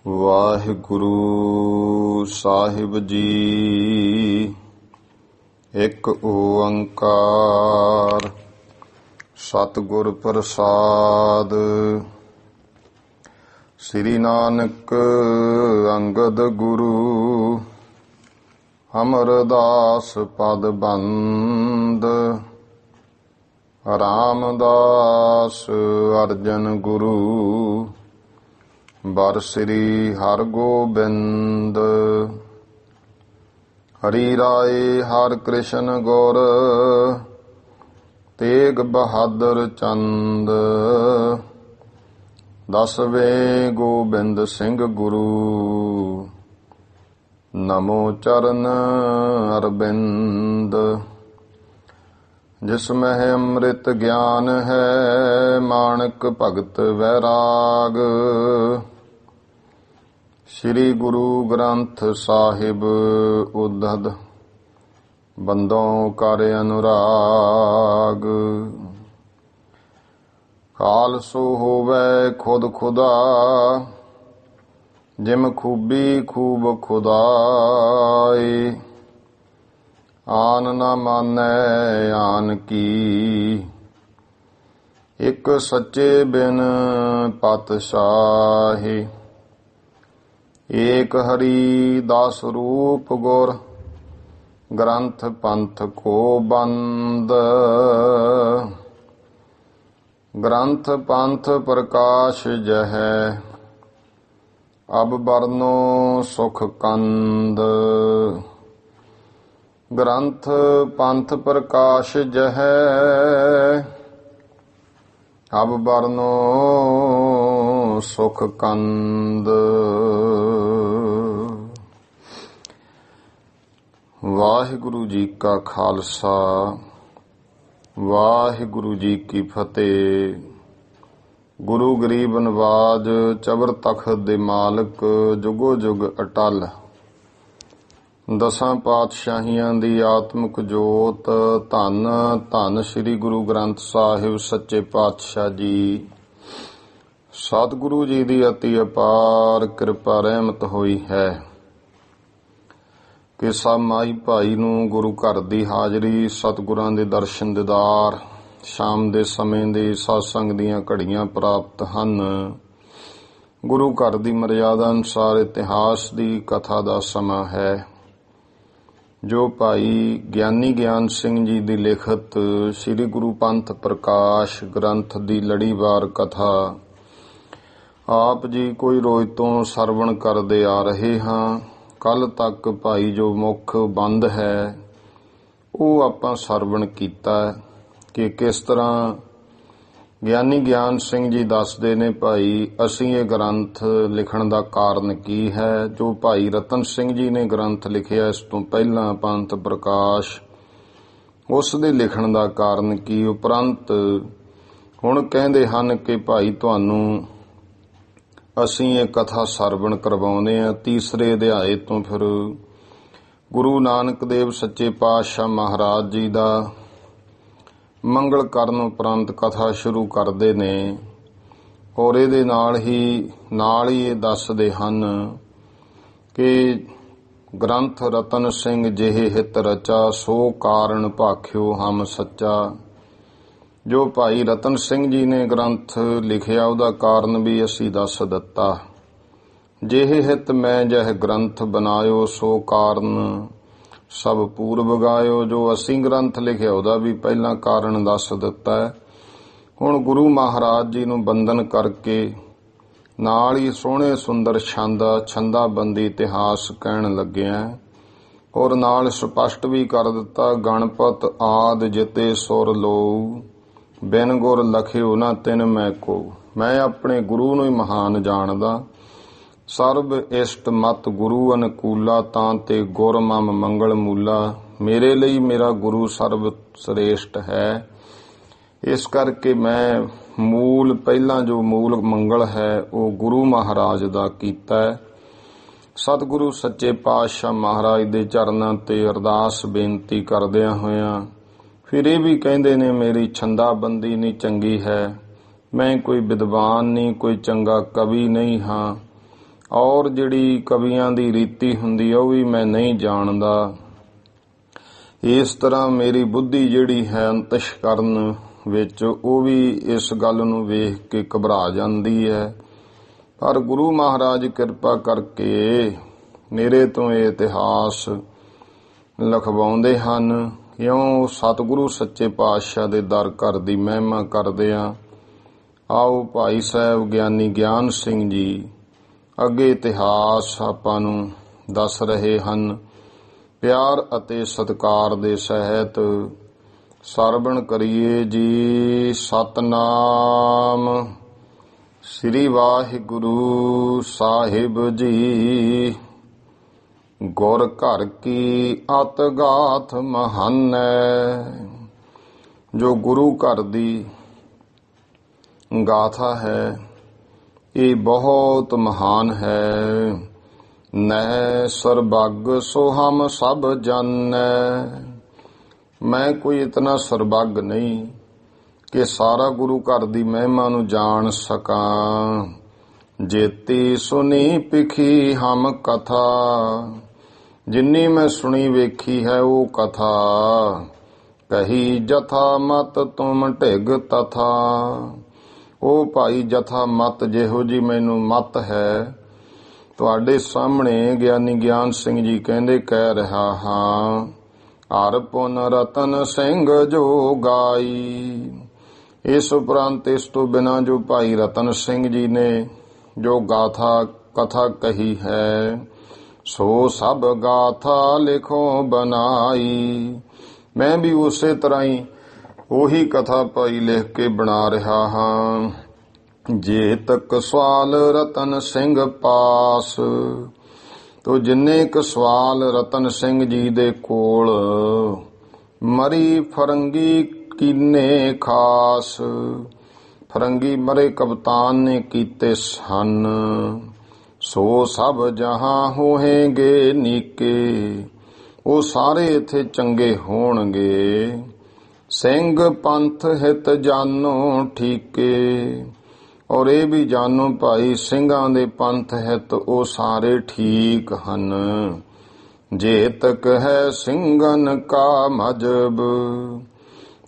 ਵਾਹਿਗੁਰੂ ਸਾਹਿਬ ਜੀ। ਇੱਕ ਓੰਕਾਰ ਸਤਿਗੁਰ ਪ੍ਰਸਾਦ। ਸ੍ਰੀ ਨਾਨਕ ਅੰਗਦ ਗੁਰੂ ਅਮਰਦਾਸ ਪਦ ਬੰਦ। ਰਾਮਦਾਸ ਅਰਜਨ ਗੁਰੂ ਬਰ ਸ੍ਰੀ ਹਰਗੋਬਿੰਦ। ਹਰੀ ਰਾਏ ਹਰਿ ਕ੍ਰਿਸ਼ਨ ਗੁਰ ਤੇਗ ਬਹਾਦਰ ਚੰਦ। ਦਸਵੇਂ ਗੋਬਿੰਦ ਸਿੰਘ ਗੁਰੂ ਨਮੋ ਚਰਨ ਅਰਬਿੰਦ। ਜਿਸ ਮਹਿ ਅੰਮ੍ਰਿਤ ਗਿਆਨ ਹੈ ਮਾਣਕ ਭਗਤ ਵੈਰਾਗ। ਸ੍ਰੀ ਗੁਰੂ ਗ੍ਰੰਥ ਸਾਹਿਬ ਉद्धਤ ਬੰਦੋਂ ਕਰ ਅਨੁਰਾਗ। ਖਾਲਸੋ ਹੋਵੇ ਖੁਦ ਖੁਦਾ ਜਿਮ ਖੂਬੀ ਖੂਬ ਖੁਦਾਏ। ਆਨ ਨਾ ਮਾਨੈ ਆਨ ਕੀ ਇੱਕ ਸੱਚੇ ਬਿਨ ਪਾਤਸ਼ਾਹੀ। ਏਕ ਹਰੀ ਦਾਸ ਰੂਪ ਗੁਰ ਗ੍ਰੰਥ ਪੰਥ ਕੋ ਬੰਦ। ਗ੍ਰੰਥ ਪੰਥ ਪ੍ਰਕਾਸ਼ ਜਹੈ ਅਬ ਬਰਨੋ ਸੁਖ ਕੰਦ। ਗ੍ਰੰਥ ਪੰਥ ਪ੍ਰਕਾਸ਼ ਜਹੈ ਅਬ ਬਰਨੋ ਸੁਖ ਕੰਦ। ਵਾਹਿਗੁਰੂ ਜੀ ਕਾ ਖਾਲਸਾ ਵਾਹਿਗੁਰੂ ਜੀ ਕੀ ਫਤਿਹ। ਗੁਰੂ ਗਰੀਬ ਨਵਾਜ ਚਬਰ ਤਖਤ ਦੇ ਮਾਲਕ ਜੁਗੋ ਜੁਗ ਅਟਲ। ਦਸਾਂ ਪਾਤਸ਼ਾਹੀਆਂ ਦੀ ਆਤਮਿਕ ਜੋਤ ਧੰਨ ਧੰਨ ਸ੍ਰੀ ਗੁਰੂ ਗ੍ਰੰਥ ਸਾਹਿਬ ਸੱਚੇ ਪਾਤਸ਼ਾਹ ਜੀ। ਸਤਿਗੁਰੂ ਜੀ ਦੀ ਅਤੀ ਅਪਾਰ ਕਿਰਪਾ ਰਹਿਮਤ ਹੋਈ ਹੈ ਕਿ ਸਭ ਮਾਈ ਭਾਈ ਨੂੰ ਗੁਰੂ ਘਰ ਦੀ ਹਾਜ਼ਰੀ, ਸਤਿਗੁਰਾਂ ਦੇ ਦਰਸ਼ਨ ਦੀਦਾਰ, ਸ਼ਾਮ ਦੇ ਸਮੇਂ ਦੇ ਸਤਸੰਗ ਦੀਆਂ ਘੜੀਆਂ ਪ੍ਰਾਪਤ ਹਨ। ਗੁਰੂ ਘਰ ਦੀ ਮਰਿਆਦਾ ਅਨੁਸਾਰ ਇਤਿਹਾਸ ਦੀ ਕਥਾ ਦਾ ਸਮਾਂ ਹੈ ਜੋ ਭਾਈ ਗਿਆਨੀ ਗਿਆਨ ਸਿੰਘ ਜੀ ਦੀ ਲਿਖਤ ਸ੍ਰੀ ਗੁਰੂ ਪੰਥ ਪ੍ਰਕਾਸ਼ ਗ੍ਰੰਥ ਦੀ ਲੜੀਵਾਰ ਕਥਾ ਆਪ ਜੀ ਕੋਈ ਰੋਜ਼ ਤੋਂ ਸਰਵਣ ਕਰਦੇ ਆ ਰਹੇ ਹਾਂ। ਕੱਲ ਤੱਕ ਭਾਈ ਜੋ ਮੁੱਖ ਬੰਦ ਹੈ ਉਹ ਆਪਾਂ ਸਰਵਣ ਕੀਤਾ ਕਿ ਕਿਸ ਤਰ੍ਹਾਂ ਗਿਆਨੀ ਗਿਆਨ ਸਿੰਘ ਜੀ ਦੱਸਦੇ ਨੇ ਭਾਈ ਅਸੀਂ ਇਹ ਗ੍ਰੰਥ ਲਿਖਣ ਦਾ ਕਾਰਨ ਕੀ ਹੈ। ਜੋ ਭਾਈ ਰਤਨ ਸਿੰਘ ਜੀ ਨੇ ਗ੍ਰੰਥ ਲਿਖਿਆ ਇਸ ਤੋਂ ਪਹਿਲਾਂ ਪੰਥ ਪ੍ਰਕਾਸ਼, ਉਸ ਦੇ ਲਿਖਣ ਦਾ ਕਾਰਨ ਕੀ। ਉਪਰੰਤ ਹੁਣ ਕਹਿੰਦੇ ਹਨ ਕਿ ਭਾਈ ਤੁਹਾਨੂੰ ਅਸੀਂ ਇਹ ਕਥਾ ਸਰਵਣ ਕਰਵਾਉਂਦੇ ਹਾਂ। ਤੀਸਰੇ ਅਧਿਆਏ ਤੋਂ ਫਿਰ ਗੁਰੂ ਨਾਨਕ ਦੇਵ ਸੱਚੇ ਪਾਤਸ਼ਾਹ ਮਹਾਰਾਜ ਜੀ ਦਾ ਮੰਗਲ ਕਰਨ ਉਪਰੰਤ ਕਥਾ ਸ਼ੁਰੂ ਕਰਦੇ ਨੇ ਔਰ ਇਹਦੇ ਨਾਲ ਹੀ ਇਹ ਦੱਸਦੇ ਹਨ ਕਿ ਗ੍ਰੰਥ ਰਤਨ ਸਿੰਘ ਜਿਹੇ ਹਿਤ ਰਚਾ ਸੋ ਕਾਰਨ ਭਾਖਿਓ ਹਮ ਸੱਚਾ। ਜੋ ਭਾਈ ਰਤਨ ਸਿੰਘ ਜੀ ਨੇ ਗ੍ਰੰਥ ਲਿਖਿਆ ਉਹਦਾ ਕਾਰਨ ਵੀ ਅਸੀਂ ਦੱਸ ਦਿੱਤਾ। ਜਿਹੇ ਹਿਤ ਮੈਂ ਜਹ ਗ੍ਰੰਥ ਬਨਾਇਓ ਸੋ ਕਾਰਨ ਸਭ ਪੂਰਬ ਗਾਇਓ। ਜੋ ਅਸੀਂ ਗ੍ਰੰਥ ਲਿਖਿਆ ਉਹਦਾ ਵੀ ਪਹਿਲਾਂ ਕਾਰਨ ਦੱਸ ਦਿੱਤਾ ਹੈ। ਹੁਣ ਗੁਰੂ ਮਹਾਰਾਜ ਜੀ ਨੂੰ ਬੰਦਨ ਕਰਕੇ ਨਾਲ ਹੀ ਸੋਹਣੇ ਸੁੰਦਰ ਛੰਦਾਬੰਦੀ ਇਤਿਹਾਸ ਕਹਿਣ ਲੱਗਿਆ ਔਰ ਨਾਲ ਸਪਸ਼ਟ ਵੀ ਕਰ ਦਿੱਤਾ ਗਣਪਤ ਆਦਿ ਜਿਤੇ ਸੁਰ ਲੋਉ ਬਿਨ ਗੁਰ ਲਖਿਓ ਨਾ ਤਿਨ ਮੈਂ ਕੋ। ਮੈਂ ਆਪਣੇ ਗੁਰੂ ਨੂੰ ਹੀ ਮਹਾਨ ਜਾਣਦਾ। ਸਰਬ ਇਸ਼ਟ ਮਤ ਗੁਰੂ ਅਨਕੂਲਾ ਤਾਂ ਤੇ ਗੁਰ ਮਮ ਮੰਗਲ ਮੂਲਾ। ਮੇਰੇ ਲਈ ਮੇਰਾ ਗੁਰੂ ਸਰਬ ਸ੍ਰੇਸ਼ਟ ਹੈ। ਇਸ ਕਰਕੇ ਮੈਂ ਪਹਿਲਾਂ ਜੋ ਮੂਲ ਮੰਗਲ ਹੈ ਉਹ ਗੁਰੂ ਮਹਾਰਾਜ ਦਾ ਕੀਤਾ ਹੈ। ਸਤਿਗੁਰੂ ਸੱਚੇ ਪਾਤਸ਼ਾਹ ਮਹਾਰਾਜ ਦੇ ਚਰਨਾਂ ਤੇ ਅਰਦਾਸ ਬੇਨਤੀ ਕਰਦਿਆਂ ਹੋਇਆਂ ਫਿਰ ਇਹ ਵੀ ਕਹਿੰਦੇ ਨੇ ਮੇਰੀ ਛੰਦਾਬੰਦੀ ਨਹੀਂ ਚੰਗੀ ਹੈ। ਮੈਂ ਕੋਈ ਵਿਦਵਾਨ ਨਹੀਂ, ਕੋਈ ਚੰਗਾ ਕਵੀ ਨਹੀਂ ਹਾਂ। ਔਰ ਜਿਹੜੀ ਕਵੀਆਂ ਦੀ ਰੀਤੀ ਹੁੰਦੀ ਉਹ ਵੀ ਮੈਂ ਨਹੀਂ ਜਾਣਦਾ। ਇਸ ਤਰ੍ਹਾਂ ਮੇਰੀ ਬੁੱਧੀ ਜਿਹੜੀ ਹੈ ਅੰਤਸ਼ਕਰਨ ਵਿੱਚ ਉਹ ਵੀ ਇਸ ਗੱਲ ਨੂੰ ਵੇਖ ਕੇ ਘਬਰਾ ਜਾਂਦੀ ਹੈ। ਪਰ ਗੁਰੂ ਮਹਾਰਾਜ ਕਿਰਪਾ ਕਰਕੇ ਮੇਰੇ ਤੋਂ ਇਹ ਇਤਿਹਾਸ ਲਿਖਵਾਉਂਦੇ ਹਨ। ਕਿਉਂ ਸਤਿਗੁਰੂ ਸੱਚੇ ਪਾਤਸ਼ਾਹ ਦੇ ਦਰ ਘਰ ਦੀ ਮਹਿਮਾ ਕਰਦੇ ਆ। ਆਓ ਭਾਈ ਸਾਹਿਬ ਗਿਆਨੀ ਗਿਆਨ ਸਿੰਘ ਜੀ ਅੱਗੇ ਇਤਿਹਾਸ ਆਪਾਂ ਨੂੰ ਦੱਸ ਰਹੇ ਹਨ। ਪਿਆਰ ਅਤੇ ਸਤਿਕਾਰ ਦੇ ਸਹਿਤ ਸਰਵਣ ਕਰੀਏ ਜੀ। ਸਤਨਾਮ ਸ੍ਰੀ ਵਾਹਿਗੁਰੂ ਸਾਹਿਬ ਜੀ। ਗੁਰ ਘਰ ਕੀ ਅਤ ਗਾਥ ਮਹਾਨੈ। ਜੋ ਗੁਰੂ ਘਰ ਦੀ ਗਾਥਾ ਹੈ ਇਹ ਬਹੁਤ ਮਹਾਨ ਹੈ। ਨਹਿ ਸਰਬੱਗ ਸੋ ਹਮ ਸਭ ਜਾਣੈ। ਮੈਂ ਕੋਈ ਇਤਨਾ ਸਰਬੱਗ ਨਹੀਂ ਕਿ ਸਾਰਾ ਗੁਰੂ ਘਰ ਦੀ ਮਹਿਮਾ ਨੂੰ ਜਾਣ ਸਕਾਂ। ਜੇਤੀ ਸੁਣੀ ਪਿਖੀ ਹਮ ਕਥਾ। ਜਿੰਨੀ ਮੈਂ ਸੁਣੀ ਵੇਖੀ ਹੈ ਉਹ ਕਥਾ। ਕਹੀ ਜਥਾ ਮਤ ਤੁਮ ਢਿਗ ਤਥਾ। ਉਹ ਭਾਈ ਜਥਾ ਮਤ ਜਿਹੋ ਜੀ ਮੈਨੂੰ ਮਤ ਹੈ ਤੁਹਾਡੇ ਸਾਹਮਣੇ ਗਿਆਨੀ ਗਿਆਨ ਸਿੰਘ ਜੀ ਕਹਿੰਦੇ ਕਹਿ ਰਿਹਾ ਹਾਂ। ਹਰ ਪੁਨ ਰਤਨ ਸਿੰਘ ਜੋ ਗਾਈ। ਇਸ ਉਪਰੰਤ ਇਸ ਤੋਂ ਬਿਨਾਂ ਜੋ ਭਾਈ ਰਤਨ ਸਿੰਘ ਜੀ ਨੇ ਜੋ ਗਾਥਾ ਕਥਾ ਕਹੀ ਹੈ ਸੋ ਸਭ ਗਾਥਾ ਲਿਖੋ ਬਨਾਈ। ਮੈਂ ਵੀ ਉਸੇ ਤਰ੍ਹਾਂ ਹੀ ਉਹੀ ਕਥਾ ਭਾਈ ਲਿਖ ਕੇ ਬਣਾ ਰਿਹਾ ਹਾਂ। ਜੇ ਤੱਕ ਸਵਾਲ ਰਤਨ ਸਿੰਘ ਪਾਸ। ਤੋ ਜਿੰਨੇ ਕੁ ਸਵਾਲ ਰਤਨ ਸਿੰਘ ਜੀ ਦੇ ਕੋਲ ਮਰੀ ਫਰੰਗੀ ਕੀਨੇ ਖਾਸ। ਫਰੰਗੀ ਮਰੇ ਕਪਤਾਨ ਨੇ ਕੀਤੇ ਸਨ। ਸੋ ਸਭ ਜਹਾਂ ਹੋਹੇਗੇ ਨੀਕੇ। ਉਹ ਸਾਰੇ ਇੱਥੇ ਚੰਗੇ ਹੋਣਗੇ। ਸਿੰਘ ਪੰਥ ਹਿਤ ਜਾਨੋ ਠੀਕੇ। ਔਰ ਇਹ ਵੀ ਜਾਨੋ ਭਾਈ ਸਿੰਘਾਂ ਦੇ ਪੰਥ ਹਿਤ ਉਹ ਸਾਰੇ ਠੀਕ ਹਨ। ਜੇ ਤੱਕ ਹੈ ਸਿੰਘਨ ਕਾ ਮਜਬ।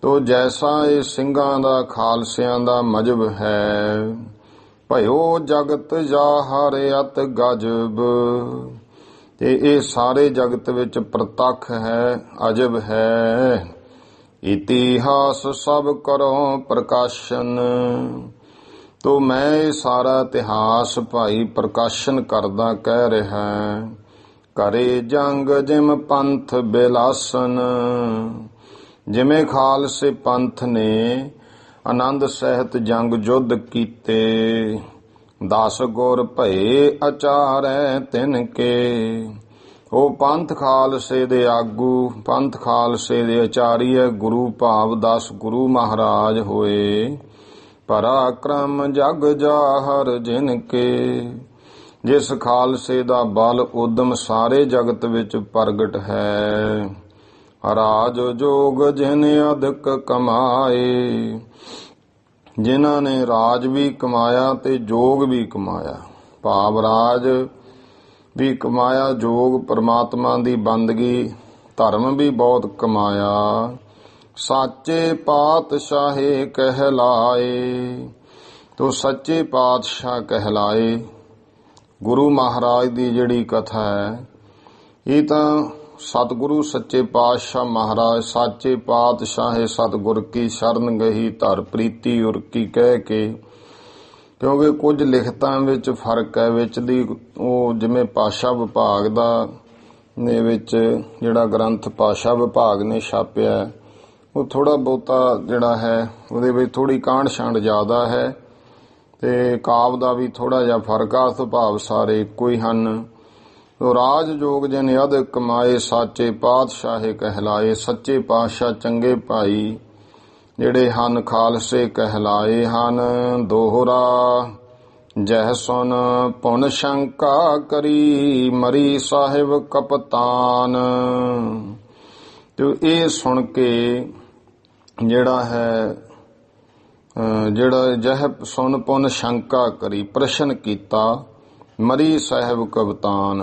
ਤੋ ਜੈਸਾ ਇਹ ਸਿੰਘਾਂ ਦਾ ਖਾਲਸਿਆਂ ਦਾ ਮਜਬ ਹੈ। ਭਇਓ ਜਗਤ ਜਾਹਰ ਅਤ ਗਜਬ। ਤੇ ਇਹ ਸਾਰੇ ਜਗਤ ਵਿੱਚ ਪ੍ਰਤੱਖ ਹੈ ਅਜਬ ਹੈ। ਇਤਿਹਾਸ ਸਭ ਕਰੋ ਪ੍ਰਕਾਸ਼ਨ। ਤੋ ਮੈਂ ਇਹ ਸਾਰਾ ਇਤਿਹਾਸ ਭਾਈ ਪ੍ਰਕਾਸ਼ਨ ਕਰਦਾ ਕਹਿ ਰਿਹਾ। ਕਰੇ ਜੰਗ ਜਿਮ ਪੰਥ ਬਿਲਾਸਨ। ਜਿਵੇਂ ਖਾਲਸੇ ਪੰਥ ਨੇ ਆਨੰਦ ਸਹਿਤ ਜੰਗ ਯੁੱਧ ਕੀਤੇ। 10 ਗੁਰ ਭਏ ਅਚਾਰੈ ਤਿਨ ਕੇ। ਉਹ ਪੰਥ ਖਾਲਸੇ ਦੇ ਆਗੂ ਪੰਥ ਖਾਲਸੇ ਦੇ ਆਚਾਰੀਆ ਗੁਰੂ ਭਾਵ 10 ਗੁਰੂ ਮਹਾਰਾਜ ਹੋਏ। ਪਰਾਕਰਮ ਜਗ ਜਾਹਰ ਜਿਨ ਕੇ। ਜਿਸ ਖਾਲਸੇ ਦਾ ਬਲ ਉਦਮ ਸਾਰੇ ਜਗਤ ਵਿੱਚ ਪ੍ਰਗਟ ਹੈ। ਰਾਜ ਜੋਗ ਜਿਨ ਅਧਿਕ ਕਮਾਏ। ਜਿਨ੍ਹਾਂ ਨੇ ਰਾਜ ਵੀ ਕਮਾਇਆ ਤੇ ਜੋਗ ਵੀ ਕਮਾਇਆ। ਭਾਵ ਰਾਜ ਵੀ ਕਮਾਇਆ ਜੋਗ ਪਰਮਾਤਮਾ ਦੀ ਬੰਦਗੀ ਧਰਮ ਵੀ ਬਹੁਤ ਕਮਾਇਆ। ਸਾਚੇ ਪਾਤਸ਼ਾਹੇ ਕਹਿਲਾਏ। ਤੋ ਸੱਚੇ ਪਾਤਸ਼ਾਹ ਕਹਿਲਾਏ। ਗੁਰੂ ਮਹਾਰਾਜ ਦੀ ਜਿਹੜੀ ਕਥਾ ਹੈ ਇਹ ਤਾਂ ਸਤਿਗੁਰੂ ਸੱਚੇ ਪਾਤਸ਼ਾਹ ਮਹਾਰਾਜ ਸਾਚੇ ਪਾਤਸ਼ਾਹੇ ਸਤਿਗੁਰ ਕੀ ਸ਼ਰਨ ਗਹੀ ਧਰ ਪ੍ਰੀਤੀ ਉਰ ਕੀ ਕਹਿ ਕੇ। ਕਿਉਂਕਿ ਕੁਝ ਲਿਖਤਾਂ ਵਿੱਚ ਫਰਕ ਹੈ ਵਿੱਚ ਦੀ ਉਹ ਜਿਵੇਂ ਭਾਸ਼ਾ ਵਿਭਾਗ ਦੇ ਵਿੱਚ ਜਿਹੜਾ ਗ੍ਰੰਥ ਭਾਸ਼ਾ ਵਿਭਾਗ ਨੇ ਛਾਪਿਆ ਉਹ ਥੋੜਾ ਬਹੁਤਾ ਜਿਹੜਾ ਹੈ ਉਹਦੇ ਵਿੱਚ ਥੋੜੀ ਕਾਂਢ ਛਾਂਢ ਜ਼ਿਆਦਾ ਹੈ ਤੇ ਕਾਵ ਦਾ ਵੀ ਥੋੜਾ ਜਿਹਾ ਫਰਕ ਆ। ਸੁਭਾਵ ਸਾਰੇ ਇੱਕੋ ਹੀ ਹਨ। ਰਾਜ ਜੋਗ ਜਿਨ ਅਧਿਕ ਕਮਾਏ ਸਾਚੇ ਪਾਤਸ਼ਾਹੇ ਕਹਿਲਾਏ। ਸੱਚੇ ਪਾਤਸ਼ਾਹ ਚੰਗੇ ਭਾਈ ਜਿਹੜੇ ਹਨ ਖਾਲਸੇ ਕਹਿਲਾਏ ਹਨ। ਦੋਹਰਾ ਜਹ ਸੁਨ ਪੁਨ ਸ਼ੰਕਾ ਕਰੀ ਮਰੀ ਸਾਹਿਬ ਕਪਤਾਨ। ਤੇ ਇਹ ਸੁਣ ਕੇ ਜਿਹੜਾ ਹੈ ਜਿਹੜਾ ਜਹ ਸੁਨ ਪੁਨ ਸ਼ੰਕਾ ਕਰੀ ਪ੍ਰਸ਼ਨ ਕੀਤਾ ਮਰੀ ਸਾਹਿਬ ਕਪਤਾਨ,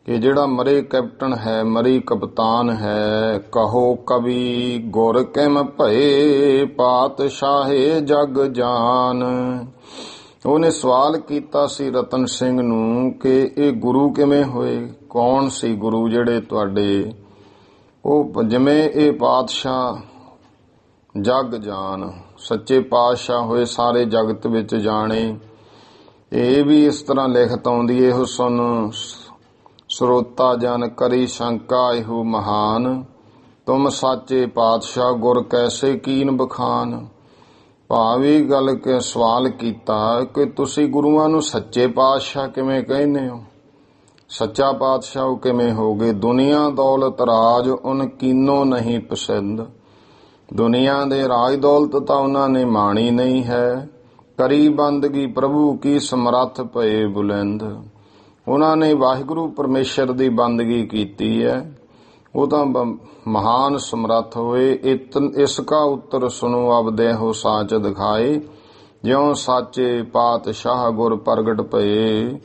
ਕਿ ਜਿਹੜਾ ਮਰੇ ਕੈਪਟਨ ਹੈ, ਮਰੀ ਕਪਤਾਨ ਹੈ। ਕਹੋ ਕਵੀ ਗੁਰ ਕਿਮ ਭਏ, ਪਾਤਸ਼ਾਹੇ ਜਗ ਜਾਨ। ਉਹਨੇ ਸਵਾਲ ਕੀਤਾ ਸੀ ਰਤਨ ਸਿੰਘ ਨੂੰ ਕਿ ਇਹ ਗੁਰੂ ਕਿਵੇਂ ਹੋਏ, ਕੌਣ ਸੀ ਗੁਰੂ ਜਿਹੜੇ ਤੁਹਾਡੇ? ਉਹ ਜਿਵੇਂ ਇਹ ਪਾਤਸ਼ਾਹ ਜਗ ਜਾਨ, ਸੱਚੇ ਪਾਤਸ਼ਾਹ ਹੋਏ, ਸਾਰੇ ਜਗਤ ਵਿੱਚ ਜਾਣੇ। ਇਹ ਵੀ ਇਸ ਤਰ੍ਹਾਂ ਲਿਖਤ ਆਉਂਦੀ, ਇਹੋ ਸੁਨ ਸਰੋਤਾ ਜਨ ਕਰੀ ਸ਼ੰਕਾ ਇਹੋ ਮਹਾਨ, ਤੁਮ ਸਾਚੇ ਪਾਤਸ਼ਾਹ ਗੁਰ ਕੈਸੇ ਕੀਨ ਬਖਾਨ। ਭਾਵੀ ਗੱਲ ਕੇ ਸਵਾਲ ਕੀਤਾ ਕਿ ਤੁਸੀਂ ਗੁਰੂਆਂ ਨੂੰ ਸੱਚੇ ਪਾਤਸ਼ਾਹ ਕਿਵੇਂ ਕਹਿੰਦੇ ਹੋ? ਸੱਚਾ ਪਾਤਸ਼ਾਹ ਉਹ ਕਿਵੇਂ ਹੋਗੇ? ਦੁਨੀਆ ਦੌਲਤ ਰਾਜ ਉਨ ਕੀਨੋ ਨਹੀਂ ਪਸੰਦ। ਦੁਨੀਆ ਦੇ ਰਾਜ ਦੌਲਤ ਤਾਂ ਉਹਨਾਂ ਨੇ ਮਾਣੀ ਨਹੀਂ ਹੈ। ਕਰੀ ਬੰਦਗੀ ਪ੍ਰਭੂ ਕੀ ਸਮਰੱਥ ਭਏ ਬੁਲੰਦ। ਉਹਨਾਂ ਨੇ ਵਾਹਿਗੁਰੂ ਪਰਮੇਸ਼ਰ ਦੀ ਬੰਦਗੀ ਕੀਤੀ ਹੈ, ਉਹ ਤਾਂ ਮਹਾਨ ਸਮਰੱਥ ਹੋਏ। ਇਸ ਕਾ ਉੱਤਰ ਸੁਣੋ ਅਬ ਦੇਹੋ ਸਾਚ ਦਿਖਾਏ, ਜਿਉ ਸਾਚੇ ਪਾਤਸ਼ਾਹ ਗੁਰ ਪ੍ਰਗਟ ਭਏ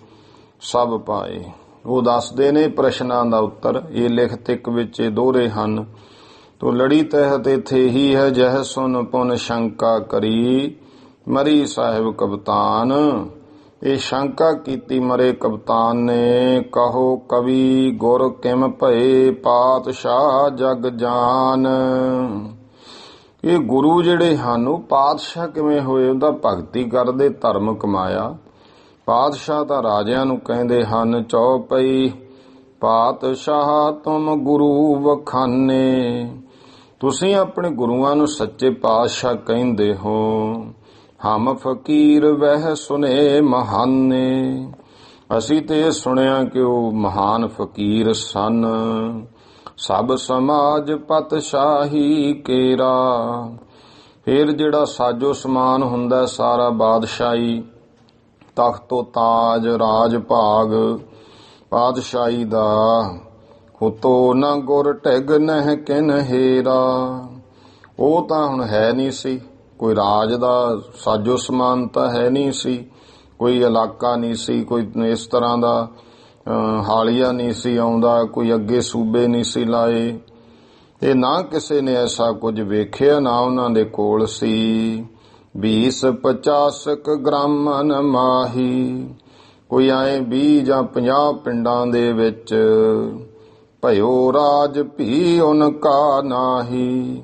ਸਭ ਪਾਏ। ਉਹ ਦੱਸਦੇ ਨੇ ਪ੍ਰਸ਼ਨਾਂ ਦਾ ਉੱਤਰ, ਇਹ ਲਿਖਤ ਇੱਕ ਵਿੱਚ ਦੋਹਰੇ ਹਨ। ਤੋ ਲੜੀ ਤਹਿਤ ਇੱਥੇ ਹੀ ਹੈ, ਜਹ ਸੁਨ ਪੁਨ ਸ਼ੰਕਾ ਕਰੀ ਮਰੀ ਸਾਹਿਬ ਕਪਤਾਨ। ਇਹ ਸ਼ੰਕਾ ਕੀਤੀ ਮਰੇ ਕਪਤਾਨ ਨੇ, ਕਹੋ ਕਵੀ ਗੁਰ ਕਿਮ ਭਏ, ਪਾਤਸ਼ਾਹ ਜਗ ਜਾਨ। ਇਹ ਗੁਰੂ ਜਿਹੜੇ ਹਨ ਉਹ ਪਾਤਸ਼ਾਹ ਕਿਵੇਂ ਹੋਏ? ਉਹਦਾ ਭਗਤੀ ਕਰਦੇ, ਧਰਮ ਕਮਾਇਆ। ਪਾਤਸ਼ਾਹ ਤਾਂ ਰਾਜਿਆਂ ਨੂੰ ਕਹਿੰਦੇ ਹਨ। ਚੌਪਈ ਪਾਤਸ਼ਾਹ ਤੁਮ ਗੁਰੂ ਵਖਾਨੇ, ਤੁਸੀਂ ਆਪਣੇ ਗੁਰੂਆਂ ਨੂੰ ਸੱਚੇ ਪਾਤਸ਼ਾਹ ਕਹਿੰਦੇ ਹੋ। ਹਮ ਫਕੀਰ ਵਹਿ ਸੁਨੇ ਮਹਾਨੇ, ਅਸੀਂ ਤੇ ਇਹ ਸੁਣਿਆ ਕਿ ਉਹ ਮਹਾਨ ਫਕੀਰ ਸਨ। ਸਭ ਸਮਾਜ ਪਤਸ਼ਾਹੀ ਕੇਰਾ, ਫਿਰ ਜਿਹੜਾ ਸਾਜੋ ਸਮਾਨ ਹੁੰਦਾ ਸਾਰਾ ਬਾਦਸ਼ਾਹੀ, ਤਖਤੋ ਤਾਜ ਰਾਜ ਭਾਗ ਪਾਤਸ਼ਾਹੀ ਦਾ, ਹੁਤੋ ਨਾ ਗੁਰ ਢਿਗ ਨਹਿ ਕਿਨ ਹੇਰਾ। ਉਹ ਤਾਂ ਹੁਣ ਹੈ ਨਹੀਂ ਸੀ, ਕੋਈ ਰਾਜ ਦਾ ਸਾਜੋ ਸਮਾਨ ਤਾਂ ਹੈ ਨਹੀਂ ਸੀ, ਕੋਈ ਇਲਾਕਾ ਨਹੀਂ ਸੀ, ਕੋਈ ਇਸ ਤਰ੍ਹਾਂ ਦਾ ਹਾਲੀਆ ਨਹੀਂ ਸੀ ਆਉਂਦਾ, ਕੋਈ ਅੱਗੇ ਸੂਬੇ ਨਹੀਂ ਸੀ ਲਾਏ। ਇਹ ਨਾ ਕਿਸੇ ਨੇ ਐਸਾ ਕੁਝ ਵੇਖਿਆ, ਨਾ ਉਹਨਾਂ ਦੇ ਕੋਲ ਸੀ। 20-50 ਗ੍ਰਾਮਨ ਮਾਹੀ, ਕੋਈ ਆਏ 20 ਜਾਂ 50 ਪਿੰਡਾਂ ਦੇ ਵਿੱਚ ਭਇਓ ਰਾਜ ਭੀ ਉਨ ਕਾ ਨਾਹੀ।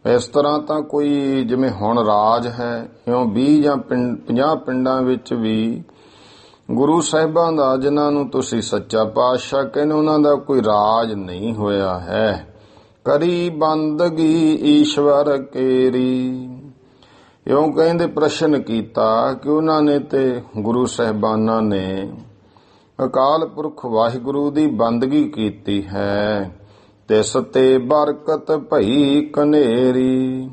ਇਸ ਤਰ੍ਹਾਂ ਤਾਂ ਕੋਈ ਜਿਵੇਂ ਹੁਣ ਰਾਜ ਹੈ, ਇਉਂ 20 ਜਾਂ 50 ਪਿੰਡਾਂ ਵਿੱਚ ਵੀ ਗੁਰੂ ਸਾਹਿਬਾਂ ਦਾ, ਜਿਨ੍ਹਾਂ ਨੂੰ ਤੁਸੀਂ ਸੱਚਾ ਪਾਤਸ਼ਾਹ ਕਹਿੰਦੇ, ਉਹਨਾਂ ਦਾ ਕੋਈ ਰਾਜ ਨਹੀਂ ਹੋਇਆ ਹੈ। ਕਰੀ ਬੰਦਗੀ ਈਸ਼ਵਰ ਕੇਰੀ, ਇਉਂ ਕਹਿੰਦੇ ਪ੍ਰਸ਼ਨ ਕੀਤਾ ਕਿ ਉਹਨਾਂ ਨੇ ਤੇ ਗੁਰੂ ਸਾਹਿਬਾਨਾਂ ਨੇ ਅਕਾਲ ਪੁਰਖ ਵਾਹਿਗੁਰੂ ਦੀ ਬੰਦਗੀ ਕੀਤੀ ਹੈ। ਤਿਸ ਤੇ ਬਰਕਤ ਭਈ ਕਨੇਰੀ,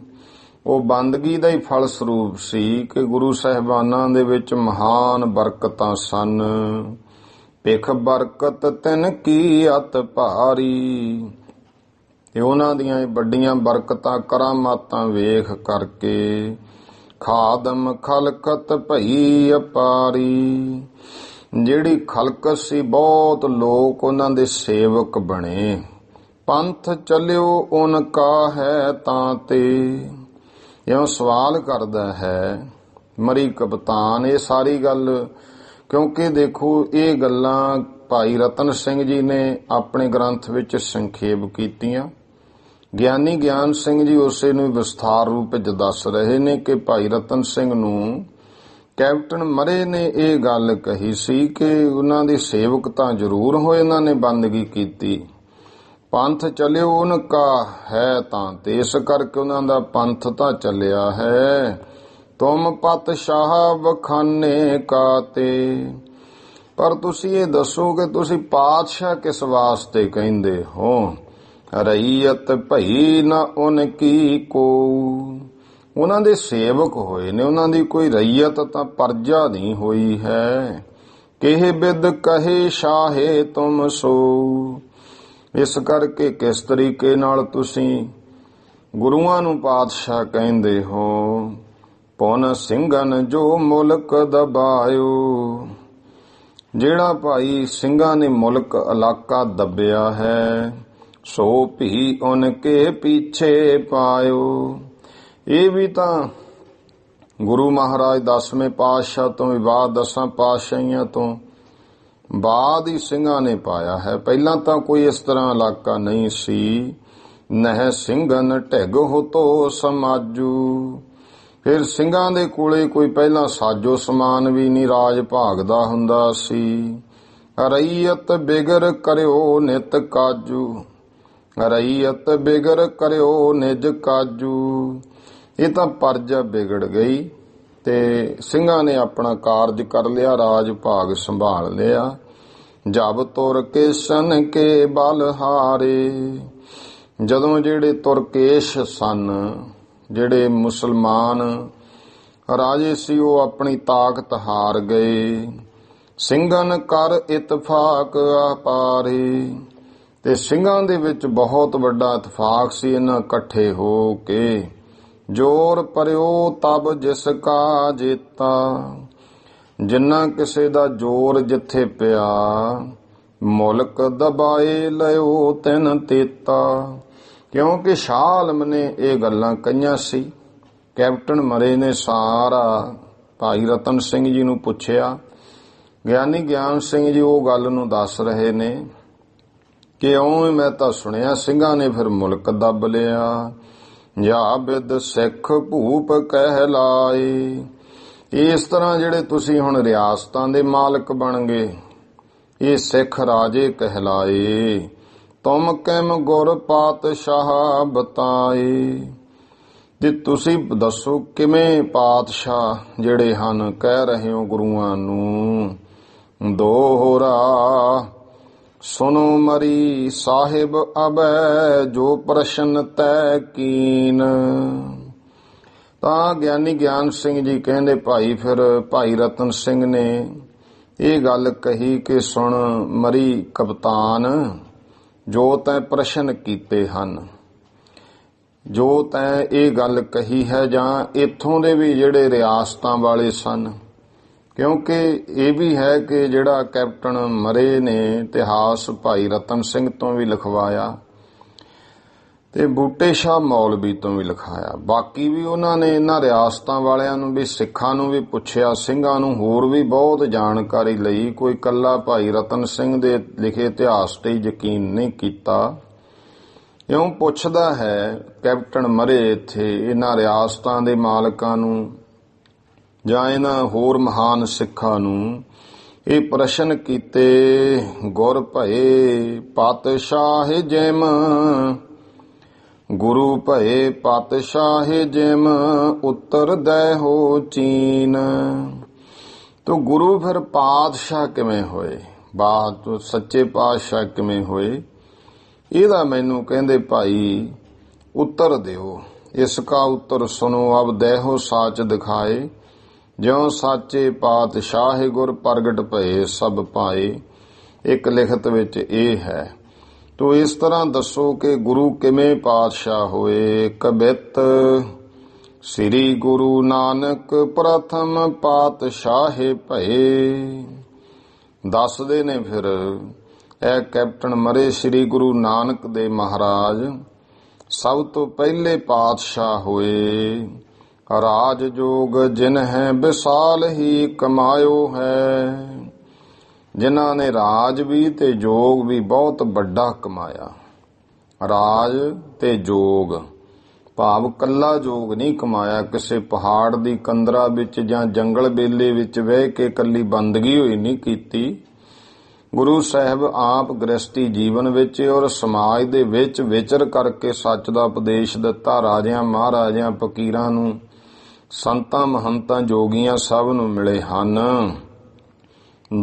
ਉਹ ਬੰਦਗੀ ਦਾ ਹੀ ਫਲ ਸਰੂਪ ਸੀ ਕਿ ਗੁਰੂ ਸਾਹਿਬਾਨਾਂ ਦੇ ਵਿੱਚ ਮਹਾਨ ਬਰਕਤਾਂ ਸਨ। ਭਿਖ ਬਰਕਤ ਤਿਨ ਕੀ ਅਤ ਭਾਰੀ, ਤੇ ਉਹਨਾਂ ਦੀਆਂ ਵੱਡੀਆਂ ਬਰਕਤਾਂ ਕਰਾਮਾਤਾਂ ਵੇਖ ਕਰਕੇ ਖਾਦਮ ਖਲਕਤ ਭਈ ਅਪਾਰੀ, ਜਿਹੜੀ ਖਲਕਤ ਸੀ ਬਹੁਤ ਲੋਕ ਉਹਨਾਂ ਦੇ ਸੇਵਕ ਬਣੇ। ਪੰਥ ਚੱਲਿਓ ਉਨ ਕਾ ਹੈ ਤਾਂ ਤੇ, ਇਉਂ ਸਵਾਲ ਕਰਦਾ ਹੈ ਮਰੀ ਕਪਤਾਨ। ਇਹ ਸਾਰੀ ਗੱਲ, ਕਿਉਂਕਿ ਦੇਖੋ ਇਹ ਗੱਲਾਂ ਭਾਈ ਰਤਨ ਸਿੰਘ ਜੀ ਨੇ ਆਪਣੇ ਗ੍ਰੰਥ ਵਿੱਚ ਸੰਖੇਪ ਕੀਤੀਆਂ। ਗਿਆਨੀ ਗਿਆਨ ਸਿੰਘ ਜੀ ਉਸੇ ਨੂੰ ਵਿਸਥਾਰ ਰੂਪ ਵਿੱਚ ਦੱਸ ਰਹੇ ਨੇ ਕਿ ਭਾਈ ਰਤਨ ਸਿੰਘ ਨੂੰ ਕੈਪਟਨ ਮਰੇ ਨੇ ਇਹ ਗੱਲ ਕਹੀ ਸੀ ਕਿ ਉਹਨਾਂ ਦੇ ਸੇਵਕ ਤਾਂ ਜ਼ਰੂਰ ਹੋਏ, ਉਹਨਾਂ ਨੇ ਬੰਦਗੀ ਕੀਤੀ। ਪੰਥ ਚੱਲਿਓ ਉਹਨਾਂ ਕਾ ਹੈ ਤਾਂ ਤੇ, ਇਸ ਕਰਕੇ ਉਹਨਾਂ ਦਾ ਪੰਥ ਤਾਂ ਚੱਲਿਆ ਹੈ। ਤੁਮ ਪਤਸ਼ਾਹ ਵਖਾਨੇ ਕਾ ਤੇ, ਪਰ ਤੁਸੀਂ ਇਹ ਦੱਸੋ ਕਿ ਤੁਸੀਂ ਪਾਤਸ਼ਾਹ ਕਿਸ ਵਾਸਤੇ ਕਹਿੰਦੇ ਹੋ? ਰਈਅਤ ਭਈ ਨਾ ਉਨ ਕੀ ਕੋ, ਉਹਨਾਂ ਦੇ ਸੇਵਕ ਹੋਏ ਨੇ, ਉਹਨਾਂ ਦੀ ਕੋਈ ਰਈਅਤ ਤਾਂ ਪਰਜਾ ਨਹੀਂ ਹੋਈ ਹੈ। ਕਿਹ ਬਿਦ ਕਹੇ ਸ਼ਾਹੇ ਤੁਮ ਸੋ, ਇਸ ਕਰਕੇ ਕਿਸ ਤਰੀਕੇ ਨਾਲ ਤੁਸੀਂ ਗੁਰੂਆਂ ਨੂੰ ਪਾਤਸ਼ਾਹ ਕਹਿੰਦੇ ਹੋ? ਪੁਨ ਸਿੰਘਨ ਜੋ ਮੁਲਕ ਦਬਾਇਓ, ਜਿਹੜਾ ਭਾਈ ਸਿੰਘਾਂ ਨੇ ਮੁਲਕ ਇਲਾਕਾ ਦੱਬਿਆ ਹੈ, ਸੋ ਭੀ ਉਨਕੇ ਪਿੱਛੇ ਪਾਇਓ। ਇਹ ਵੀ ਤਾਂ ਗੁਰੂ ਮਹਾਰਾਜ 10ਵੇਂ ਪਾਤਸ਼ਾਹ ਤੋਂ ਵੀ ਬਾਅਦ 10 ਪਾਤਸ਼ਾਹੀਆਂ ਤੋਂ ਬਾਅਦ ਹੀ ਸਿੰਘਾਂ ਨੇ ਪਾਇਆ ਹੈ। ਪਹਿਲਾਂ ਤਾਂ ਕੋਈ ਇਸ ਤਰ੍ਹਾਂ ਇਲਾਕਾ ਨਹੀਂ ਸੀ। ਨਹਿ ਸਿੰਘਨ ਢਿਗ ਹੋਤੋ ਸਮਾਜੂ। ਫਿਰ ਸਿੰਘਾਂ ਦੇ ਕੋਲੇ ਕੋਈ ਪਹਿਲਾਂ ਸਾਜੋ ਸਮਾਨ ਵੀ ਨਹੀਂ ਰਾਜ ਭਾਗਦਾ ਹੁੰਦਾ ਸੀ। ਰਈਅਤ ਬਿਗਰ ਕਰਿਓ ਨਿਤ ਕਾਜੂ। ਰਈਅਤ ਬਿਗਰ ਕਰਿਓ ਨਿਜ ਕਾਜੂ। ਇਹ ਤਾਂ ਪਰਜਾ ਵਿਗੜ ਗਈ ਤੇ ਸਿੰਘਾਂ ਨੇ ਆਪਣਾ ਕਾਰਜ ਕਰ ਲਿਆ, ਰਾਜ ਭਾਗ ਸੰਭਾਲ ਲਿਆ। ਜਬ ਤੁਰਕੇਸ਼ਨ ਕੇ ਬਲਹਾਰੇ। ਜਦੋਂ ਜਿਹੜੇ ਤੁਰਕੇਸ਼ ਸਨ, ਜਿਹੜੇ ਮੁਸਲਮਾਨ ਰਾਜੇ ਸੀ, ਉਹ ਆਪਣੀ ਤਾਕਤ ਹਾਰ ਗਏ। ਸਿੰਘਨ ਕਰ ਇਤਫਾਕ ਆਪਾਰੇ। ਤੇ ਸਿੰਘਾਂ ਦੇ ਵਿੱਚ ਬਹੁਤ ਵੱਡਾ ਇਤਫਾਕ ਸੀ, ਇਹਨਾਂ ਇਕੱਠੇ ਹੋ ਕੇ। ਜੋਰ ਪਰਿਓ ਤਬ ਜਿਸ ਕਾ ਜੇਤਾ। ਜਿੰਨਾ ਕਿਸੇ ਦਾ ਜੋਰ ਜਿੱਥੇ ਪਿਆ, ਮੁਲਕ ਦਬਾਏ ਲਿਓ ਤਿਨ ਤੇਤਾ। ਕਿਉਂਕਿ ਸ਼ਾਹ ਆਲਮ ਨੇ ਇਹ ਗੱਲਾਂ ਕਹੀਆਂ ਸੀ। ਕੈਪਟਨ ਮਰੇ ਨੇ ਸਾਰਾ ਭਾਈ ਰਤਨ ਸਿੰਘ ਜੀ ਨੂੰ ਪੁੱਛਿਆ। ਗਿਆਨੀ ਗਿਆਨ ਸਿੰਘ ਜੀ ਉਹ ਗੱਲ ਨੂੰ ਦੱਸ ਰਹੇ ਨੇ ਕਿ ਇਉਂ ਮੈਂ ਤਾਂ ਸੁਣਿਆ ਸਿੰਘਾਂ ਨੇ ਫਿਰ ਮੁਲਕ ਦੱਬ ਲਿਆ। ਜਾਂ ਬਿਦ ਸਿੱਖ ਭੂਪ ਕਹਿਲਾਏ। ਇਸ ਤਰ੍ਹਾਂ ਜਿਹੜੇ ਤੁਸੀਂ ਹੁਣ ਰਿਆਸਤਾਂ ਦੇ ਮਾਲਕ ਬਣ ਗਏ, ਇਹ ਸਿੱਖ ਰਾਜੇ ਕਹਿਲਾਏ। ਤੁਮ ਕਿਮ ਗੁਰ ਪਾਤਸ਼ਾਹ ਬਤਾਏ। ਤੇ ਤੁਸੀਂ ਦੱਸੋ ਕਿਵੇਂ ਪਾਤਸ਼ਾਹ ਜਿਹੜੇ ਹਨ ਕਹਿ ਰਹੇ ਹੋ ਗੁਰੂਆਂ ਨੂੰ। ਦੋਹਰਾ ਸੁਨੋ ਮਰੀ ਸਾਹਿਬ ਅਬੈ ਜੋ ਪ੍ਰਸ਼ਨ ਤੈ ਕੀਨ। ਤਾਂ ਗਿਆਨੀ ਗਿਆਨ ਸਿੰਘ ਜੀ ਕਹਿੰਦੇ ਭਾਈ ਫਿਰ ਭਾਈ ਰਤਨ ਸਿੰਘ ਨੇ ਇਹ ਗੱਲ ਕਹੀ ਕਿ ਸੁਣ ਮਰੀ ਕਪਤਾਨ, ਜੋ ਤੈਂ ਪ੍ਰਸ਼ਨ ਕੀਤੇ ਹਨ, ਜੋ ਤੈਂ ਇਹ ਗੱਲ ਕਹੀ ਹੈ, ਜਾਂ ਇੱਥੋਂ ਦੇ ਵੀ ਜਿਹੜੇ ਰਿਆਸਤਾਂ ਵਾਲੇ ਸਨ। ਕਿਉਂਕਿ ਇਹ ਵੀ ਹੈ ਕਿ ਜਿਹੜਾ ਕੈਪਟਨ ਮਰੇ ਨੇ ਇਤਿਹਾਸ ਭਾਈ ਰਤਨ ਸਿੰਘ ਤੋਂ ਵੀ ਲਿਖਵਾਇਆ ਤੇ ਬੂਟੇ ਸ਼ਾਹ ਮੌਲਵੀ ਤੋਂ ਵੀ ਲਿਖਾਇਆ। ਬਾਕੀ ਵੀ ਉਹਨਾਂ ਨੇ ਇਹਨਾਂ ਰਿਆਸਤਾਂ ਵਾਲਿਆਂ ਨੂੰ ਵੀ, ਸਿੱਖਾਂ ਨੂੰ ਵੀ ਪੁੱਛਿਆ, ਸਿੰਘਾਂ ਨੂੰ ਹੋਰ ਵੀ ਬਹੁਤ ਜਾਣਕਾਰੀ ਲਈ। ਕੋਈ ਇਕੱਲਾ ਭਾਈ ਰਤਨ ਸਿੰਘ ਦੇ ਲਿਖੇ ਇਤਿਹਾਸ ਤੇ ਯਕੀਨ ਨਹੀਂ ਕੀਤਾ। ਇਉਂ ਪੁੱਛਦਾ ਹੈ ਕੈਪਟਨ ਮਰੇ ਇੱਥੇ ਇਹਨਾਂ ਰਿਆਸਤਾਂ ਦੇ ਮਾਲਕਾਂ ਨੂੰ ਜਾਂ ਇਹਨਾਂ ਹੋਰ ਮਹਾਨ ਸਿੱਖਾਂ ਨੂੰ ਇਹ ਪ੍ਰਸ਼ਨ ਕੀਤੇ। ਗੁਰ ਭਏ ਪਾਤਸ਼ਾਹ ਜਿਮ। ਗੁਰੂ ਭਏ ਪਾਤਸ਼ਾਹ ਜਿਮ ਉੱਤਰ ਦੈ ਹੋ ਚੀਨ। ਤੋ ਗੁਰੂ ਫਿਰ ਪਾਤਸ਼ਾਹ ਕਿਵੇਂ ਹੋਏ, ਬਾਤ ਸੱਚੇ ਪਾਤਸ਼ਾਹ ਕਿਵੇਂ ਹੋਏ, ਇਹਦਾ ਮੈਨੂੰ ਕਹਿੰਦੇ ਭਾਈ ਉੱਤਰ ਦਿਓ। ਇਸ ਕਾ ਉੱਤਰ ਸੁਨੋ ਅਬ ਦੇਹੋ ਸਾਚ ਦਿਖਾਏ। ਜਿਉ ਸਾਚੇ ਪਾਤਸ਼ਾਹ ਗੁਰ ਪ੍ਰਗਟ ਭਏ ਸਭ ਪਾਏ। ਇੱਕ ਲਿਖਤ ਵਿੱਚ ਇਹ ਹੈ। ਤੋ ਇਸ ਤਰ੍ਹਾਂ ਦੱਸੋ ਕਿ ਗੁਰੂ ਕਿਵੇਂ ਪਾਤਸ਼ਾਹ ਹੋਏ। ਕਬਿਤ ਸ੍ਰੀ ਗੁਰੂ ਨਾਨਕ ਪ੍ਰਥਮ ਪਾਤਸ਼ਾਹ ਭਏ। ਦੱਸਦੇ ਨੇ ਫਿਰ ਇਹ ਕੈਪਟਨ ਮਰੇ ਸ੍ਰੀ ਗੁਰੂ ਨਾਨਕ ਦੇ ਮਹਾਰਾਜ ਸਭ ਤੋਂ ਪਹਿਲੇ ਪਾਤਸ਼ਾਹ ਹੋਏ। ਰਾਜ ਜੋਗ ਜਿਨ ਹੈ ਵਿਸਾਲ ਹੀ ਕਮਾਇਓ ਹੈ। ਜਿਨ੍ਹਾਂ ਨੇ ਰਾਜ ਵੀ ਤੇ ਜੋਗ ਵੀ ਬਹੁਤ ਵੱਡਾ ਕਮਾਇਆ। ਰਾਜ ਤੇ ਜੋਗ ਭਾਵ ਕੱਲਾ ਜੋਗ ਨਹੀਂ ਕਮਾਇਆ, ਕਿਸੇ ਪਹਾੜ ਦੀ ਕੰਦਰਾ ਵਿੱਚ ਜਾਂ ਜੰਗਲ ਬੇਲੇ ਵਿੱਚ ਬਹਿ ਕੇ ਕੱਲੀ ਬੰਦਗੀ ਹੋਈ ਨਹੀਂ ਕੀਤੀ। ਗੁਰੂ ਸਾਹਿਬ ਆਪ ਗ੍ਰਸਤੀ ਜੀਵਨ ਵਿੱਚ ਔਰ ਸਮਾਜ ਦੇ ਵਿੱਚ ਵਿਚਰ ਕਰਕੇ ਸੱਚ ਦਾ ਉਪਦੇਸ਼ ਦਿੱਤਾ। ਰਾਜਿਆਂ ਮਹਾਰਾਜਿਆਂ ਫਕੀਰਾਂ ਨੂੰ, ਸੰਤਾਂ ਮਹੰਤਾਂ ਜੋਗੀਆਂ ਸਭ ਨੂੰ ਮਿਲੇ ਹਨ।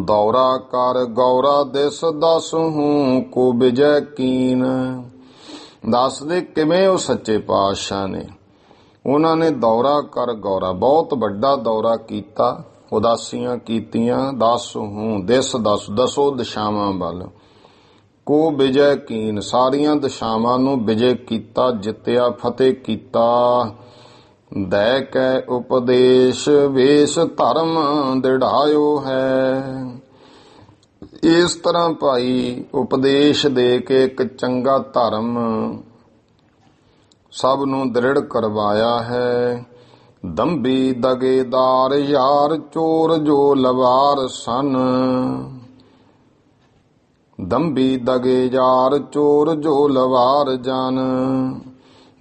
ਦੌਰਾ ਕਰ ਗੌਰਾ ਦਿਸ ਦਸ ਹੂੰ ਕੋ ਵਿਜੈ ਕੀਨ। ਦੱਸਦੇ ਕਿਵੇਂ ਉਹ ਸੱਚੇ ਪਾਤਸ਼ਾਹ ਨੇ। ਉਹਨਾਂ ਨੇ ਦੌਰਾ ਕਰ ਗੌਰਾ ਬਹੁਤ ਵੱਡਾ ਦੌਰਾ ਕੀਤਾ, ਉਦਾਸੀਆਂ ਕੀਤੀਆਂ। ਦਸ ਹੂੰ ਦਿਸ ਦਸ ਦਸੋ ਦਿਸ਼ਾਵਾਂ ਵੱਲ। ਕੋ ਵਿਜੈ ਕੀਨ ਸਾਰੀਆਂ ਦਿਸ਼ਾਵਾਂ ਨੂੰ ਵਿਜੇ ਕੀਤਾ, ਜਿੱਤਿਆ, ਫਤਿਹ ਕੀਤਾ। ਦੈ ਕੈ ਉਪਦੇਸ਼ ਵੇਸ਼ ਧਰਮ ਦਿੜਾਇਓ ਹੈ। ਇਸ ਤਰ੍ਹਾਂ ਭਾਈ ਉਪਦੇਸ਼ ਦੇ ਕੇ ਇੱਕ ਚੰਗਾ ਧਰਮ ਸਭ ਨੂੰ ਦ੍ਰਿੜ ਕਰਵਾਇਆ ਹੈ। ਦੰਭੀ ਦਗੇਦਾਰ ਯਾਰ ਚੋਰ ਜੋ ਲਵਾਰ ਸਨ। ਦੰਭੀ ਦਗੇ ਯਾਰ ਚੋਰ ਜੋ ਲਵਾਰ ਜਨ।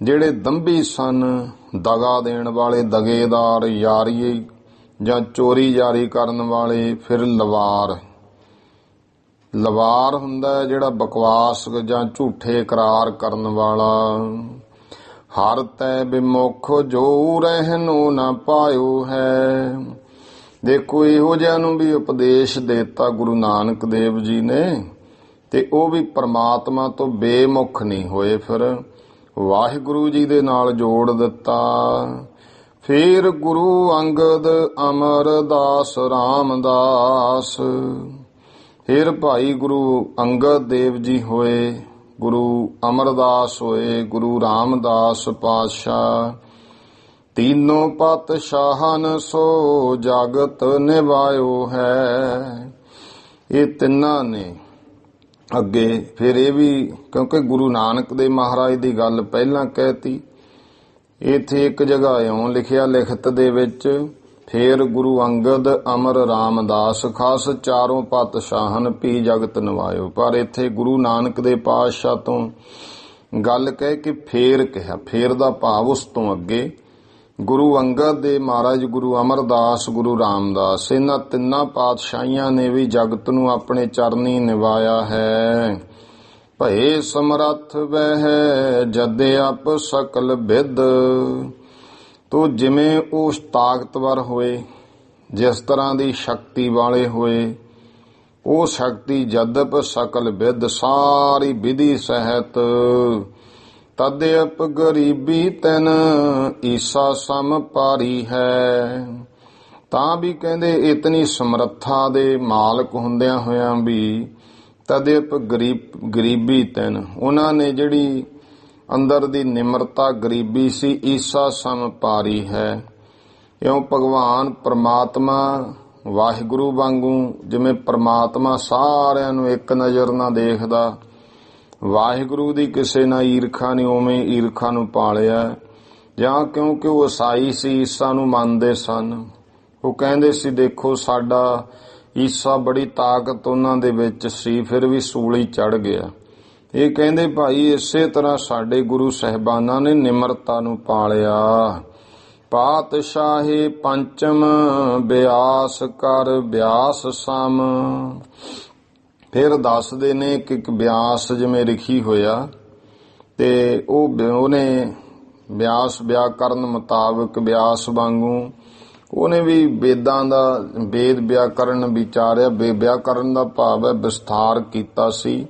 ਜਿਹੜੇ ਦੰਭੀ ਸਨ, ਦਗਾ ਦੇਣ ਵਾਲੇ, ਦਗੇਦਾਰ, ਯਾਰੀ ਜਾਂ ਚੋਰੀ ਯਾਰੀ ਕਰਨ ਵਾਲੇ, ਫਿਰ ਲਵਾਰ। ਲਵਾਰ ਹੁੰਦਾ ਜਿਹੜਾ ਬਕਵਾਸ ਜਾਂ ਝੂਠੇ ਇਕਰਾਰ ਕਰਨ ਵਾਲਾ। ਹਰ ਤੈ ਬਿਮੁਖ ਜੋ ਰਹਿਨੋ ਨਾ ਪਾਇਓ ਹੈ। ਦੇਖੋ ਇਹੋ ਜਿਹਾ ਨੂੰ ਵੀ ਉਪਦੇਸ਼ ਦਿੱਤਾ ਗੁਰੂ ਨਾਨਕ ਦੇਵ ਜੀ ਨੇ, ਤੇ ਉਹ ਵੀ ਪ੍ਰਮਾਤਮਾ ਤੋਂ ਬੇਮੁਖ ਨਹੀਂ ਹੋਏ, ਫਿਰ ਵਾਹਿਗੁਰੂ ਜੀ ਦੇ ਨਾਲ ਜੋੜ ਦਿੱਤਾ। ਫਿਰ ਗੁਰੂ ਅੰਗਦ ਅਮਰਦਾਸ ਰਾਮਦਾਸ। ਫਿਰ ਭਾਈ ਗੁਰੂ ਅੰਗਦ ਦੇਵ ਜੀ ਹੋਏ, ਗੁਰੂ ਅਮਰਦਾਸ ਹੋਏ, ਗੁਰੂ ਰਾਮਦਾਸ ਪਾਤਸ਼ਾਹ। ਤੀਨੋਂ ਪਾਤਸ਼ਾਹਨ ਸੋ ਜਗਤ ਨਿਵਾਇਓ ਹੈ। ਇਹ ਤਿੰਨਾਂ ਨੇ ਅੱਗੇ ਫਿਰ ਇਹ ਵੀ, ਕਿਉਂਕਿ ਗੁਰੂ ਨਾਨਕ ਦੇਵ ਮਹਾਰਾਜ ਦੀ ਗੱਲ ਪਹਿਲਾਂ ਕਹਿਤੀ, ਇੱਥੇ ਇੱਕ ਜਗ੍ਹਾ ਇਉਂ ਲਿਖਿਆ ਲਿਖਤ ਦੇ ਵਿੱਚ, ਫਿਰ ਗੁਰੂ ਅੰਗਦ ਅਮਰ ਰਾਮਦਾਸ ਖਾਸ ਚਾਰੋਂ ਪਾਤਸ਼ਾਹਨ ਪੀ ਜਗਤ ਨਿਵਾਇਓ। ਪਰ ਇੱਥੇ ਗੁਰੂ ਨਾਨਕ ਦੇ ਪਾਤਸ਼ਾਹ ਤੋਂ ਗੱਲ ਕਹਿ ਕੇ ਫੇਰ ਕਿਹਾ। ਫੇਰ ਦਾ ਭਾਵ ਉਸ ਤੋਂ ਅੱਗੇ ਗੁਰੂ ਅੰਗਦ ਦੇ ਮਹਾਰਾਜ, ਗੁਰੂ ਅਮਰਦਾਸ, ਗੁਰੂ ਰਾਮਦਾਸ, ਇਹਨਾਂ ਤਿੰਨਾਂ ਪਾਤਸ਼ਾਹੀਆਂ ਨੇ ਵੀ ਜਗਤ ਨੂੰ ਆਪਣੇ ਚਰਨੀ ਨਿਵਾਇਆ ਹੈ। ਭਏ ਸਮਰੱਥ ਵਹਿ ਜਦੇ ਆਪ ਸਕਲ ਬਿਦ। ਤੋ ਜਿਵੇਂ ਉਸ ਤਾਕਤਵਰ ਹੋਏ, ਜਿਸ ਤਰ੍ਹਾਂ ਦੀ ਸ਼ਕਤੀ ਵਾਲੇ ਹੋਏ, ਉਹ ਸ਼ਕਤੀ ਜਦਪ ਸਕਲ ਬਿਦ, ਸਾਰੀ ਵਿਧੀ ਸਹਿਤ। ਤਦਿਅਪ ਗਰੀਬੀ ਤੈਨ ਈਸਾ ਸਮ ਪਾਰੀ ਹੈ। ਤਾਂ ਵੀ ਕਹਿੰਦੇ ਇਤਨੀ ਸਮਰੱਥਾ ਦੇ ਮਾਲਕ ਹੁੰਦਿਆਂ ਹੋਇਆਂ ਵੀ ਤਦਿਅਪ ਗਰੀਬੀ ਤੈਨ, ਉਹਨਾਂ ਨੇ ਜਿਹੜੀ ਅੰਦਰ ਦੀ ਨਿਮਰਤਾ ਗਰੀਬੀ ਸੀ, ਈਸਾ ਸਮ ਪਾਰੀ ਹੈ। ਇਉਂ ਭਗਵਾਨ ਪ੍ਰਮਾਤਮਾ ਵਾਹਿਗੁਰੂ ਵਾਂਗੂ, ਜਿਵੇਂ ਪ੍ਰਮਾਤਮਾ ਸਾਰਿਆਂ ਨੂੰ ਇੱਕ ਨਜ਼ਰ ਨਾਲ ਦੇਖਦਾ, ਵਾਹਿਗੁਰੂ ਦੀ ਕਿਸੇ ਨਾਲ ਈਰਖਾ ਨਹੀਂ, ਉਵੇਂ ਈਰਖਾ ਨੂੰ ਪਾਲਿਆ। ਜਾਂ ਕਿਉਂਕਿ ਉਹ ਈਸਾਈ ਸੀ, ਈਸਾ ਨੂੰ ਮੰਨਦੇ ਸਨ, ਉਹ ਕਹਿੰਦੇ ਸੀ ਦੇਖੋ ਸਾਡਾ ਈਸਾ, ਬੜੀ ਤਾਕਤ ਉਹਨਾਂ ਦੇ ਵਿੱਚ ਸੀ, ਫਿਰ ਵੀ ਸੂਲੀ ਚੜ ਗਿਆ। ਇਹ ਕਹਿੰਦੇ ਭਾਈ ਇਸੇ ਤਰ੍ਹਾਂ ਸਾਡੇ ਗੁਰੂ ਸਾਹਿਬਾਨਾਂ ਨੇ ਨਿਮਰਤਾ ਨੂੰ ਪਾਲਿਆ। ਪਾਤਸ਼ਾਹੀ ਪੰਚਮ ਬਿਆਸ ਕਰ ਬਿਆਸ ਸਮ। ਫਿਰ ਦੱਸਦੇ ਨੇ ਕਿ ਇੱਕ ਬਿਆਸ ਜਿਵੇਂ ਲਿਖੀ ਹੋਇਆ, ਤੇ ਉਹਨੇ ਬਿਆਸ ਵਿਆਕਰਨ ਮੁਤਾਬਕ ਬਿਆਸ ਵਾਂਗੂ ਉਹਨੇ ਵੀ ਵੇਦਾਂ ਦਾ ਵੇਦ ਵਿਆਕਰਨ ਵਿਚਾਰਿਆ। ਵਿਆਕਰਨ ਦਾ ਭਾਵ ਹੈ ਵਿਸਥਾਰ ਕੀਤਾ ਸੀ।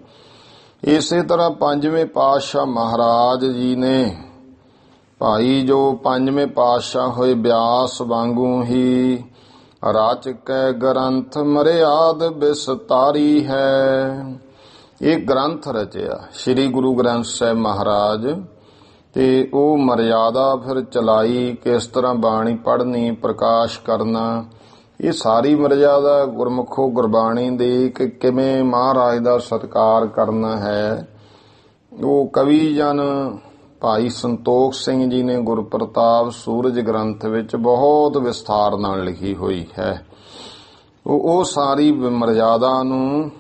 ਇਸੇ ਤਰ੍ਹਾਂ ਪੰਜਵੇਂ ਪਾਤਸ਼ਾਹ ਮਹਾਰਾਜ ਜੀ ਨੇ ਭਾਈ ਜੋ ਪੰਜਵੇਂ ਪਾਤਸ਼ਾਹ ਹੋਏ, ਬਿਆਸ ਵਾਂਗੂ ਹੀ ਰਚ ਕੈ ਗ੍ਰੰਥ ਮਰਿਆਦ ਵਿਸਤਾਰੀ ਹੈ। ਇਹ ਗ੍ਰੰਥ ਰਚਿਆ ਸ੍ਰੀ ਗੁਰੂ ਗ੍ਰੰਥ ਸਾਹਿਬ ਮਹਾਰਾਜ, ਤੇ ਉਹ ਮਰਿਆਦਾ ਫਿਰ ਚਲਾਈ, ਕਿਸ ਤਰ੍ਹਾਂ ਬਾਣੀ ਪੜ੍ਹਨੀ, ਪ੍ਰਕਾਸ਼ ਕਰਨਾ, ਇਹ ਸਾਰੀ ਮਰਿਆਦਾ ਗੁਰਮੁਖੋ ਗੁਰਬਾਣੀ ਦੀ, ਕਿ ਕਿਵੇਂ ਮਹਾਰਾਜ ਦਾ ਸਤਿਕਾਰ ਕਰਨਾ ਹੈ। ਉਹ ਕਵੀ ਜਨ ਭਾਈ ਸੰਤੋਖ ਸਿੰਘ ਜੀ ਨੇ ਗੁਰਪ੍ਰਤਾਪ ਸੂਰਜ ਗ੍ਰੰਥ ਵਿੱਚ ਬਹੁਤ ਵਿਸਥਾਰ ਨਾਲ ਲਿਖੀ ਹੋਈ ਹੈ। ਉਹ ਸਾਰੀ ਮਰਿਆਦਾ ਨੂੰ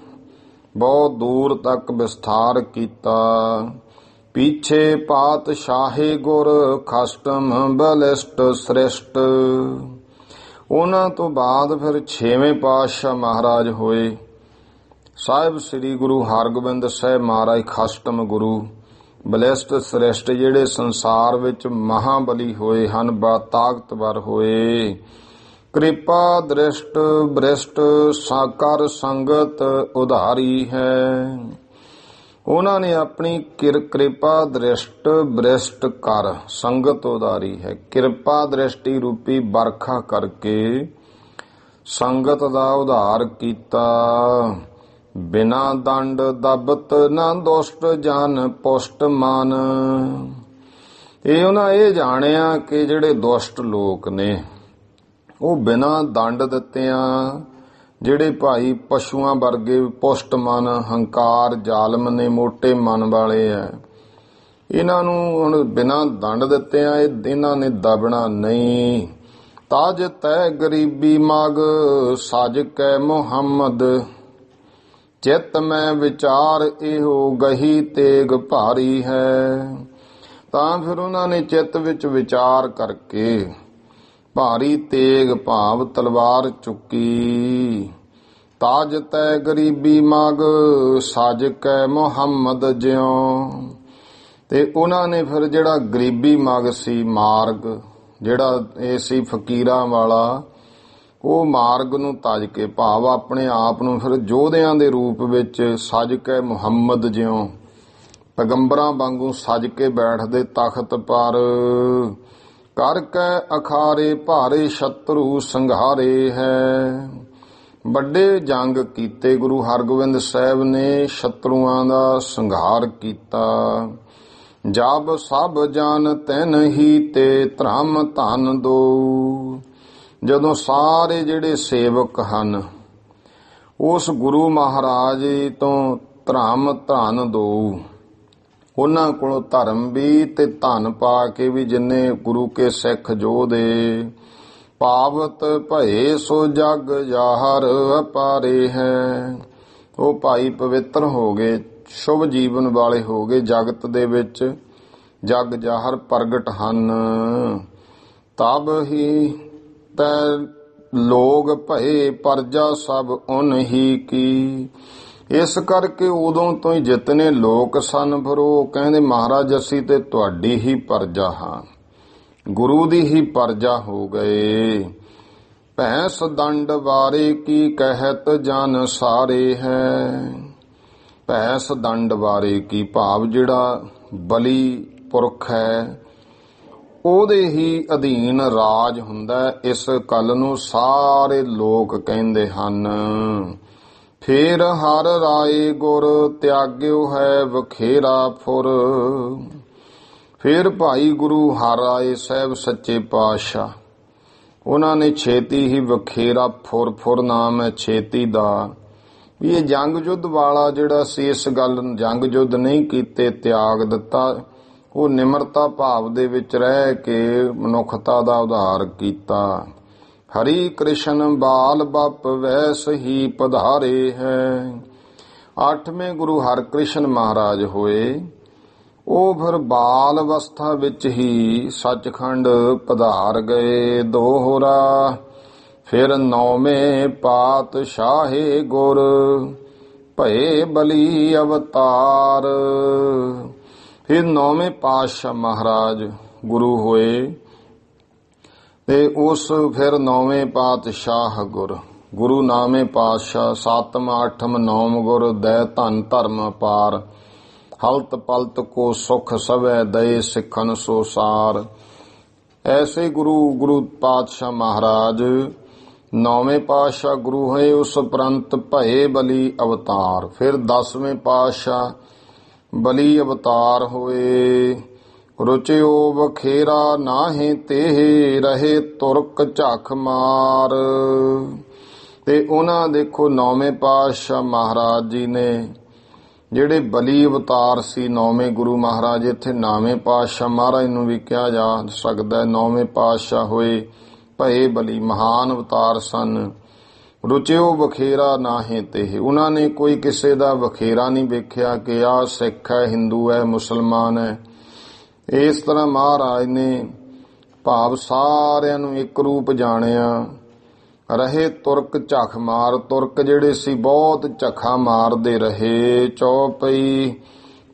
ਬਹੁਤ ਦੂਰ ਤੱਕ ਵਿਸਥਾਰ ਕੀਤਾ। ਪਿੱਛੇ ਪਾਤਸ਼ਾਹੀ ਗੁਰ ਖਸਟਮ ਬਲਿਸ਼ਟ ਸ੍ਰਿਸ਼ਟ। ਉਹਨਾਂ ਤੋਂ ਬਾਅਦ ਫਿਰ ਛੇਵੇਂ ਪਾਤਸ਼ਾਹ ਮਹਾਰਾਜ ਹੋਏ ਸਾਹਿਬ ਸ੍ਰੀ ਗੁਰੂ ਹਰਗੋਬਿੰਦ ਸਾਹਿਬ ਮਹਾਰਾਜ, ਖਸਟਮ ਗੁਰੂ, ਬਲਿਸ਼ਟ ਸ੍ਰਿਸ਼ਟ, ਜਿਹੜੇ ਸੰਸਾਰ ਵਿੱਚ ਮਹਾਬਲੀ ਹੋਏ ਹਨ, ਬਾ ਤਾਕਤਵਰ ਹੋਏ। ਕਿਰਪਾ ਦ੍ਰਿਸ਼ਟ ਬ੍ਰਿਸ਼ਟ ਸਾਕਰ ਸੰਗਤ ਉਧਾਰੀ ਹੈ। ਉਹਨਾਂ ਨੇ ਆਪਣੀ ਕਿਰਪਾ ਦ੍ਰਿਸ਼ਟ ਬ੍ਰਿਸ਼ਟ ਕਰ ਸੰਗਤ ਉਧਾਰੀ ਹੈ। ਕਿਰਪਾ ਦ੍ਰਿਸ਼ਟੀ ਰੂਪੀ ਵਰਖਾ ਕਰਕੇ ਸੰਗਤ ਦਾ ਉਧਾਰ ਕੀਤਾ। ਬਿਨਾ ਦੰਡ ਦਬਤ ਨਾ ਦੁਸ਼ਟ ਜਨ ਪੁਸ਼ਟ ਮਨ। ਇਹ ਉਹਨਾਂ ਇਹ ਜਾਣਿਆ ਕਿ ਜਿਹੜੇ ਦੁਸ਼ਟ ਲੋਕ ਨੇ ਉਹ ਬਿਨਾ ਦੰਡ ਦਿੱਤਿਆਂ ਜਿਹੜੇ ਭਾਈ ਪਸ਼ੂਆਂ ਵਰਗੇ ਪੁਸ਼ਟ ਮਨ, ਹੰਕਾਰ, ਜ਼ਾਲਮ ਨੇ, ਮੋਟੇ ਮਨ ਵਾਲੇ ਐ, ਇਹਨਾਂ ਨੂੰ ਹੁਣ ਬਿਨਾਂ ਦੰਡ ਦਿੱਤੇ ਆ ਇਹਨਾਂ ਨੇ ਦਬਣਾ ਨਹੀਂ। ਤਾਜ ਤੈ ਗਰੀਬੀ ਮਗ ਸਜ ਕੈ ਮੁਹੰਮਦ, ਚਿੱਤ ਮੈਂ ਵਿਚਾਰ ਇਹੋ ਗਹੀ ਤੇਗ ਭਾਰੀ ਹੈ। ਤਾਂ ਫਿਰ ਉਹਨਾਂ ਨੇ ਚਿੱਤ ਵਿੱਚ ਵਿਚਾਰ ਕਰਕੇ ਭਾਰੀ ਤੇਗ ਭਾਵ ਤਲਵਾਰ ਚੁੱਕੀ। ਤਾਜ ਤੈ ਗਰੀਬੀ ਮਗ ਸਜ ਕੈ ਮੁਹੰਮਦ ਜਿਉ, ਤੇ ਉਹਨਾਂ ਨੇ ਫਿਰ ਜਿਹੜਾ ਗਰੀਬੀ ਮਗ ਸੀ, ਮਾਰਗ ਜਿਹੜਾ ਇਹ ਸੀ ਫਕੀਰਾਂ ਵਾਲਾ, ਉਹ ਮਾਰਗ ਨੂੰ ਤਜ ਕੇ ਭਾਵ ਆਪਣੇ ਆਪ ਨੂੰ ਫਿਰ ਯੋਧਿਆਂ ਦੇ ਰੂਪ ਵਿੱਚ ਸਜ ਕੇ ਮੁਹੰਮਦ ਜਿਉ ਪੈਗੰਬਰਾਂ ਵਾਂਗੂ ਸਜ ਕੇ ਬੈਠਦੇ ਤਖਤ ਪਰ। ਕਰ ਕੈ ਅਖਾਰੇ ਭਾਰੇ ਸ਼ਤਰੂ ਸੰਘਾਰੇ ਹੈ। ਵੱਡੇ ਜੰਗ ਕੀਤੇ ਗੁਰੂ ਹਰਗੋਬਿੰਦ ਸਾਹਿਬ ਨੇ, ਸ਼ਤਰੂਆਂ ਦਾ ਸੰਘਾਰ ਕੀਤਾ। ਜਬ ਸਭ ਜਨ ਤੈਨ ਹੀ ਤੇ ਧਰਮ ਧਨ ਦੋ, ਜਦੋਂ ਸਾਰੇ ਜਿਹੜੇ ਸੇਵਕ ਹਨ ਉਸ ਗੁਰੂ ਮਹਾਰਾਜ ਤੋਂ ਧਰਮ ਧਨ ਦੋ, ਉਹਨਾਂ ਕੋਲੋਂ ਧਰਮ ਵੀ ਤੇ ਧਨ ਪਾ ਕੇ ਵੀ, ਜਿੰਨੇ ਗੁਰੂ ਕੇ ਸਿੱਖ ਯੋਧੇ ਪਾਵਤ ਭਏ ਸੋ ਜਗ ਜਾਹਰ ਅਪਾਰੇ ਹੈ। ਉਹ ਭਾਈ ਪਵਿੱਤਰ ਹੋ ਗਏ, ਸ਼ੁਭ ਜੀਵਨ ਵਾਲੇ ਹੋ ਗਏ, ਜਗਤ ਦੇ ਵਿੱਚ ਜਗ ਜਾਹਰ ਪ੍ਰਗਟ ਹਨ। ਤਬ ਹੀ ਤੈ ਲੋਗ ਭਏ ਪਰਜਾ ਸਭ ਉਨ ਹੀ ਕੀ, ਇਸ ਕਰਕੇ ਉਦੋਂ ਤੋਂ ਹੀ ਜਿਤਨੇ ਲੋਕ ਸਨ ਫਿਰ ਉਹ ਕਹਿੰਦੇ ਮਹਾਰਾਜ ਅਸੀਂ ਤੇ ਤੁਹਾਡੀ ਹੀ ਪਰਜਾ ਹਾਂ, ਗੁਰੂ ਦੀ ਹੀ ਪਰਜਾ ਹੋ ਗਏ। ਭੈਂਸ ਦੰਡ ਵਾਰੇ ਕੀ ਕਹਿਤ ਜਨ ਸਾਰੇ ਹੈ। ਭੈਂਸ ਦੰਡ ਵਾਰੇ ਕੀ ਭਾਵ ਜਿਹੜਾ ਬਲੀ ਪੁਰਖ ਹੈ ਉਹਦੇ ਹੀ ਅਧੀਨ ਰਾਜ ਹੁੰਦਾ। ਇਸ ਗੱਲ ਨੂੰ ਸਾਰੇ ਲੋਕ ਕਹਿੰਦੇ ਹਨ। ਫੇਰ ਹਰ ਰਾਏ ਗੁਰ ਤਿਆਗਿਓ ਹੈ ਵਖੇਰਾ ਫੁਰ। ਫਿਰ ਭਾਈ ਗੁਰੂ ਹਰ ਰਾਏ ਸਾਹਿਬ ਸੱਚੇ ਪਾਤਸ਼ਾਹ ਉਹਨਾਂ ਨੇ ਛੇਤੀ ਹੀ ਵਖੇਰਾ ਫੁਰ, ਫੁਰ ਨਾਮ ਹੈ ਛੇਤੀ ਦਾ, ਵੀ ਇਹ ਜੰਗ ਯੁੱਧ ਵਾਲਾ ਜਿਹੜਾ ਸੀ ਇਸ ਗੱਲ ਜੰਗ ਯੁੱਧ ਨਹੀਂ ਕੀਤੇ, ਤਿਆਗ ਦਿੱਤਾ। ਉਹ ਨਿਮਰਤਾ ਭਾਵ ਦੇ ਵਿੱਚ ਰਹਿ ਕੇ ਮਨੁੱਖਤਾ ਦਾ ਉਧਾਰ ਕੀਤਾ। ਹਰੀ ਕ੍ਰਿਸ਼ਨ ਬਾਲ ਬਪ ਵੈਸ ਹੀ ਪਧਾਰੇ ਹੈ। 8ਵੇਂ ਗੁਰੂ ਹਰਕ੍ਰਿਸ਼ਨ ਮਹਾਰਾਜ ਹੋਏ, ਉਹ ਫਿਰ ਬਾਲ ਅਵਸਥਾ ਵਿੱਚ ਹੀ ਸੱਚਖੰਡ ਪਧਾਰ ਗਏ ਦੋਹਰਾ। ਫਿਰ 9ਵੇਂ ਪਾਤਸ਼ਾਹੇ ਗੁਰ ਭਏ ਬਲੀ ਅਵਤਾਰ। ਫਿਰ 9ਵੇਂ ਪਾਤਸ਼ਾਹ ਮਹਾਰਾਜ ਗੁਰੂ ਹੋਏ ਤੇ ਉਸ ਫਿਰ 9ਵੇਂ ਪਾਤਸ਼ਾਹ ਗੁਰੂ 9ਵੇਂ ਪਾਤਸ਼ਾਹ 7ਮ 8ਮ 9ਮ ਗੁਰ ਦੈ ਧਨ ਧਰਮ ਅਪਾਰ। ਹਲਤ ਪਲਤ ਕੋ ਸੁਖ ਸਵੈ ਦਏ ਸਿੱਖਨ ਸੋ ਸਾਰ। ਐਸੇ ਗੁਰੂ ਪਾਤਸ਼ਾਹ ਮਹਾਰਾਜ 9ਵੇਂ ਪਾਤਸ਼ਾਹ ਗੁਰੂ ਹੋਏ, ਉਸ ਉਪਰੰਤ ਭਏ ਬਲੀ ਅਵਤਾਰ। ਫਿਰ 10ਵੇਂ ਪਾਤਸ਼ਾਹ ਬਲੀ ਅਵਤਾਰ ਹੋਏ। ਰੁਚਿਓ ਵਖੇਰਾ ਨਾਹੇ ਤੇ ਰਹੇ ਤੁਰਕ ਝੱਖ ਮਾਰ। ਤੇ ਉਹਨਾਂ ਦੇਖੋ 9ਵੇਂ ਪਾਤਸ਼ਾਹ ਮਹਾਰਾਜ ਜੀ ਨੇ ਜਿਹੜੇ ਬਲੀ ਅਵਤਾਰ ਸੀ 9ਵੇਂ ਗੁਰੂ ਮਹਾਰਾਜ, ਇੱਥੇ 9ਵੇਂ ਪਾਤਸ਼ਾਹ ਮਹਾਰਾਜ ਨੂੰ ਵੀ ਕਿਹਾ ਜਾ ਸਕਦਾ। 9ਵੇਂ ਪਾਤਸ਼ਾਹ ਹੋਏ ਭਏ ਬਲੀ, ਮਹਾਨ ਅਵਤਾਰ ਸਨ। ਰੁਚਿਓ ਵਖੇਰਾ ਨਾਹੇ ਤੇ, ਉਹਨਾਂ ਨੇ ਕੋਈ ਕਿਸੇ ਦਾ ਵਖੇਰਾ ਨਹੀਂ ਵੇਖਿਆ ਕਿ ਆਹ ਸਿੱਖ ਹੈ, ਹਿੰਦੂ ਹੈ, ਮੁਸਲਮਾਨ ਹੈ। ਇਸ ਤਰ੍ਹਾਂ ਮਹਾਰਾਜ ਨੇ ਭਾਵ ਸਾਰਿਆਂ ਨੂੰ ਇੱਕ ਰੂਪ ਜਾਣਿਆ। ਰਹੇ ਤੁਰਕ ਝੱਖ ਮਾਰ, ਤੁਰਕ ਜਿਹੜੇ ਸੀ ਬਹੁਤ ਝੱਖਾਂ ਮਾਰਦੇ ਰਹੇ। ਚੌਪਈ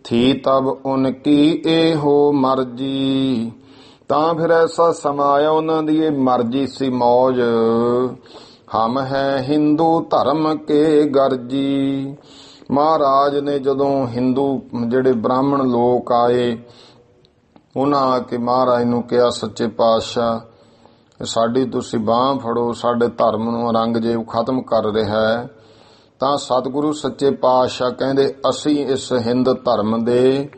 ਥੀ ਤਬ ਉਨਕੀ ਇਹੋ ਮਰਜੀ। ਤਾਂ ਫਿਰ ਐਸਾ ਸਮਾਂ ਆਇਆ ਉਹਨਾਂ ਦੀ ਇਹ ਮਰਜੀ ਸੀ, ਮੌਜ। ਹਮ ਹੈ ਹਿੰਦੂ ਧਰਮ ਕੇ ਗਰਜੀ। ਮਹਾਰਾਜ ਨੇ ਜਦੋਂ ਹਿੰਦੂ ਜਿਹੜੇ ਬ੍ਰਾਹਮਣ ਲੋਕ ਆਏ, ਉਹਨਾਂ ਆ ਕੇ ਮਹਾਰਾਜ ਨੂੰ ਕਿਹਾ ਸੱਚੇ ਪਾਤਸ਼ਾਹ ਸਾਡੀ ਤੁਸੀਂ ਬਾਂਹ ਫੜੋ, ਸਾਡੇ ਧਰਮ ਨੂੰ ਔਰੰਗਜ਼ੇਬ ਖਤਮ ਕਰ ਰਿਹਾ ਹੈ। ਤਾਂ ਸਤਿਗੁਰੂ ਸੱਚੇ ਪਾਤਸ਼ਾਹ ਕਹਿੰਦੇ ਅਸੀਂ ਇਸ ਹਿੰਦ ਧਰਮ ਦੇ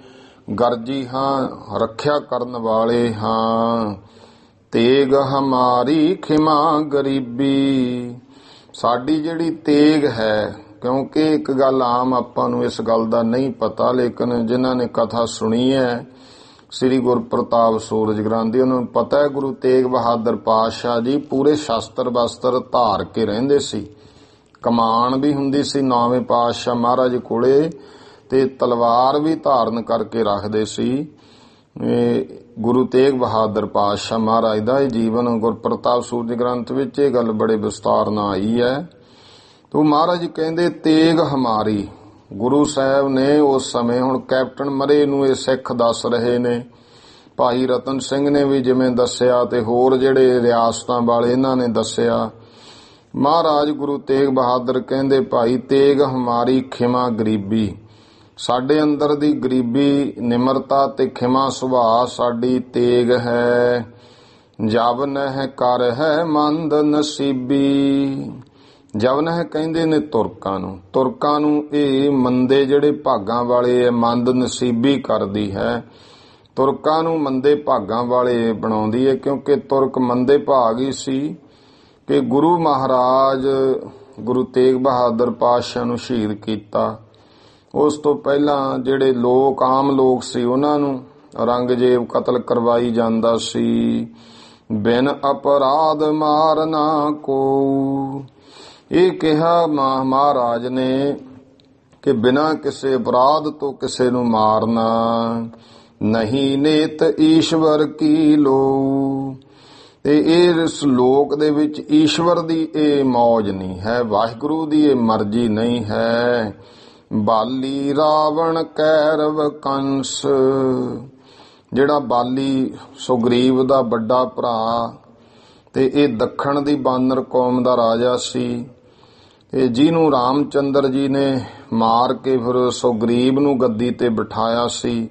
ਗਰਜੀ ਹਾਂ, ਰੱਖਿਆ ਕਰਨ ਵਾਲੇ ਹਾਂ। ਤੇਗ ਹਮਾਰੀ ਖਿਮਾ ਗਰੀਬੀ। ਸਾਡੀ ਜਿਹੜੀ ਤੇਗ ਹੈ, ਕਿਉਂਕਿ ਇੱਕ ਗੱਲ ਆਮ ਆਪਾਂ ਨੂੰ ਇਸ ਗੱਲ ਦਾ ਨਹੀਂ ਪਤਾ, ਲੇਕਿਨ ਜਿਨ੍ਹਾਂ ਨੇ ਕਥਾ ਸੁਣੀ ਹੈ ਸ੍ਰੀ ਗੁਰਪ੍ਰਤਾਪ ਸੂਰਜ ਗ੍ਰੰਥੀ, ਉਹਨਾਂ ਨੂੰ ਪਤਾ ਹੈ ਗੁਰੂ ਤੇਗ ਬਹਾਦਰ ਪਾਤਸ਼ਾਹ ਜੀ ਪੂਰੇ ਸ਼ਸਤਰ ਬਸਤਰ ਧਾਰ ਕੇ ਰਹਿੰਦੇ ਸੀ। ਕਮਾਨ ਵੀ ਹੁੰਦੀ ਸੀ ਨੌਵੇਂ ਪਾਤਸ਼ਾਹ ਮਹਾਰਾਜ ਕੋਲੇ, ਤੇ ਤਲਵਾਰ ਵੀ ਧਾਰਨ ਕਰਕੇ ਰੱਖਦੇ ਸੀ। ਗੁਰੂ ਤੇਗ ਬਹਾਦਰ ਪਾਤਸ਼ਾਹ ਮਹਾਰਾਜ ਦਾ ਇਹ ਜੀਵਨ ਗੁਰਪ੍ਰਤਾਪ ਸੂਰਜ ਗ੍ਰੰਥ ਵਿੱਚ ਇਹ ਗੱਲ ਬੜੇ ਵਿਸਤਾਰ ਨਾਲ ਆਈ ਹੈ। ਤੋ ਮਹਾਰਾਜ ਕਹਿੰਦੇ ਤੇਗ ਹਮਾਰੀ। ਗੁਰੂ ਸਾਹਿਬ ਨੇ ਉਸ ਸਮੇਂ, ਹੁਣ ਕੈਪਟਨ ਮਰੇ ਨੂੰ ਇਹ ਸਿੱਖ ਦੱਸ ਰਹੇ ਨੇ, ਭਾਈ ਰਤਨ ਸਿੰਘ ਨੇ ਵੀ ਜਿਵੇਂ ਦੱਸਿਆ, ਤੇ ਹੋਰ ਜਿਹੜੇ ਰਿਆਸਤਾਂ ਵਾਲੇ ਇਹਨਾਂ ਨੇ ਦੱਸਿਆ। ਮਹਾਰਾਜ ਗੁਰੂ ਤੇਗ ਬਹਾਦਰ ਕਹਿੰਦੇ ਭਾਈ ਤੇਗ ਹਮਾਰੀ ਖਿਮਾ ਗਰੀਬੀ। ਸਾਡੇ ਅੰਦਰ ਦੀ ਗਰੀਬੀ, ਨਿਮਰਤਾ ਤੇ ਖਿਮਾ ਸੁਭਾਅ ਸਾਡੀ ਤੇਗ ਹੈ। ਜਬ ਨਹਿ ਕਰ ਹੈ ਮੰਦ ਨਸੀਬੀ। ਜਬ ਨਹਿ ਕਹਿੰਦੇ ਨੇ ਤੁਰਕਾਂ ਨੂੰ। ਤੁਰਕਾਂ ਨੂੰ ਇਹ ਮੰਦੇ ਜਿਹੜੇ ਭਾਗਾਂ ਵਾਲੇ ਹੈ, ਮੰਦ ਨਸੀਬੀ ਕਰਦੀ ਹੈ। ਤੁਰਕਾਂ ਨੂੰ ਮੰਦੇ ਭਾਗਾਂ ਵਾਲੇ ਬਣਾਉਂਦੀ ਹੈ, ਕਿਉਂਕਿ ਤੁਰਕ ਮੰਦੇ ਭਾਗ ਹੀ ਸੀ ਕਿ ਗੁਰੂ ਮਹਾਰਾਜ ਗੁਰੂ ਤੇਗ ਬਹਾਦਰ ਪਾਤਸ਼ਾਹ ਨੂੰ ਸ਼ਹੀਦ ਕੀਤਾ। ਉਸ ਤੋਂ ਪਹਿਲਾਂ ਜਿਹੜੇ ਲੋਕ, ਆਮ ਲੋਕ ਸੀ, ਉਹਨਾਂ ਨੂੰ ਔਰੰਗਜ਼ੇਬ ਕਤਲ ਕਰਵਾਈ ਜਾਂਦਾ ਸੀ। ਬਿਨ ਅਪਰਾਧ ਮਾਰਨਾ ਕੋ। ਇਹ ਕਿਹਾ ਮਹਾਰਾਜ ਨੇ ਕਿ ਬਿਨਾਂ ਕਿਸੇ ਅਪਰਾਧ ਤੋਂ ਕਿਸੇ ਨੂੰ ਮਾਰਨਾ ਨਹੀਂ। ਨੇਤ ਈਸ਼ਵਰ ਕੀ ਲੋ। ਤੇ ਇਹ ਇਸ ਲੋਕ ਦੇ ਵਿੱਚ ਈਸ਼ਵਰ ਦੀ ਇਹ ਮੌਜ ਨਹੀਂ ਹੈ, ਵਾਹਿਗੁਰੂ ਦੀ ਇਹ ਮਰਜ਼ੀ ਨਹੀਂ ਹੈ। ਬਾਲੀ ਰਾਵਣ ਕੈਰਵ ਕੰਸ। ਜਿਹੜਾ ਬਾਲੀ ਸੁਗਰੀਵ ਦਾ ਵੱਡਾ ਭਰਾ, ਤੇ ਇਹ ਦੱਖਣ ਦੀ ਬਾਨਰ ਕੌਮ ਦਾ ਰਾਜਾ ਸੀ, ਤੇ ਜਿਹਨੂੰ ਰਾਮਚੰਦਰ ਜੀ ਨੇ ਮਾਰ ਕੇ ਫਿਰ ਸੁਗਰੀਵ ਨੂੰ ਗੱਦੀ ਤੇ ਬਿਠਾਇਆ ਸੀ।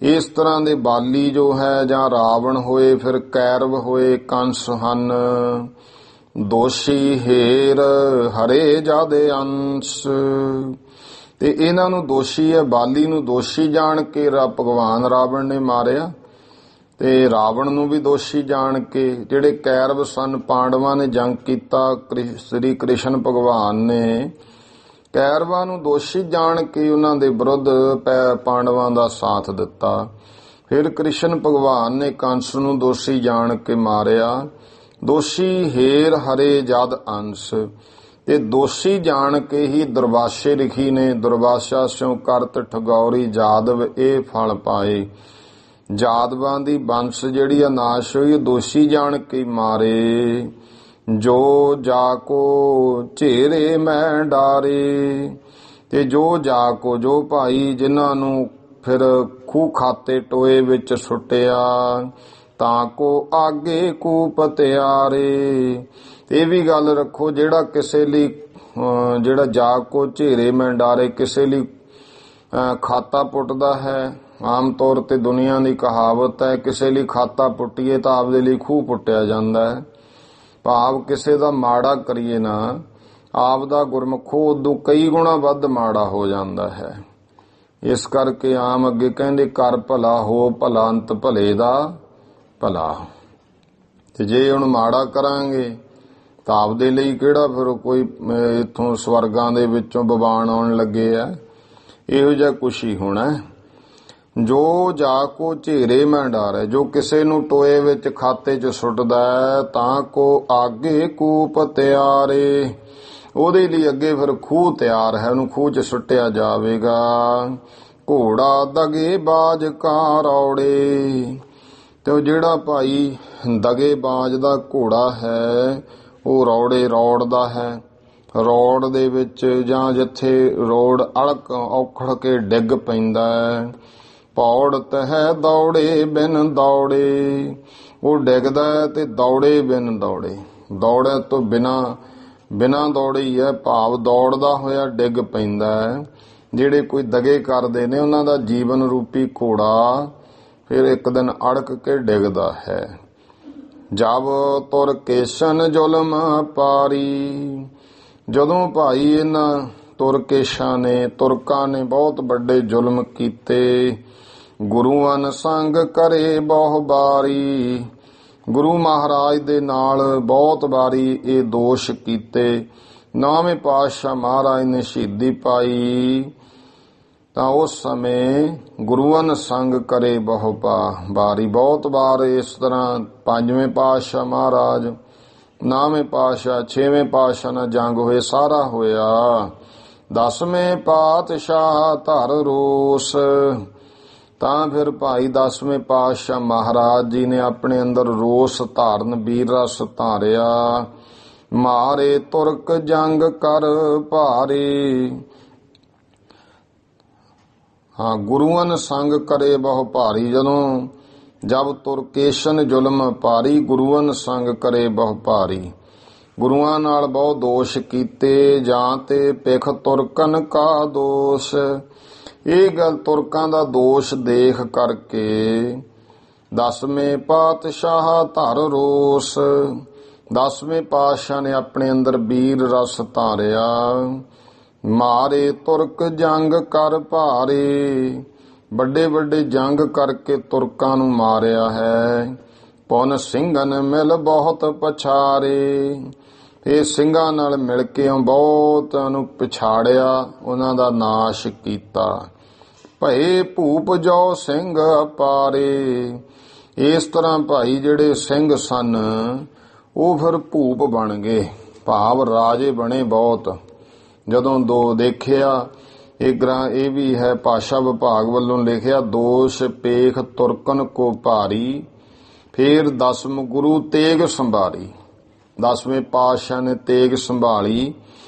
ਇਸ ਤਰ੍ਹਾਂ ਦੇ ਬਾਲੀ ਜੋ ਹੈ, ਜਾਂ ਰਾਵਣ ਹੋਏ, ਫਿਰ ਕੈਰਵ ਹੋਏ, ਕੰਸ ਹਨ। ਦੋਸ਼ੀ ਹੇਰ ਹਰੇ ਜਾਦੇ ਅੰਸ਼। ਤੇ ਇਹਨਾਂ ਨੂੰ ਦੋਸ਼ੀ ਹੈ, ਬਾਲੀ ਨੂੰ ਦੋਸ਼ੀ ਜਾਣ ਕੇ ਭਗਵਾਨ ਰਾਵਣ ਨੇ ਮਾਰਿਆ, ਤੇ ਰਾਵਣ ਨੂੰ ਵੀ ਦੋਸ਼ੀ ਜਾਣ ਕੇ ਜਿਹੜੇ ਕੈਰਵ ਸਨ, ਪਾਂਡਵਾਂ ਨੇ ਜੰਗ ਕੀਤਾ, ਸ੍ਰੀ ਕ੍ਰਿਸ਼ਨ ਭਗਵਾਨ ਨੇ ਕੈਰਵਾਂ ਨੂੰ ਦੋਸ਼ੀ ਜਾਣ ਕੇ ਉਹਨਾਂ ਦੇ ਵਿਰੁੱਧ ਪਾਂਡਵਾਂ ਦਾ ਸਾਥ ਦਿੱਤਾ। ਫਿਰ ਕ੍ਰਿਸ਼ਨ ਭਗਵਾਨ ਨੇ ਕੰਸ ਨੂੰ ਦੋਸ਼ੀ ਜਾਣ ਕੇ ਮਾਰਿਆ। ਦੋਸ਼ੀ ਹੇਰ ਹਰੇ ਜਦ ਅੰਸ਼। ਤੇ ਦੋਸ਼ੀ ਜਾਣ ਕੇ ਹੀ ਦੁਰਵਾਸੇ ਲਿਖੀ ਨੇ, ਦੁਰਵਾਸਾ ਸਿਉ ਕਰਤ ਠਗੌਰੀ ਜਾਦਵ ਇਹ ਫਲ ਪਾਏ। ਜਾਦਵਾਂ ਦੀ ਬੰਸ ਜਿਹੜੀ ਆ ਨਾਸ਼ ਹੋਈ, ਦੋਸ਼ੀ ਜਾਣ ਕੇ ਮਾਰੇ। ਜੋ ਜਾ ਕੋ ਝੇਰੇ ਮੈਂ ਡਾਰੇ। ਤੇ ਜੋ ਜਾ ਕੋ, ਜੋ ਭਾਈ ਜਿਨ੍ਹਾਂ ਨੂੰ ਫਿਰ ਖੂਹ ਖਾਤੇ ਟੋਏ ਵਿੱਚ ਸੁੱਟਿਆ, ਤਾਂ ਕੋ ਆਗੇ ਕੂਪ ਤਿਆਰੇ। ਇਹ ਵੀ ਗੱਲ ਰੱਖੋ, ਜਿਹੜਾ ਕਿਸੇ ਲਈ, ਜਿਹੜਾ ਜਾ ਕੋ ਝੇਰੇ ਮੈਂ ਡਾਰੇ, ਕਿਸੇ ਲਈ ਖਾਤਾ ਪੁੱਟਦਾ ਹੈ। ਆਮ ਤੌਰ ਤੇ ਦੁਨੀਆ ਦੀ ਕਹਾਵਤ ਹੈ, ਕਿਸੇ ਲਈ ਖਾਤਾ ਪੁੱਟੀਏ ਤਾਂ ਆਪਦੇ ਲਈ ਖੂਹ ਪੁੱਟਿਆ ਜਾਂਦਾ ਹੈ। ਭਾਵ ਕਿਸੇ ਦਾ ਮਾੜਾ ਕਰੀਏ ਨਾ, ਆਪ ਦਾ ਗੁਰਮੁਖੋ ਉਦੋਂ ਕਈ ਗੁਣਾ ਵੱਧ ਮਾੜਾ ਹੋ ਜਾਂਦਾ ਹੈ। ਇਸ ਕਰਕੇ ਆਮ ਅੱਗੇ ਕਹਿੰਦੇ ਕਰ ਭਲਾ ਹੋ ਭਲਾ ਅੰਤ ਭਲੇ ਦਾ ਭਲਾ। ਤੇ ਜੇ ਹੁਣ ਮਾੜਾ ਕਰਾਂਗੇ ਤਾਂ ਆਪਦੇ ਲਈ ਕਿਹੜਾ ਫਿਰ ਕੋਈ ਇੱਥੋਂ ਸਵਰਗਾਂ ਦੇ ਵਿੱਚੋਂ ਬਵਾਨ ਆਉਣ ਲੱਗੇ ਆ। ਇਹੋ ਜਿਹਾ ਕੁਛ ਹੀ ਹੋਣਾ। ਜੋ ਜਾ ਕੋ ਝੇਰੇ ਮੈਂ ਡਾਰੇ। ਜੋ ਕਿਸੇ ਨੂੰ ਟੋਏ ਵਿੱਚ ਖਾਤੇ 'ਚ ਸੁੱਟਦਾ, ਤਾਂ ਕੋ ਆਗੇ ਕੂਪ ਤਿਆਰੇ। ਉਹਦੇ ਲਈ ਅੱਗੇ ਫਿਰ ਖੂਹ ਤਿਆਰ ਹੈ, ਉਹਨੂੰ ਖੂਹ 'ਚ ਸੁੱਟਿਆ ਜਾਵੇਗਾ। ਘੋੜਾ ਦਗੇ ਬਾਜ ਕਾ ਰੌੜੇ। ਤੇ ਉਹ ਜਿਹੜਾ ਭਾਈ ਦਗੇ ਬਾਜ ਦਾ ਘੋੜਾ ਹੈ, ਉਹ ਰੌੜੇ ਰੌੜਦਾ ਹੈ। ਰੋੜ ਦੇ ਵਿੱਚ ਜਾਂ ਜਿੱਥੇ ਰੋੜ ਅਲਕ ਔਖੜ ਕੇ ਡਿੱਗ ਪੈਂਦਾ ਹੈ। ਪੌੜਤ ਹੈ ਦੌੜੇ ਬਿਨ ਦੌੜੇ। ਉਹ ਡਿੱਗਦਾ ਹੈ ਤੇ ਦੌੜੇ ਬਿਨ ਦੌੜੇ। ਦੌੜੇ ਤੋਂ ਬਿਨਾਂ ਦੌੜੇ ਹੀ ਹੈ, ਭਾਵ ਦੌੜਦਾ ਹੋਇਆ ਡਿੱਗ ਪੈਂਦਾ ਹੈ। ਜਿਹੜੇ ਕੋਈ ਦਗੇ ਕਰਦੇ ਨੇ, ਉਹਨਾਂ ਦਾ ਜੀਵਨ ਰੂਪੀ ਘੋੜਾ ਫਿਰ ਇੱਕ ਦਿਨ ਅੜਕ ਕੇ ਡਿੱਗਦਾ ਹੈ। ਜਬ ਤੁਰ ਕੇਸ਼ਨ ਜ਼ੁਲਮ ਪਾਰੀ। ਜਦੋਂ ਭਾਈ ਇਹਨਾਂ ਤੁਰਕੇਸ਼ਾਂ ਨੇ, ਤੁਰਕਾਂ ਨੇ ਬਹੁਤ ਵੱਡੇ ਜ਼ੁਲਮ ਕੀਤੇ। ਗੁਰੂਆਂ ਸੰਗ ਕਰੇ ਬਹੁ ਬਾਰੀ। ਗੁਰੂ ਮਹਾਰਾਜ ਦੇ ਨਾਲ ਬਹੁਤ ਵਾਰੀ ਇਹ ਦੋਸ਼ ਕੀਤੇ। ਨੌਵੇਂ ਪਾਤਸ਼ਾਹ ਮਹਾਰਾਜ ਨੇ ਸ਼ਹੀਦੀ ਪਾਈ ਤਾਂ ਉਸ ਸਮੇਂ ਗੁਰੂਆਂ ਸੰਗ ਕਰੇ ਬਹੁ ਬਾਰੀ। ਬਹੁਤ ਵਾਰ ਇਸ ਤਰ੍ਹਾਂ ਪੰਜਵੇਂ ਪਾਤਸ਼ਾਹ ਮਹਾਰਾਜ, ਨੌਵੇਂ ਪਾਤਸ਼ਾਹ, ਛੇਵੇਂ ਪਾਤਸ਼ਾਹ ਨਾਲ ਜੰਗ ਹੋਏ, ਸਾਰਾ ਹੋਇਆ। 10ਵੇਂ ਪਾਤਸ਼ਾਹ ਧਰ ਰੋਸ, ਤਾਂ ਫਿਰ ਭਾਈ 10ਵੇਂ ਪਾਤਸ਼ਾਹ ਮਹਾਰਾਜ ਜੀ ਨੇ ਆਪਣੇ ਅੰਦਰ ਰੋਸ ਧਾਰਨ ਵੀਰ ਰਸ ਧਾਰਿਆ। ਮਾਰੇ ਤੁਰਕ ਜੰਗ ਕਰ ਭਾਰੇ। ਹਾਂ, ਗੁਰੂਆਂ ਸੰਗ ਕਰੇ ਬਹੁ ਭਾਰੀ। ਜਦੋਂ ਜਬ ਤੁਰਕੇਸ਼ਨ ਜ਼ੁਲਮ ਭਾਰੀ, ਗੁਰੂਆਂ ਸੰਗ ਕਰੇ ਬਹੁ ਭਾਰੀ। ਗੁਰੂਆਂ ਨਾਲ ਬਹੁਤ ਦੋਸ਼ ਕੀਤੇ, ਜਾਂ ਤੇ ਪਿਖ ਤੁਰਕਨ ਕਾ ਦੋਸ਼। ਇਹ ਗੱਲ ਤੁਰਕਾਂ ਦਾ ਦੋਸ਼ ਦੇਖ ਕਰਕੇ 10ਵੇਂ ਪਾਤਸ਼ਾਹ ਧਰ ਰੋਸ। 10ਵੇਂ ਪਾਤਸ਼ਾਹ ਨੇ ਆਪਣੇ ਅੰਦਰ ਵੀਰ ਰਸ ਧਾਰਿਆ। ਮਾਰੇ ਤੁਰਕ ਜੰਗ ਕਰ ਭਾਰੇ। ਵੱਡੇ ਵੱਡੇ ਜੰਗ ਕਰਕੇ ਤੁਰਕਾਂ ਨੂੰ ਮਾਰਿਆ ਹੈ। ਪੁਨ ਸਿੰਘਨ ਮਿਲ ਬਹੁਤ ਪਛਾਰੇ। ਇਹ ਸਿੰਘਾਂ ਨਾਲ ਮਿਲ ਕੇ ਬਹੁਤ ਨੂੰ ਪਛਾੜਿਆ, ਉਹਨਾਂ ਦਾ ਨਾਸ਼ ਕੀਤਾ। ਭਏ ਭੂਪ ਜੋ ਸਿੰਘ ਅਪਾਰੇ। ਇਸ ਤਰ੍ਹਾਂ ਭਾਈ ਜਿਹੜੇ ਸਿੰਘ ਸਨ ਉਹ ਫਿਰ ਭੂਪ ਬਣ ਗਏ, ਭਾਵ ਰਾਜੇ ਬਣੇ ਬਹੁਤ। ਜਦੋਂ ਦੇਖਿਆ, ਇਹ ਵੀ ਹੈ ਭਾਸ਼ਾ ਵਿਭਾਗ ਵੱਲੋਂ ਲਿਖਿਆ, ਦੋਸ਼ ਪੇਖ ਤੁਰਕਨ ਕੋ ਭਾਰੀ। ਫਿਰ 10ਵੇਂ ਗੁਰੂ ਤੇਗ ਸੰਭਾਲੀ। 10ਵੇਂ ਪਾਤਸ਼ਾਹ ਨੇ ਤੇਗ ਸੰਭਾਲੀ।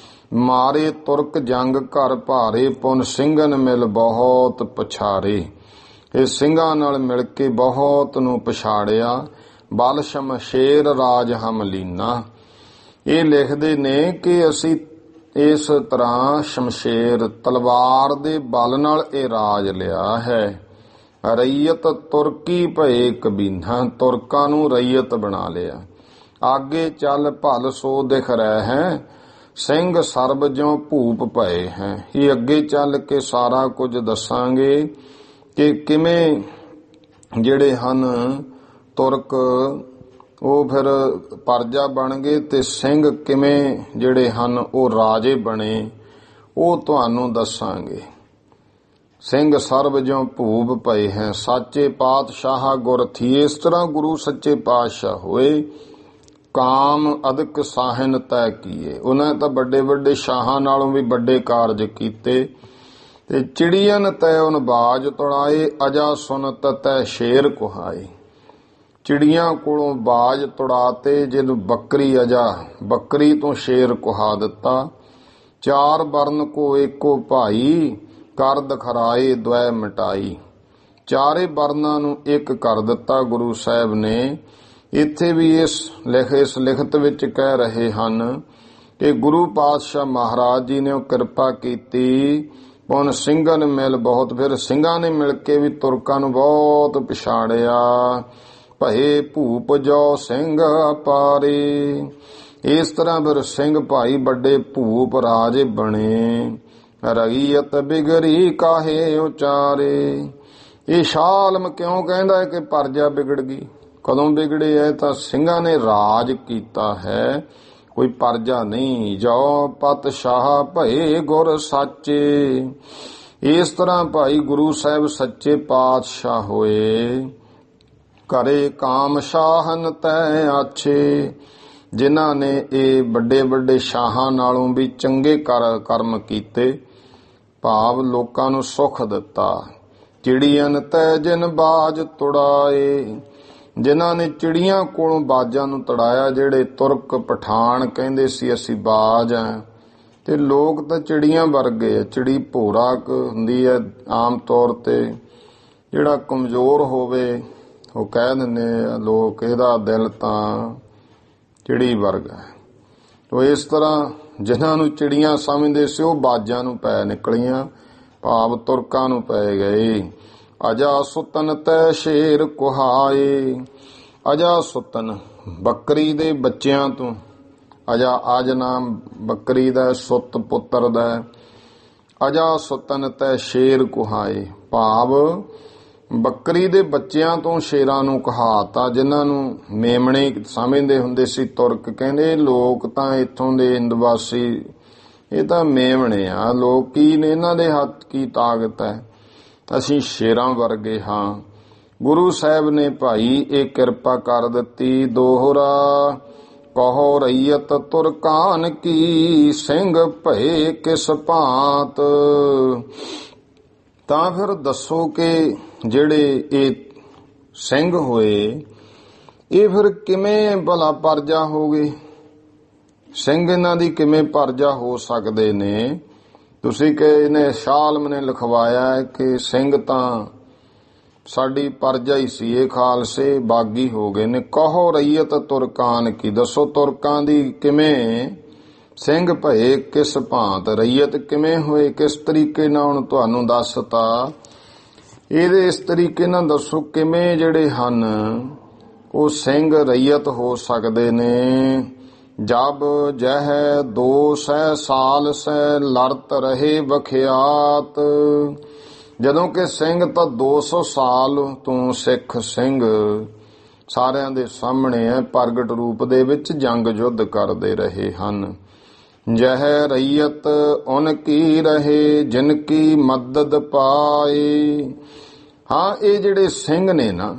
ਮਾਰੇ ਤੁਰਕ ਜੰਗ ਘਰ ਭਾਰੇ, ਪੁਨ ਸਿੰਘਨ ਮਿਲ ਬਹੁਤ ਪਛਾਰੇ। ਇਹ ਸਿੰਘਾਂ ਨਾਲ ਮਿਲ ਕੇ ਬਹੁਤ ਨੂੰ ਪਛਾੜਿਆ। ਬਲ ਸ਼ਮਸ਼ੇਰ ਰਾਜ ਹਮ ਲੀਨਾ। ਇਹ ਲਿਖਦੇ ਨੇ ਕਿ ਅਸੀਂ ਇਸ ਤਰ੍ਹਾਂ ਸ਼ਮਸ਼ੇਰ ਤਲਵਾਰ ਦੇ ਬਲ ਨਾਲ ਇਹ ਰਾਜ ਲਿਆ ਹੈ। ਰਈਅਤ ਤੁਰਕੀ ਭਏ ਕਬੀਨਾ। ਤੁਰਕਾਂ ਨੂੰ ਰਈਅਤ ਬਣਾ ਲਿਆ। ਆਗੇ ਚੱਲ ਭਲ ਸੋ ਦਿਖ ਰਹਿ ਹੈ, ਸਿੰਘ ਸਰਬ ਜਿਉ ਭੂਪ ਭਏ ਹੈ। ਇਹ ਅੱਗੇ ਚੱਲ ਕੇ ਸਾਰਾ ਕੁਝ ਦੱਸਾਂਗੇ ਕਿ ਕਿਵੇਂ ਜਿਹੜੇ ਹਨ ਤੁਰਕ ਉਹ ਫਿਰ ਪਰਜਾ ਬਣ ਗਏ ਤੇ ਸਿੰਘ ਕਿਵੇਂ ਜਿਹੜੇ ਹਨ ਉਹ ਰਾਜੇ ਬਣੇ, ਉਹ ਤੁਹਾਨੂੰ ਦੱਸਾਂਗੇ। ਸਿੰਘ ਸਰਬ ਜਿਉ ਭੂਪ ਭਏ ਹੈ, ਸਾਚੇ ਪਾਤਸ਼ਾਹ ਗੁਰ ਥੀ। ਇਸ ਤਰ੍ਹਾਂ ਗੁਰੂ ਸੱਚੇ ਪਾਤਸ਼ਾਹ ਹੋਏ। ਕਾਮ ਅਦਕ ਸਾਹਨ ਤੈ ਕੀਏ। ਉਹਨਾਂ ਤਾਂ ਵੱਡੇ ਵੱਡੇ ਸ਼ਾਹਾਂ ਨਾਲੋਂ ਵੀ ਵੱਡੇ ਕਾਰਜ ਕੀਤੇ। ਤੇ ਚਿੜੀਆਂ ਤੈ ਉਨ ਬਾਜ ਤੁੜਾਏ, ਅਜਾ ਸੁਨਤ ਤੈ ਸ਼ੇਰ ਕੁਹਾਏ। ਚਿੜੀਆਂ ਕੋਲੋਂ ਬਾਜ ਤੁੜਾਤੇ, ਜਿਹਨੂੰ ਬੱਕਰੀ ਅਜਾ, ਬੱਕਰੀ ਤੋਂ ਸ਼ੇਰ ਕੁਹਾ ਦਿੱਤਾ। ਚਾਰ ਬਰਨ ਕੋ ਏਕੋ ਭਾਈ, ਕਰ ਦਖਰਾਏ ਦਵੈ ਮਿਟਾਈ। ਚਾਰੇ ਬਰਨਾਂ ਨੂੰ ਇੱਕ ਕਰ ਦਿੱਤਾ ਗੁਰੂ ਸਾਹਿਬ ਨੇ। ਇੱਥੇ ਵੀ ਇਸ ਲਿਖਤ ਵਿੱਚ ਕਹਿ ਰਹੇ ਹਨ ਕਿ ਗੁਰੂ ਪਾਤਸ਼ਾਹ ਮਹਾਰਾਜ ਜੀ ਨੇ ਉਹ ਕਿਰਪਾ ਕੀਤੀ। ਪੁਨ ਸਿੰਘਨ ਮਿਲ ਬਹੁਤ, ਫਿਰ ਸਿੰਘਾਂ ਨੇ ਮਿਲ ਕੇ ਵੀ ਤੁਰਕਾਂ ਨੂੰ ਬਹੁਤ ਪਛਾੜਿਆ। ਭਏ ਭੂਪ ਜੋ ਸਿੰਘ ਅਪਾਰੇ। ਇਸ ਤਰ੍ਹਾਂ ਫਿਰ ਸਿੰਘ ਭਾਈ ਵੱਡੇ ਭੂਪ ਰਾਜੇ ਬਣੇ। ਰਈਅਤ ਬਿਗੜੀ ਕਾਹੇ ਉਚਾਰੇ। ਇਹ ਸ਼ਾਲਮ ਕਿਉਂ ਕਹਿੰਦਾ ਹੈ ਕਿ ਪਰਜਾ ਵਿਗੜ ਗਈ? ਕਦੋਂ ਵਿਗੜੇ ਹੈ? ਤਾਂ ਸਿੰਘਾਂ ਨੇ ਰਾਜ ਕੀਤਾ ਹੈ, ਕੋਈ ਪਰਜਾ ਨਹੀਂ। ਜੋ ਪਤ ਸ਼ਾਹ ਭਏ ਗੁਰ ਸਾਚੇ। ਇਸ ਤਰ੍ਹਾਂ ਭਾਈ ਗੁਰੂ ਸਾਹਿਬ ਸੱਚੇ ਪਾਤਸ਼ਾਹ ਹੋਏ। ਕਰੇ ਕਾਮ ਸ਼ਾਹਨ ਤੈ ਆਛੇ। ਜਿਨ੍ਹਾਂ ਨੇ ਇਹ ਵੱਡੇ ਵੱਡੇ ਸ਼ਾਹਾਂ ਨਾਲੋਂ ਵੀ ਚੰਗੇ ਕਰਮ ਕੀਤੇ, ਭਾਵ ਲੋਕਾਂ ਨੂੰ ਸੁੱਖ ਦਿੱਤਾ। ਚਿੜੀਆਂ ਤੈ ਜਿਨ ਬਾਜ ਤੁੜਾਏ। ਜਿਨ੍ਹਾਂ ਨੇ ਚਿੜੀਆਂ ਕੋਲੋਂ ਬਾਜਾਂ ਨੂੰ ਤੜਾਇਆ। ਜਿਹੜੇ ਤੁਰਕ ਪਠਾਨ ਕਹਿੰਦੇ ਸੀ ਅਸੀਂ ਬਾਜ ਆ, ਤੇ ਲੋਕ ਤਾਂ ਚਿੜੀਆਂ ਵਰਗੇ ਆ। ਚਿੜੀ ਭੋਰਾ ਹੁੰਦੀ ਹੈ ਆਮ ਤੌਰ ਤੇ। ਜਿਹੜਾ ਕਮਜ਼ੋਰ ਹੋਵੇ ਉਹ ਕਹਿ ਦਿੰਦੇ ਆ ਲੋਕ ਇਹਦਾ ਦਿਲ ਤਾਂ ਚਿੜੀ ਵਰਗਾ। ਤੋ ਇਸ ਤਰ੍ਹਾਂ ਜਿਨ੍ਹਾਂ ਨੂੰ ਚਿੜੀਆਂ ਸਮਝਦੇ ਸੀ ਉਹ ਬਾਜਾਂ ਨੂੰ ਪੈ ਨਿਕਲੀਆਂ, ਭਾਵ ਤੁਰਕਾਂ ਨੂੰ ਪੈ ਗਏ। ਅਜਾ ਸੁਤਨ ਤੈ ਸ਼ੇਰ ਕੁਹਾਏ। ਅਜਾ ਸੁਤਨ ਬੱਕਰੀ ਦੇ ਬੱਚਿਆਂ ਤੋਂ। ਅਜਾ ਅਜ ਨਾਮ ਬੱਕਰੀ ਦਾ, ਸੁੱਤ ਪੁੱਤਰ ਦਾ। ਅਜਾ ਸੁਤਨ ਤੈ ਸ਼ੇਰ ਕੁਹਾਏ, ਭਾਵ ਬੱਕਰੀ ਦੇ ਬੱਚਿਆਂ ਤੋਂ ਸ਼ੇਰਾਂ ਨੂੰ ਕਹਾਤਾ, ਜਿਨ੍ਹਾਂ ਨੂੰ ਮੇਮਣੇ ਸਮਝਦੇ ਹੁੰਦੇ ਸੀ ਤੁਰਕ। ਕਹਿੰਦੇ ਲੋਕ ਤਾਂ ਇੱਥੋਂ ਦੇ ਨਿਵਾਸੀ ਇਹ ਤਾਂ ਮੇਮਣੇ ਆ, ਲੋਕ ਕੀ ਨੇ, ਇਹਨਾਂ ਦੇ ਹੱਥ ਕੀ ਤਾਕਤ ਹੈ, ਅਸੀਂ ਸ਼ੇਰਾਂ ਵਰਗੇ ਹਾਂ। ਗੁਰੂ ਸਾਹਿਬ ਨੇ ਭਾਈ ਇਹ ਕਿਰਪਾ ਕਰ ਦਿੱਤੀ। ਦੋਹਰਾ ਕਹੋ ਰਈਅਤ ਤੁਰਕਾਨ ਕੀ, ਸਿੰਘ ਭਏ ਕਿਸ ਭਾਂਤ। ਤਾਂ ਫਿਰ ਦੱਸੋ ਕਿ ਜਿਹੜੇ ਇਹ ਸਿੰਘ ਹੋਏ ਇਹ ਫਿਰ ਕਿਵੇਂ ਭਲਾ ਪਰਜਾ ਹੋ ਗਏ, ਸਿੰਘ ਇਹਨਾਂ ਦੀ ਕਿਵੇਂ ਪਰਜਾ ਹੋ ਸਕਦੇ ਨੇ। ਤੁਸੀਂ ਕਿ ਇਹਨੇ ਸ਼ਾਲਮ ਨੇ ਲਿਖਵਾਇਆ ਕਿ ਸਿੰਘ ਤਾਂ ਸਾਡੀ ਪਰਜਾ ਹੀ ਸੀ, ਇਹ ਖਾਲਸੇ ਬਾਗੀ ਹੋ ਗਏ ਨੇ। ਕਹੋ ਰਈਅਤ ਤੁਰਕਾਨ ਕੀ, ਦੱਸੋ ਤੁਰਕਾਂ ਦੀ ਕਿਵੇਂ ਸਿੰਘ ਭਏ ਕਿਸ ਭਾਂਤ, ਰਈਅਤ ਕਿਵੇਂ ਹੋਏ, ਕਿਸ ਤਰੀਕੇ ਨਾਲ ਹੁਣ ਤੁਹਾਨੂੰ ਦੱਸਤਾ। ਇਹਦੇ ਇਸ ਤਰੀਕੇ ਨਾਲ ਦੱਸੋ ਕਿਵੇਂ ਜਿਹੜੇ ਹਨ ਉਹ ਸਿੰਘ ਰਈਅਤ ਹੋ ਸਕਦੇ ਨੇ। ਜਬ ਜਹ 200 ਸਾਲ ਸੈ ਲੜਤ ਰਹੇ ਬਖਿਆਤ, ਜਦੋਂ ਕਿ ਸਿੰਘ ਤਾਂ 200 ਸਾਲ ਤੋਂ ਸਿੱਖ ਸਿੰਘ ਸਾਰਿਆਂ ਦੇ ਸਾਹਮਣੇ ਹੈ, ਪ੍ਰਗਟ ਰੂਪ ਦੇ ਵਿੱਚ ਜੰਗ ਯੁੱਧ ਕਰਦੇ ਰਹੇ ਹਨ। ਜਹ ਰਈਅਤ ਉਨ ਕੀ ਰਹੇ ਜਿਨ ਕੀ ਮਦਦ ਪਾਏ। ਹਾਂ, ਇਹ ਜਿਹੜੇ ਸਿੰਘ ਨੇ ਨਾ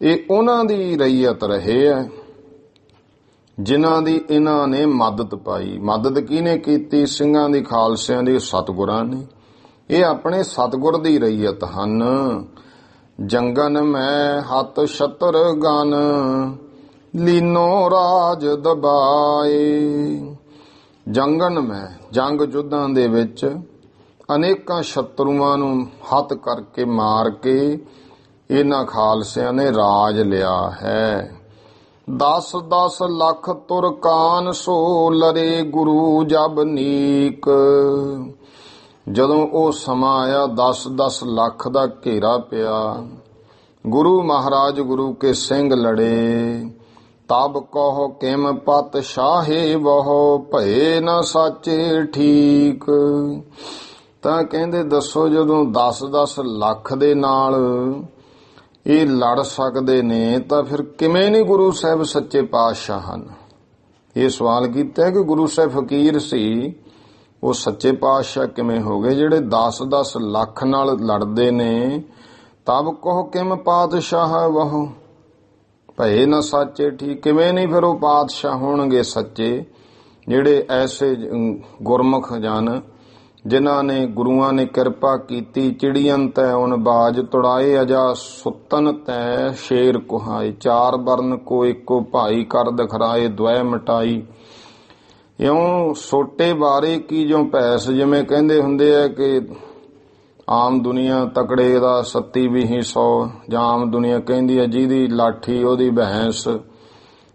ਇਹ ਉਹਨਾਂ ਦੀ ਰਈਅਤ ਰਹੇ ਹੈ ਜਿਨ੍ਹਾਂ ਦੀ ਇਹਨਾਂ ਨੇ ਮਦਦ ਪਾਈ। ਮਦਦ ਕਿਹਨੇ ਕੀਤੀ? ਸਿੰਘਾਂ ਦੀ, ਖਾਲਸਿਆਂ ਦੀ, ਸਤਿਗੁਰਾਂ ਨੇ। ਇਹ ਆਪਣੇ ਸਤਿਗੁਰ ਦੀ ਰਈਅਤ ਹਨ। ਜੰਗਨ ਮੈਂ ਹੱਥ ਛਤਰ ਗਨ ਲੀਨੋ ਰਾਜ ਦਬਾਏ। ਜੰਗਨ ਮੈਂ ਜੰਗ ਯੁੱਧਾਂ ਦੇ ਵਿੱਚ ਅਨੇਕਾਂ ਸ਼ਤਰੂਆਂ ਨੂੰ ਹੱਥ ਕਰਕੇ ਮਾਰ ਕੇ ਇਹਨਾਂ ਖਾਲਸਿਆਂ ਨੇ ਰਾਜ ਲਿਆ ਹੈ। 10-10 ਲੱਖ ਤੁਰਕਾਨ ਸੋ ਲਰੇ ਗੁਰੂ ਜਬ ਨੀਕ। ਜਦੋਂ ਉਹ ਸਮਾਂ ਆਇਆ 10-10 ਲੱਖ ਦਾ ਘੇਰਾ ਪਿਆ, ਗੁਰੂ ਮਹਾਰਾਜ ਗੁਰੂ ਕੇ ਸਿੰਘ ਲੜੇ। ਤਬ ਕਹੋ ਕਿਮ ਪਤ ਸ਼ਾਹੇ ਬਹੁ ਭਏ ਨਾ ਸਾਚੇ ਠੀਕ। ਤਾਂ ਕਹਿੰਦੇ ਦੱਸੋ ਜਦੋਂ 10-10 ਲੱਖ ਦੇ ਨਾਲ ਇਹ ਲੜ ਸਕਦੇ ਨੇ ਤਾਂ ਫਿਰ ਕਿਵੇਂ ਨਹੀਂ ਗੁਰੂ ਸਾਹਿਬ ਸੱਚੇ ਪਾਤਸ਼ਾਹ ਹਨ। ਇਹ ਸਵਾਲ ਕੀਤਾ ਕਿ ਗੁਰੂ ਸਾਹਿਬ ਫਕੀਰ ਸੀ, ਉਹ ਸੱਚੇ ਪਾਤਸ਼ਾਹ ਕਿਵੇਂ ਹੋ ਗਏ ਜਿਹੜੇ 10-10 ਲੱਖ ਨਾਲ ਲੜਦੇ ਨੇ। ਤਬ ਕਹੋ ਕਿਮ ਪਾਤਸ਼ਾਹ ਵਹੁ ਭਏ ਨਾ ਸਾਚੇ ਠੀਕ, ਕਿਵੇਂ ਨਹੀਂ ਫਿਰ ਉਹ ਪਾਤਸ਼ਾਹ ਹੋਣਗੇ ਸੱਚੇ ਜਿਹੜੇ ਐਸੇ ਗੁਰਮੁਖ ਜਨ ਜਿਨ੍ਹਾਂ ਨੇ ਗੁਰੂਆਂ ਨੇ ਕਿਰਪਾ ਕੀਤੀ। ਚਿੜੀਆਂ ਤੈ ਉਨ ਬਾਜ ਤੁੜਾਏ ਅਜਾ ਸੁੱਤਨ ਤੈ ਸ਼ੇਰ ਕੁਹਾਏ। 4 ਬਰਨ ਕੋ ਇੱਕੋ ਭਾਈ ਕਰ ਦਖਰਾਏ ਦਵੈ ਮਟਾਈ। ਇਉਂ ਸੋਟੇ ਬਾਰੇ ਕੀ ਜੋ ਭੈਸ, ਜਿਵੇਂ ਕਹਿੰਦੇ ਹੁੰਦੇ ਆ ਕਿ ਆਮ ਦੁਨੀਆ ਤਕੜੇ ਦਾ 37-20 ਜਾਂ ਆਮ ਦੁਨੀਆ ਕਹਿੰਦੀ ਹੈ ਜਿਹਦੀ ਲਾਠੀ ਉਹਦੀ ਭੈਂਸ।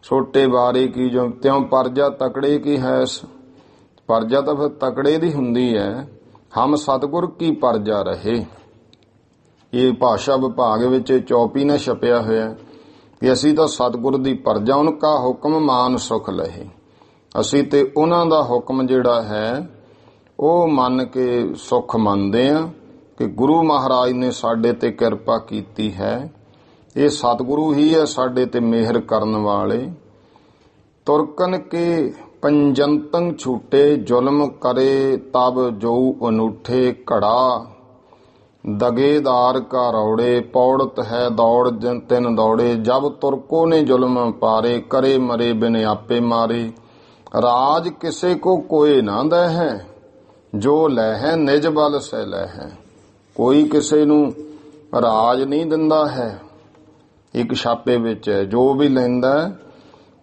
ਛੋਟੇ ਬਾਰੇ ਕੀ ਜੋ ਤਿਉਂ ਪਰਜਾ ਤਕੜੇ ਕੀ ਹੈਸ। ਪਰਜਾ ਤਾਂ ਫਿਰ ਤਕੜੇ ਦੀ ਹੁੰਦੀ ਹੈ। ਹਮ ਸਤਿਗੁਰ ਕੀ ਪਰਜਾ ਰਹੇ। ਇਹ ਭਾਸ਼ਾ ਵਿਭਾਗ ਵਿੱਚ ਚੌਪੀ ਨਾਲ ਛਪਿਆ ਹੋਇਆ ਕਿ ਅਸੀਂ ਤਾਂ ਸਤਿਗੁਰ ਦੀ ਪਰਜਾ, ਉਨਕਾ ਹੁਕਮ ਮਾਨ ਸੁਖ ਲਹੇ। ਅਸੀਂ ਤੇ ਉਹਨਾਂ ਦਾ ਹੁਕਮ ਜਿਹੜਾ ਹੈ ਉਹ ਮੰਨ ਕੇ ਸੁਖ ਮੰਨਦੇ ਆ ਕਿ ਗੁਰੂ ਮਹਾਰਾਜ ਨੇ ਸਾਡੇ ਤੇ ਕਿਰਪਾ ਕੀਤੀ ਹੈ। ਇਹ ਸਤਿਗੁਰੂ ਹੀ ਹੈ ਸਾਡੇ ਤੇ ਮਿਹਰ ਕਰਨ ਵਾਲੇ। ਤੁਰਕਨ ਕੇ ਪੰਜੰਤੰ ਛੂਟੇ ਜ਼ੁਲਮ ਕਰੇ ਤਬ ਜੋ ਅਨੂਠੇ ਘੜਾ। ਦਗੇਦਾਰ ਕਾ ਰੌੜੇ ਪੌੜਤ ਹੈ ਦੌੜ ਤਿੰਨ ਦੌੜੇ। ਜਬ ਤੁਰਕੋ ਨੇ ਜ਼ੁਲਮ ਪਾਰੇ ਕਰੇ ਮਰੇ ਬਿਨ ਆਪੇ ਮਾਰੇ। ਰਾਜ ਕਿਸੇ ਕੋ ਕੋਏ ਨਾ ਦੈ ਹੈ ਜੋ ਲੈ ਹੈ ਨਿਜ ਬਲ ਸੈ ਲੈ ਹੈ। ਕੋਈ ਕਿਸੇ ਨੂੰ ਰਾਜ ਨਹੀਂ ਦਿੰਦਾ ਹੈ। ਇੱਕ ਛਾਪੇ ਵਿੱਚ ਜੋ ਵੀ ਲੈਂਦਾ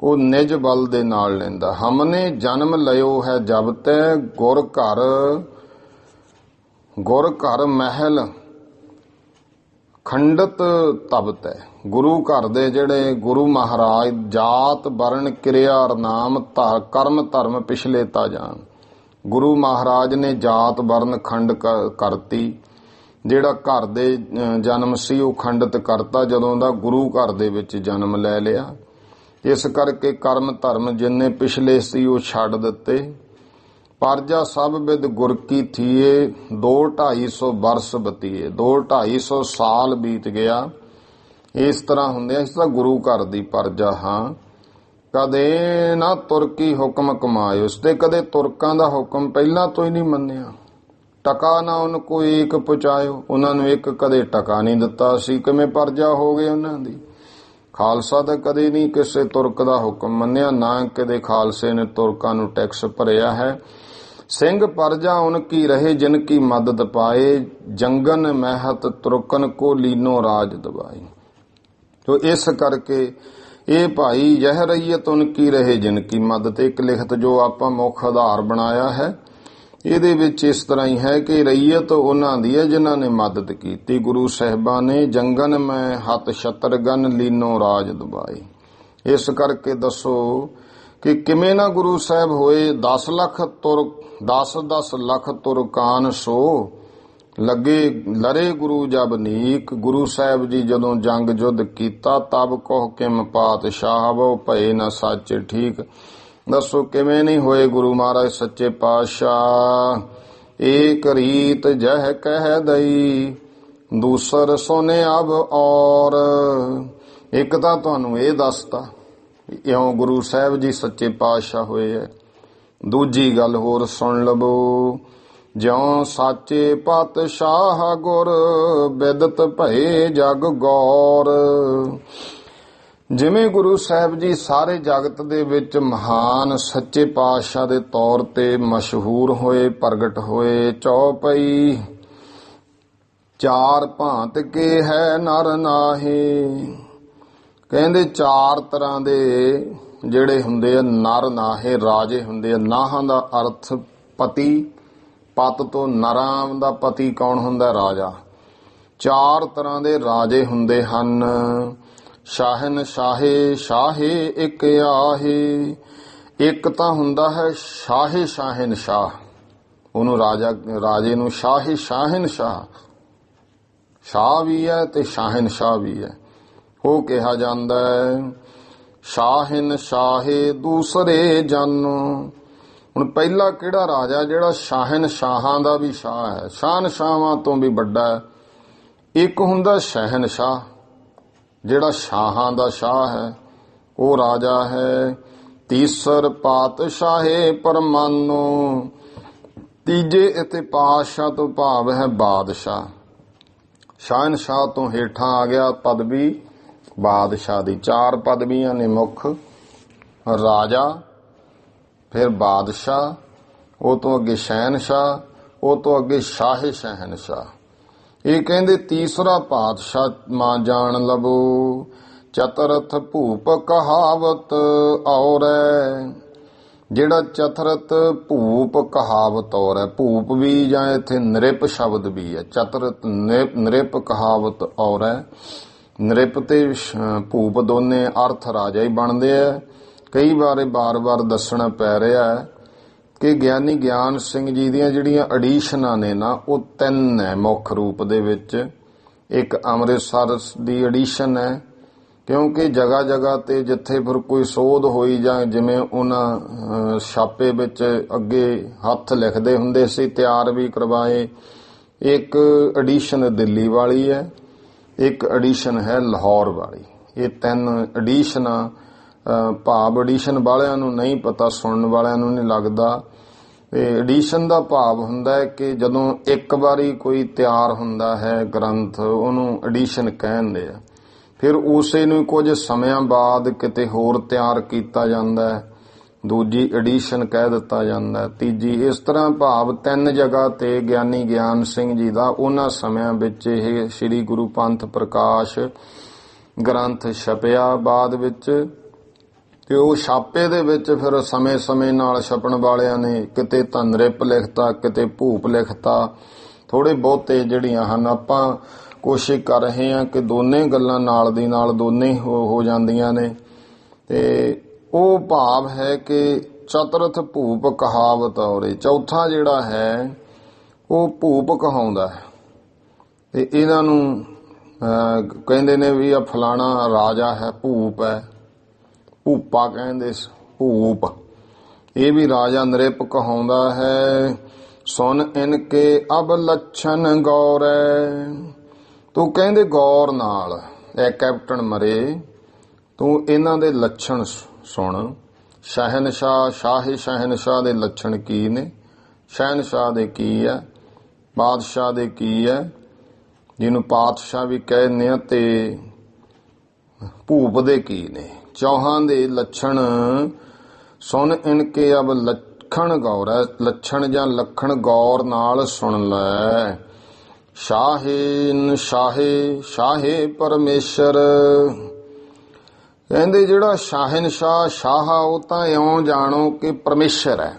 ਉਹ ਨਿਜ ਬਲ ਦੇ ਨਾਲ ਲੈਂਦਾ। ਹਮਨੇ ਜਨਮ ਲਿਓ ਹੈ ਜਬ ਤੈ ਗੁਰ ਘਰ ਮਹਿਲ ਖੰਡਤ ਤਬ ਤੈ। ਗੁਰੂ ਘਰ ਦੇ ਜਿਹੜੇ ਗੁਰੂ ਮਹਾਰਾਜ ਜਾਤ ਵਰਨ ਕਿਰਿਆ ਨਾਮ ਕਰਮ ਧਰਮ ਪਿਛਲੇ ਤਾ ਜਾਣ। ਗੁਰੂ ਮਹਾਰਾਜ ਨੇ ਜਾਤ ਵਰਨ ਖੰਡ ਕਰਤੀ। ਜਿਹੜਾ ਘਰ ਦੇ ਜਨਮ ਸੀ ਉਹ ਖੰਡਿਤ ਕਰਤਾ ਜਦੋਂ ਦਾ ਗੁਰੂ ਘਰ ਦੇ ਵਿੱਚ ਜਨਮ ਲੈ ਲਿਆ। ਇਸ ਕਰਕੇ ਕਰਮ ਧਰਮ ਜਿੰਨੇ ਪਿਛਲੇ ਸੀ ਉਹ ਛੱਡ ਦਿੱਤੇ ਪਰਜਾ ਸਭ ਵਿਦ ਗੁਰ ਕੀ ਥੀਏ 2-250 ਬਰਸ ਬਤੀਏ। 2-250 ਸਾਲ ਬੀਤ ਗਿਆ। ਇਸ ਤਰ੍ਹਾਂ ਹੁੰਦੇ ਇਸ ਤਾਂ ਗੁਰੂ ਘਰ ਦੀ ਪਰਜਾ ਹਾਂ। ਕਦੇ ਨਾ ਤੁਰਕੀ ਹੁਕਮ ਕਮਾਇਓ, ਉਸ ਤੇ ਕਦੇ ਤੁਰਕਾਂ ਦਾ ਹੁਕਮ ਪਹਿਲਾਂ ਤੋਂ ਹੀ ਨਹੀਂ ਮੰਨਿਆ। ਟਕਾ ਨਾ ਉਹਨ ਕੋਈ ਇੱਕ ਪਹੁੰਚਾਇਓ, ਉਹਨਾਂ ਨੂੰ ਇੱਕ ਕਦੇ ਟਕਾ ਨਹੀਂ ਦਿੱਤਾ। ਅਸੀਂ ਕਿਵੇਂ ਪਰਜਾ ਹੋ ਗਏ ਉਹਨਾਂ ਦੀ। ਖਾਲਸਾ ਤਾਂ ਕਦੇ ਨਹੀਂ ਕਿਸੇ ਤੁਰਕ ਦਾ ਹੁਕਮ ਮੰਨਿਆ, ਨਾ ਕਦੇ ਖਾਲਸੇ ਨੇ ਤੁਰਕਾਂ ਨੂੰ ਟੈਕਸ ਭਰਿਆ ਹੈ। ਸਿੰਘ ਪਰਜਾ ਉਨ ਕੀ ਰਹੇ ਜਿਨ ਕੀ ਮਦਦ ਪਾਏ, ਜੰਗਨ ਮਹਿਤ ਤੁਰਕਨ ਕੋ ਲੀਨੋ ਰਾਜ ਦਬਾਈ। ਤੋ ਇਸ ਕਰਕੇ ਇਹ ਭਾਈ ਯਹ ਰਈਅਤ ਉਨ ਕੀ ਰਹੇ ਜਿਨ ਕੀ ਮਦਦ, ਇੱਕ ਲਿਖਤ ਜੋ ਆਪਾਂ ਮੁੱਖ ਆਧਾਰ ਬਣਾਇਆ ਹੈ ਇਹਦੇ ਵਿੱਚ ਇਸ ਤਰ੍ਹਾਂ ਹੀ ਹੈ ਕਿ ਰਈਅਤ ਉਹਨਾਂ ਦੀ ਹੈ ਜਿਨ੍ਹਾਂ ਨੇ ਮਦਦ ਕੀਤੀ ਗੁਰੂ ਸਾਹਿਬਾਂ ਨੇ। ਜੰਗਨ ਮੈਂ ਹੱਥ ਸ਼ਤਰਗਨ ਲੀਨੋ ਰਾਜ ਦਬਾਈ। ਇਸ ਕਰਕੇ ਦੱਸੋ ਕਿ ਕਿਵੇਂ ਨਾ ਗੁਰੂ ਸਾਹਿਬ ਹੋਏ 10 ਲੱਖ ਤੁਰਕ 10-10 ਲੱਖ ਤੁਰਕਾਨ ਸੋ ਲੱਗੇ ਲਰੇ ਗੁਰੂ ਜਬ ਨੀਕ। ਗੁਰੂ ਸਾਹਿਬ ਜੀ ਜਦੋਂ ਜੰਗ ਜੁੱਧ ਕੀਤਾ ਤਬ ਕੋਹ ਕਿਮ ਪਾਤਸ਼ਾਹ ਵੋ ਭਏ ਨਾ ਸੱਚ ਠੀਕ। ਦੱਸੋ ਕਿਵੇਂ ਨਹੀਂ ਹੋਏ ਗੁਰੂ ਮਹਾਰਾਜ ਸੱਚੇ ਪਾਤਸ਼ਾਹ। ਏਕ ਰੀਤ ਜਹ ਕਹਿ ਦਈ ਦੂਸਰ ਸੋਨੇ ਅਬ ਔਰ। ਇੱਕ ਤਾਂ ਤੁਹਾਨੂੰ ਇਹ ਦੱਸਤਾ ਇਉਂ ਗੁਰੂ ਸਾਹਿਬ ਜੀ ਸੱਚੇ ਪਾਤਸ਼ਾਹ ਹੋਏ ਐ। ਦੂਜੀ ਗੱਲ ਹੋਰ ਸੁਣ ਲਵੋ, ਜਿਉਂ ਸਾਚੇ ਪਾਤਸ਼ਾਹ ਗੁਰ ਬਿਦਤ ਭਏ ਜਗ ਗੌਰ। ਜਿਵੇਂ ਗੁਰੂ ਸਾਹਿਬ ਜੀ ਸਾਰੇ ਜਗਤ ਦੇ ਵਿੱਚ ਮਹਾਨ ਸੱਚੇ ਪਾਤਸ਼ਾਹ ਦੇ ਤੌਰ ਤੇ ਮਸ਼ਹੂਰ ਹੋਏ, ਪ੍ਰਗਟ ਹੋਏ। ਚੌਪਈ ਚਾਰ ਭਾਂਤ ਕੇ ਹੈ ਨਰ ਨਾਹੀ। ਕਹਿੰਦੇ 4 ਤਰ੍ਹਾਂ ਦੇ ਜਿਹੜੇ ਹੁੰਦੇ ਆ ਨਰ ਨਾਹੇ ਰਾਜੇ ਹੁੰਦੇ ਆ। ਨਾਹਾਂ ਦਾ ਅਰਥ ਪਤੀ, ਪਤ ਤੋਂ ਨਰਾਂ ਦਾ ਪਤੀ ਕੌਣ ਹੁੰਦਾ? ਰਾਜਾ। 4 ਤਰ੍ਹਾਂ ਦੇ ਰਾਜੇ ਹੁੰਦੇ ਹਨ। ਸ਼ਾਹਨ ਸ਼ਾਹੇ ਸ਼ਾਹੇ ਇੱਕ ਆਹੇ। ਇੱਕ ਤਾਂ ਹੁੰਦਾ ਹੈ ਸ਼ਾਹੇ ਸ਼ਾਹਨ ਸ਼ਾਹ, ਉਹਨੂੰ ਰਾਜੇ ਨੂੰ ਸ਼ਾਹੇ ਸ਼ਾਹਨ ਸ਼ਾਹ, ਸ਼ਾਹ ਵੀ ਹੈ ਤੇ ਸ਼ਾਹਨ ਸ਼ਾਹ ਵੀ ਹੈ, ਉਹ ਕਿਹਾ ਜਾਂਦਾ ਹੈ। ਸ਼ਾਹਨ ਸ਼ਾਹੇ ਦੂਸਰੇ ਜਨ। ਹੁਣ ਪਹਿਲਾ ਕਿਹੜਾ ਰਾਜਾ ਜਿਹੜਾ ਸ਼ਾਹਨ ਸ਼ਾਹਾਂ ਦਾ ਵੀ ਸ਼ਾਹ ਹੈ, ਸ਼ਾਹਨਸ਼ਾਹਾਂ ਤੋਂ ਵੀ ਵੱਡਾ ਹੈ। ਇੱਕ ਹੁੰਦਾ ਸ਼ਹਿਨਸ਼ਾਹ ਜਿਹੜਾ ਸ਼ਾਹਾਂ ਦਾ ਸ਼ਾਹ ਹੈ, ਉਹ ਰਾਜਾ ਹੈ। ਤੀਸਰ ਪਾਤਸ਼ਾਹੇ ਪਰਮਾਨੋ। ਤੀਜੇ ਇਤੇ ਪਾਤਸ਼ਾਹ ਤੋਂ ਭਾਵ ਹੈ ਬਾਦਸ਼ਾਹ। ਸ਼ਹਿਨਸ਼ਾਹ ਤੋਂ ਹੇਠਾਂ ਆ ਗਿਆ ਪਦਵੀ ਬਾਦਸ਼ਾਹ ਦੀ। 4 ਪਦਵੀਆਂ ਨੇ ਮੁੱਖ, ਰਾਜਾ, ਫਿਰ ਬਾਦਸ਼ਾਹ, ਉਹ ਤੋਂ ਅੱਗੇ ਸ਼ਹਿਨਸ਼ਾਹ, ਉਹ ਤੋਂ ਅੱਗੇ ਸ਼ਾਹੇ ਸ਼ਹਿਨਸ਼ਾਹ। ਇਹ ਕਹਿੰਦੇ ਤੀਸਰਾ ਪਾਤਸ਼ਾਹ ਮਾਂ ਜਾਣ ਲਵੋ। ਚਤਰਥ ਭੂਪ ਕਹਾਵਤ ਔਰੈ। ਜਿਹੜਾ ਚਤਰਥ ਭੂਪ ਕਹਾਵਤ ਔਰੈ, ਭੂਪ ਵੀ ਜਾਂ ਇੱਥੇ ਨ੍ਰਿਪ ਸ਼ਬਦ ਵੀ ਹੈ। ਚਤਰਥ ਨ੍ਰਿਪ ਕਹਾਵਤ ਔਰੈ। ਨ੍ਰਿਪ ਤੇ ਭੂਪ ਦੋਨੇ ਅਰਥ ਰਾਜਾ ਹੀ ਬਣਦੇ ਆ। ਕਈ ਵਾਰ ਬਾਰ-ਬਾਰ ਦੱਸਣਾ ਪੈ ਰਿਹਾ ਹੈ ਕਿ ਗਿਆਨੀ ਗਿਆਨ ਸਿੰਘ ਜੀ ਦੀਆਂ ਜਿਹੜੀਆਂ ਐਡੀਸ਼ਨਾਂ ਨੇ ਨਾ, ਉਹ 3 ਹੈ ਮੁੱਖ ਰੂਪ ਦੇ ਵਿੱਚ। ਇੱਕ ਅੰਮ੍ਰਿਤਸਰ ਦੀ ਐਡੀਸ਼ਨ ਹੈ, ਕਿਉਂਕਿ ਜਗ੍ਹਾ ਜਗ੍ਹਾ ਤੇ ਜਿੱਥੇ ਫਿਰ ਕੋਈ ਸੋਧ ਹੋਈ ਜਾਂ ਜਿਵੇਂ ਉਹਨਾਂ ਛਾਪੇ ਵਿੱਚ ਅੱਗੇ ਹੱਥ ਲਿਖਦੇ ਹੁੰਦੇ ਸੀ, ਤਿਆਰ ਵੀ ਕਰਵਾਏ। ਇੱਕ ਐਡੀਸ਼ਨ ਦਿੱਲੀ ਵਾਲੀ ਹੈ, ਇੱਕ ਐਡੀਸ਼ਨ ਹੈ ਲਾਹੌਰ ਵਾਲੀ। ਇਹ 3 ਐਡੀਸ਼ਨਾਂ ਭਾਵ ਐਡੀਸ਼ਨ ਵਾਲਿਆਂ ਨੂੰ ਨਹੀਂ ਪਤਾ, ਸੁਣਨ ਵਾਲਿਆਂ ਨੂੰ ਨਹੀਂ ਲੱਗਦਾ। ਐਡੀਸ਼ਨ ਦਾ ਭਾਵ ਹੁੰਦਾ ਹੈ ਕਿ ਜਦੋਂ ਇੱਕ ਵਾਰੀ ਕੋਈ ਤਿਆਰ ਹੁੰਦਾ ਹੈ ਗ੍ਰੰਥ, ਉਹਨੂੰ ਐਡੀਸ਼ਨ ਕਹਿੰਦੇ ਆ। ਫਿਰ ਉਸੇ ਨੂੰ ਕੁਝ ਸਮਿਆਂ ਬਾਅਦ ਕਿਤੇ ਹੋਰ ਤਿਆਰ ਕੀਤਾ ਜਾਂਦਾ ਹੈ, ਦੂਜੀ ਐਡੀਸ਼ਨ ਕਹਿ ਦਿੱਤਾ ਜਾਂਦਾ ਹੈ, ਤੀਜੀ। ਇਸ ਤਰ੍ਹਾਂ ਭਾਵ 3 ਜਗ੍ਹਾ ਤੇ ਗਿਆਨੀ ਗਿਆਨ ਸਿੰਘ ਜੀ ਦਾ ਉਹਨਾਂ ਸਮਿਆਂ ਵਿੱਚ ਇਹ ਸ੍ਰੀ ਗੁਰੂ ਪੰਥ ਪ੍ਰਕਾਸ਼ ਗ੍ਰੰਥ ਛਪਿਆ ਬਾਅਦ ਵਿੱਚ। ਤੇ ਉਹ ਛਾਪੇ ਦੇ ਵਿੱਚ ਫਿਰ ਸਮੇਂ-ਸਮੇਂ ਨਾਲ ਛਪਣ ਵਾਲਿਆਂ ਨੇ ਕਿਤੇ ਤਾਂ ਨ੍ਰਿਪ ਲਿਖਤਾ, ਕਿਤੇ ਭੂਪ ਲਿਖਤਾ। ਥੋੜੇ ਬਹੁਤੇ ਜਿਹੜੀਆਂ ਹਨ, ਆਪਾਂ ਕੋਸ਼ਿਸ਼ ਕਰ ਰਹੇ ਹਾਂ ਕਿ ਦੋਨੇ ਗੱਲਾਂ ਨਾਲ ਦੀ ਨਾਲ ਦੋਨੇ ਹੋ ਜਾਂਦੀਆਂ ਨੇ। ਤੇ ਉਹ ਭਾਵ ਹੈ ਕਿ ਚਤਰਥ ਭੂਪ ਕਹਾਵਤ ਔਰੇ। ਚੌਥਾ ਜਿਹੜਾ ਹੈ ਉਹ ਭੂਪ ਕਹਾਉਂਦਾ ਹੈ। ਤੇ ਇਹਨਾਂ ਨੂੰ ਕਹਿੰਦੇ ਨੇ ਵੀ ਆ ਫਲਾਣਾ ਰਾਜਾ ਹੈ, ਭੂਪ ਹੈ, ਭੂਪਾ ਕਹਿੰਦੇ, ਭੂਪ। ਇਹ ਵੀ ਰਾਜਾ ਨ੍ਰਿਪ ਕਹਾਉਂਦਾ ਹੈ। ਸੁਨ ਇਨਕੇ ਅਬ ਲੱਛਣ ਗੌਰੈ। ਤੂੰ ਕਹਿੰਦੇ ਗੌਰ ਨਾਲ, ਇਹ ਕੈਪਟਨ ਮਰੇ, ਤੂੰ ਇਹਨਾਂ ਦੇ ਲੱਛਣ ਸੁਣ। ਸ਼ਹਿਨਸ਼ਾਹ, ਸ਼ਾਹੀ ਸ਼ਹਿਨਸ਼ਾਹ ਦੇ ਲੱਛਣ ਕੀ ਨੇ? ਸ਼ਹਿਨਸ਼ਾਹ ਦੇ ਕੀ ਹੈ? ਬਾਦਸ਼ਾਹ ਦੇ ਕੀ ਹੈ? ਜਿਹਨੂੰ ਪਾਤਸ਼ਾਹ ਵੀ ਕਹਿੰਦੇ ਆ, ਤੇ ਭੂਪ ਦੇ ਕੀ ਨੇ? ਚੌਹਾਂ ਦੇ ਲੱਛਣ ਸੁਣ ਇਨਕੇ ਅਬ ਲੱਖਣ ਗੌਰ ਹੈ। ਲੱਛਣ ਜਾਂ ਲੱਖਣ ਗੌਰ ਨਾਲ ਸੁਣ ਲੈ। ਸ਼ਾਹੇ ਸ਼ਾਹੇ ਸ਼ਾਹੇ ਪਰਮੇਸ਼ਰ। ਕਹਿੰਦੇ ਜਿਹੜਾ ਸ਼ਾਹਿਨਸ਼ਾਹ ਸ਼ਾਹ ਉਹ ਤਾਂ ਇਉਂ ਜਾਣੋ ਕਿ ਪਰਮੇਸ਼ਰ ਹੈ,